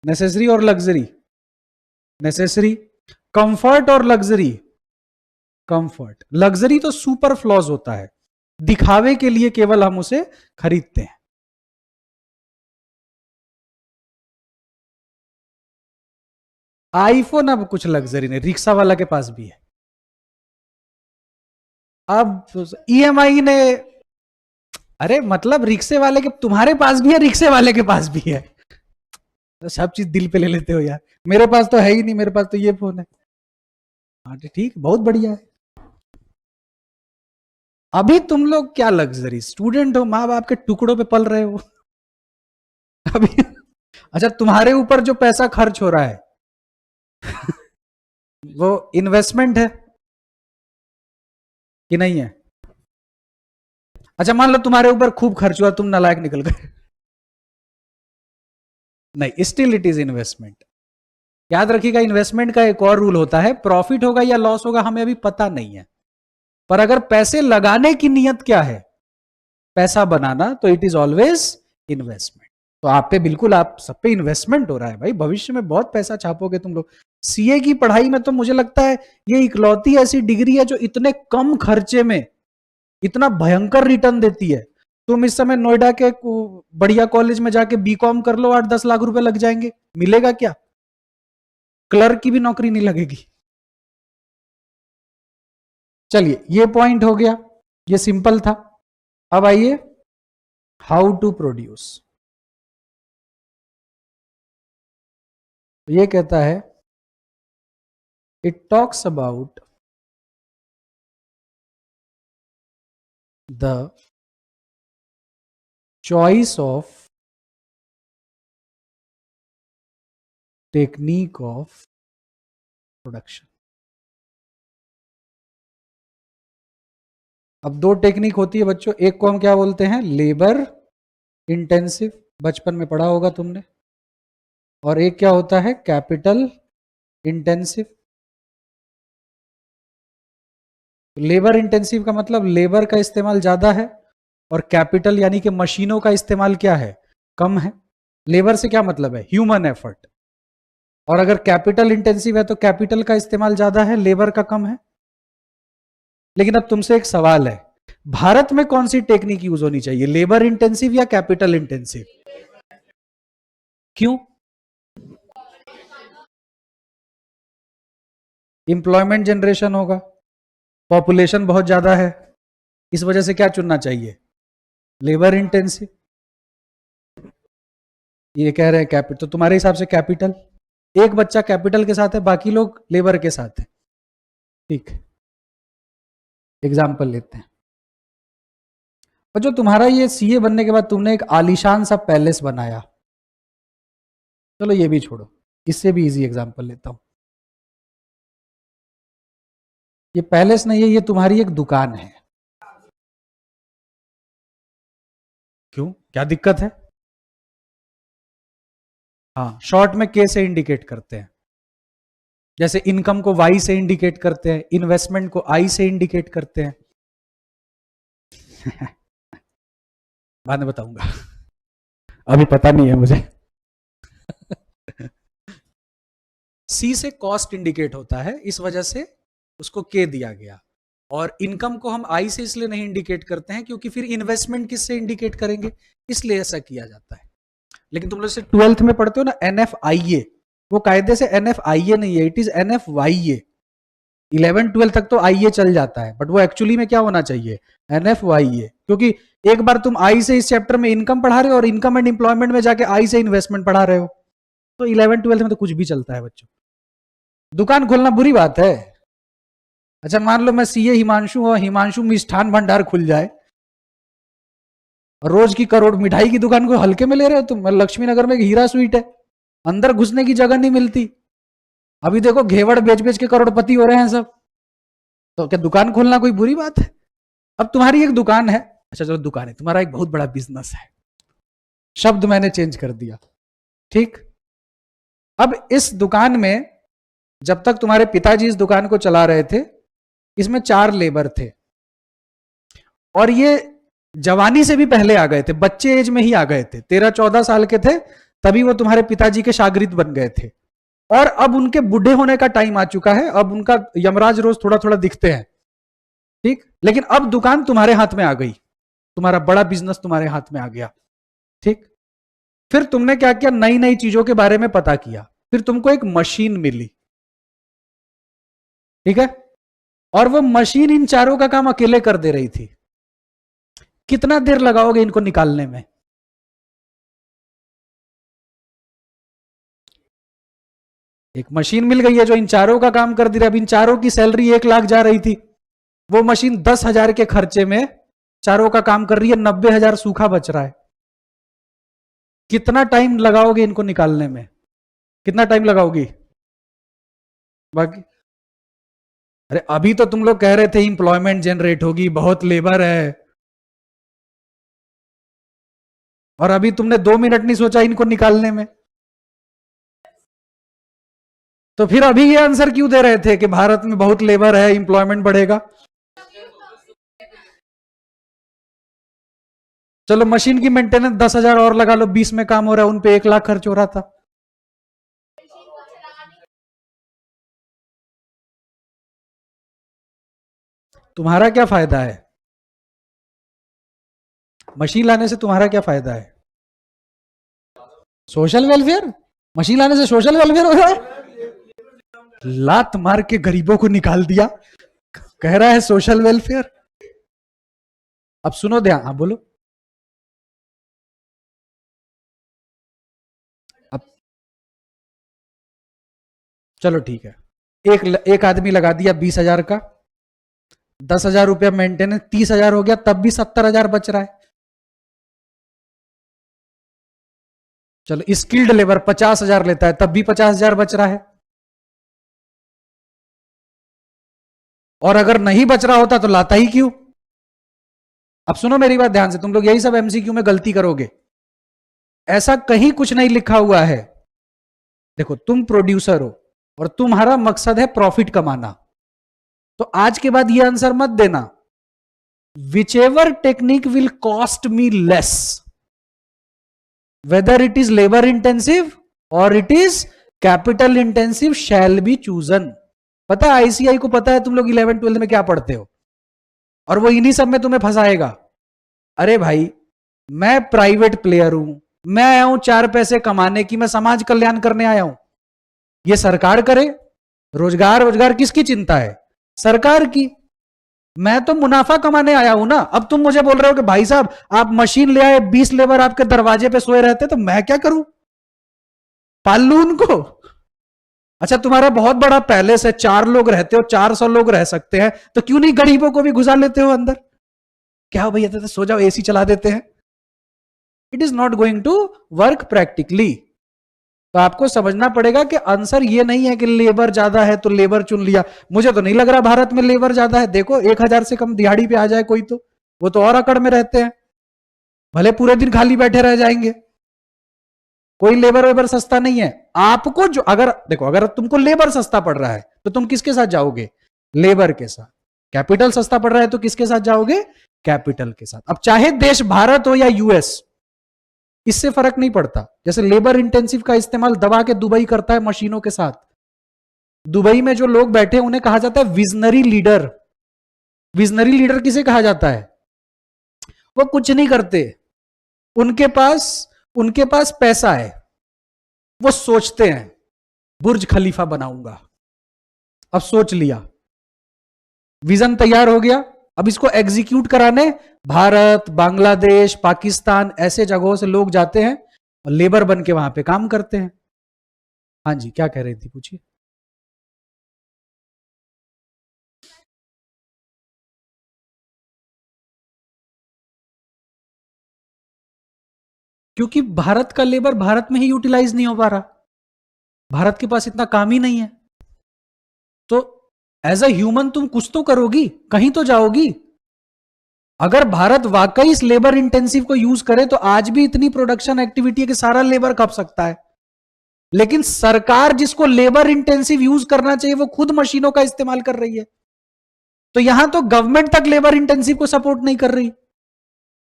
necessary और luxury, necessary, comfort और luxury, comfort. Luxury तो super flaws होता है, दिखावे के लिए केवल हम उसे खरीदते हैं। आईफोन अब कुछ लग्जरी नहीं, रिक्शा वाला के पास भी है। अब ईएमआई ने, अरे मतलब रिक्शे वाले के, तुम्हारे पास भी है, रिक्शे वाले के पास भी है। तो सब चीज दिल पे ले लेते हो यार, मेरे पास तो है ही नहीं, मेरे पास तो ये फोन है। हाँ ठीक, बहुत बढ़िया है। अभी तुम लोग क्या लग्जरी, स्टूडेंट हो, माँ बाप के टुकड़ों पे पल रहे हो अभी। अच्छा, तुम्हारे ऊपर जो पैसा खर्च हो रहा है वो इन्वेस्टमेंट है कि नहीं है? अच्छा मान लो तुम्हारे ऊपर खूब खर्च हुआ, तुम नालायक निकल गए नहीं, स्टिल इट इज इन्वेस्टमेंट। याद रखिएगा, इन्वेस्टमेंट का एक और रूल होता है, प्रॉफिट होगा या लॉस होगा हमें अभी पता नहीं है, पर अगर पैसे लगाने की नियत क्या है, पैसा बनाना, तो इट इज ऑलवेज इन्वेस्टमेंट। तो आप पे बिल्कुल, आप सब पे इन्वेस्टमेंट हो रहा है भाई, भविष्य में बहुत पैसा छापोगे तुम लोग। सीए की पढ़ाई में तो मुझे लगता है ये इकलौती ऐसी डिग्री है जो इतने कम खर्चे में इतना भयंकर रिटर्न देती है। तुम इस समय नोएडा के बढ़िया कॉलेज में जाके बीकॉम कर लो, 8-10 लाख रुपए लग जाएंगे, मिलेगा क्या? क्लर्क की भी नौकरी नहीं लगेगी। चलिए ये पॉइंट हो गया, ये सिंपल था। अब आइए हाउ टू प्रोड्यूस। ये कहता है it talks about the choice of technique of production. अब दो टेक्निक होती है बच्चों, एक को हम क्या बोलते हैं, लेबर इंटेंसिव, बचपन में पढ़ा होगा तुमने, और एक क्या होता है, कैपिटल इंटेंसिव। लेबर इंटेंसिव का मतलब लेबर का इस्तेमाल ज्यादा है, और कैपिटल यानी कि मशीनों का इस्तेमाल क्या है, कम है। लेबर से क्या मतलब है, ह्यूमन एफर्ट, और अगर कैपिटल इंटेंसिव है तो कैपिटल का इस्तेमाल ज्यादा है, लेबर का कम है। लेकिन अब तुमसे एक सवाल है, भारत में कौन सी टेक्निक यूज होनी चाहिए, लेबर इंटेंसिव या कैपिटल इंटेंसिव? क्यों? इंप्लॉयमेंट जनरेशन होगा, पॉपुलेशन बहुत ज्यादा है, इस वजह से क्या चुनना चाहिए, लेबर इंटेंसिव। ये कह रहे हैं कैपिटल, तो तुम्हारे हिसाब से कैपिटल, एक बच्चा कैपिटल के साथ है, बाकी लोग लेबर के साथ है। ठीक, एग्जाम्पल लेते हैं। और जो तुम्हारा ये सीए बनने के बाद तुमने एक आलीशान सा पैलेस बनाया, चलो ये भी छोड़ो, इससे भी इजी एग्जाम्पल लेता हूं। ये पैलेस नहीं है, ये तुम्हारी एक दुकान है। क्यों, क्या दिक्कत है? हाँ, शॉर्ट में के से इंडिकेट करते हैं, जैसे इनकम को वाई से इंडिकेट करते हैं, इन्वेस्टमेंट को आई से इंडिकेट करते हैं बाद में बताऊंगा अभी पता नहीं है मुझे। सी से कॉस्ट इंडिकेट होता है, इस वजह से उसको के दिया गया। और इनकम को हम आई से इसलिए नहीं इंडिकेट करते हैं क्योंकि फिर इन्वेस्टमेंट किससे इंडिकेट करेंगे, इसलिए ऐसा किया जाता है। लेकिन तुम लोग जैसे 12th में पढ़ते हो ना NFIA, वो कायदे से NFIA नहीं है, इट इज NFYA। 11 12 तक तो आईए चल जाता है, बट वो एक्चुअली में क्या होना चाहिए, NFYA। क्योंकि एक बार तुम आई से इस चैप्टर में इनकम पढ़ा रहे हो और इनकम एंड एम्प्लॉयमेंट में जाके आई से इन्वेस्टमेंट पढ़ा रहे हो, तो 11 12 में तो कुछ भी चलता है बच्चों। दुकान खोलना बुरी बात है। अच्छा मान लो मैं सीए हिमांशु और हिमांशु मिष्ठान भंडार खुल जाए, रोज की करोड़ मिठाई की दुकान को हल्के में ले रहे हो तुम। लक्ष्मी नगर में एक हीरा स्वीट है, अंदर घुसने की जगह नहीं मिलती। अभी देखो घेवड़ बेच बेच के करोड़पति हो रहे हैं सब। तो क्या दुकान खोलना कोई बुरी बात है? अब तुम्हारी एक दुकान है, अच्छा चलो दुकान है, तुम्हारा एक बहुत बड़ा बिजनेस है, शब्द मैंने चेंज कर दिया, ठीक। अब इस दुकान में जब तक तुम्हारे पिताजी इस दुकान को चला रहे थे, इसमें 4 लेबर थे, और ये जवानी से भी पहले आ गए थे, बच्चे एज में ही आ गए थे, 13-14 साल के थे तभी वो तुम्हारे पिताजी के शागिर्द बन गए थे। और अब उनके बूढ़े होने का टाइम आ चुका है, अब उनका यमराज रोज थोड़ा थोड़ा दिखते हैं, ठीक। लेकिन अब दुकान तुम्हारे हाथ में आ गई, तुम्हारा बड़ा बिजनेस तुम्हारे हाथ में आ गया, ठीक। फिर तुमने क्या किया, नई नई चीजों के बारे में पता किया, फिर तुमको एक मशीन मिली, ठीक है। और वो मशीन इन चारों का काम अकेले कर दे रही थी। कितना देर लगाओगे इनको निकालने में? एक मशीन मिल गई है जो इन चारों का काम कर दे रही है। अब इन चारों की सैलरी 1 लाख जा रही थी, वो मशीन 10,000 के खर्चे में चारों का काम कर रही है, 90,000 सूखा बच रहा है। कितना टाइम लगाओगे इनको निकालने में? कितना टाइम लगाओगी? बाकी अरे अभी तो तुम लोग कह रहे थे इंप्लॉयमेंट जनरेट होगी, बहुत लेबर है, और अभी तुमने 2 मिनट नहीं सोचा इनको निकालने में। तो फिर अभी ये आंसर क्यों दे रहे थे कि भारत में बहुत लेबर है, इंप्लॉयमेंट बढ़ेगा? चलो मशीन की मेंटेनेंस 10,000 और लगा लो, 20 में काम हो रहा है, उन पे 1 लाख खर्च हो रहा था। तुम्हारा क्या फायदा है? मशीन लाने से तुम्हारा क्या फायदा है? Social welfare? मशीन लाने से सोशल वेलफेयर हो रहा है? लात मार के गरीबों को निकाल दिया, कह रहा है सोशल वेलफेयर। अब सुनो ध्यान, हाँ बोलो। अब चलो ठीक है, एक आदमी लगा दिया 20,000 का, 10,000 रुपया मेंटेनेंस, 30,000 हो गया, तब भी 70,000 बच रहा है। चलो स्किल्ड लेबर 50,000 लेता है, तब भी 50,000 बच रहा है। और अगर नहीं बच रहा होता तो लाता ही क्यों? अब सुनो मेरी बात ध्यान से, तुम लोग यही सब MCQ में गलती करोगे। ऐसा कहीं कुछ नहीं लिखा हुआ है। देखो तुम प्रोड्यूसर हो और तुम्हारा मकसद है प्रॉफिट कमाना, तो आज के बाद ये आंसर मत देना, whichever technique will cost me less, whether it is labour intensive और it is capital intensive, shall be chosen. पता है आईसीआई को पता है तुम लोग 11 12 में क्या पढ़ते हो, और वो इन्हीं सब में तुम्हें फंसाएगा। अरे भाई मैं प्राइवेट प्लेयर हूं, मैं आया हूं 4 पैसे कमाने की, मैं समाज कल्याण करने आया हूं। ये सरकार करे, रोजगार किसकी चिंता है? सरकार की। मैं तो मुनाफा कमाने आया हूं ना। अब तुम मुझे बोल रहे हो कि भाई साहब आप मशीन ले आए, 20 लेबर आपके दरवाजे पे सोए रहते, तो मैं क्या करूं? पाल लूं उनको? अच्छा तुम्हारा बहुत बड़ा पैलेस है, 4 लोग रहते हो, 400 लोग रह सकते हैं, तो क्यों नहीं गरीबों को भी घुसा लेते हो अंदर? क्या भैया तो सो जाओ, एसी चला देते हैं। It is not going to work practically. तो आपको समझना पड़ेगा कि आंसर ये नहीं है कि लेबर ज्यादा है तो लेबर चुन लिया। मुझे तो नहीं लग रहा भारत में लेबर ज्यादा है। देखो 1,000 से कम दिहाड़ी पे आ जाए कोई, तो वो तो और अकड़ में रहते हैं, भले पूरे दिन खाली बैठे रह जाएंगे। कोई लेबर वेबर सस्ता नहीं है। आपको जो अगर देखो, अगर तुमको लेबर सस्ता पड़ रहा है तो तुम किसके साथ जाओगे? लेबर के साथ। कैपिटल सस्ता पड़ रहा है तो किसके साथ जाओगे? कैपिटल के साथ। अब चाहे देश भारत हो या यूएस, इससे फर्क नहीं पड़ता। जैसे लेबर इंटेंसिव का इस्तेमाल दबा के दुबई करता है मशीनों के साथ। दुबई में जो लोग बैठे उन्हें कहा जाता है विजनरी लीडर। विजनरी लीडर किसे कहा जाता है? वो कुछ नहीं करते, उनके पास पैसा है, वो सोचते हैं बुर्ज खलीफा बनाऊंगा। अब सोच लिया, विजन तैयार हो गया, अब इसको एग्जीक्यूट कराने भारत, बांग्लादेश, पाकिस्तान ऐसे जगहों से लोग जाते हैं और लेबर बन के वहां पे काम करते हैं। हाँ जी, क्या कह रही थी, पूछिए। क्योंकि भारत का लेबर भारत में ही यूटिलाइज नहीं हो पा रहा, भारत के पास इतना काम ही नहीं है। तो एज अ ह्यूमन तुम कुछ तो करोगी, कहीं तो जाओगी। अगर भारत वाकई इस लेबर इंटेंसिव को यूज करे तो आज भी इतनी प्रोडक्शन एक्टिविटी है कि सारा लेबर खप सकता है। लेकिन सरकार जिसको लेबर इंटेंसिव यूज करना चाहिए वो खुद मशीनों का इस्तेमाल कर रही है। तो यहां तो गवर्नमेंट तक लेबर इंटेंसिव को सपोर्ट नहीं कर रही,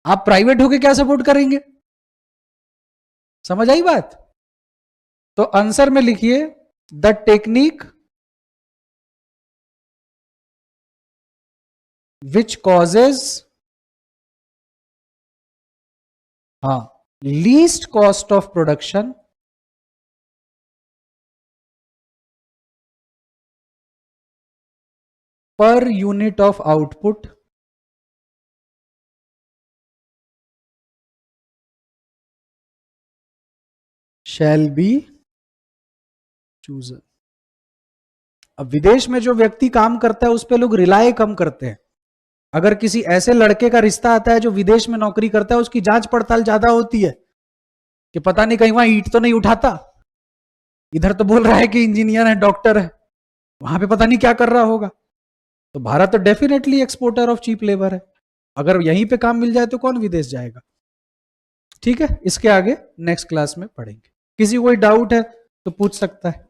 आप प्राइवेट होके क्या सपोर्ट करेंगे? समझ आई बात? तो आंसर में लिखिए the technique which causes least cost of production per unit of output shell be chosen. अब विदेश में जो व्यक्ति काम करता है उस पे लोग रिलाय कम करते हैं। अगर किसी ऐसे लड़के का रिश्ता आता है जो विदेश में नौकरी करता है, उसकी जांच पड़ताल ज्यादा होती है कि पता नहीं कहीं वहां ईंट तो नहीं उठाता, इधर तो बोल रहा है कि इंजीनियर है, डॉक्टर है, वहां पे पता नहीं क्या कर रहा होगा। तो भारत तो definitely exporter of cheap labour है, अगर यहीं पे काम मिल जाए तो कौन विदेश जाएगा। ठीक है, इसके आगे नेक्स्ट क्लास में पढ़ेंगे। किसी कोई डाउट है तो पूछ सकता है।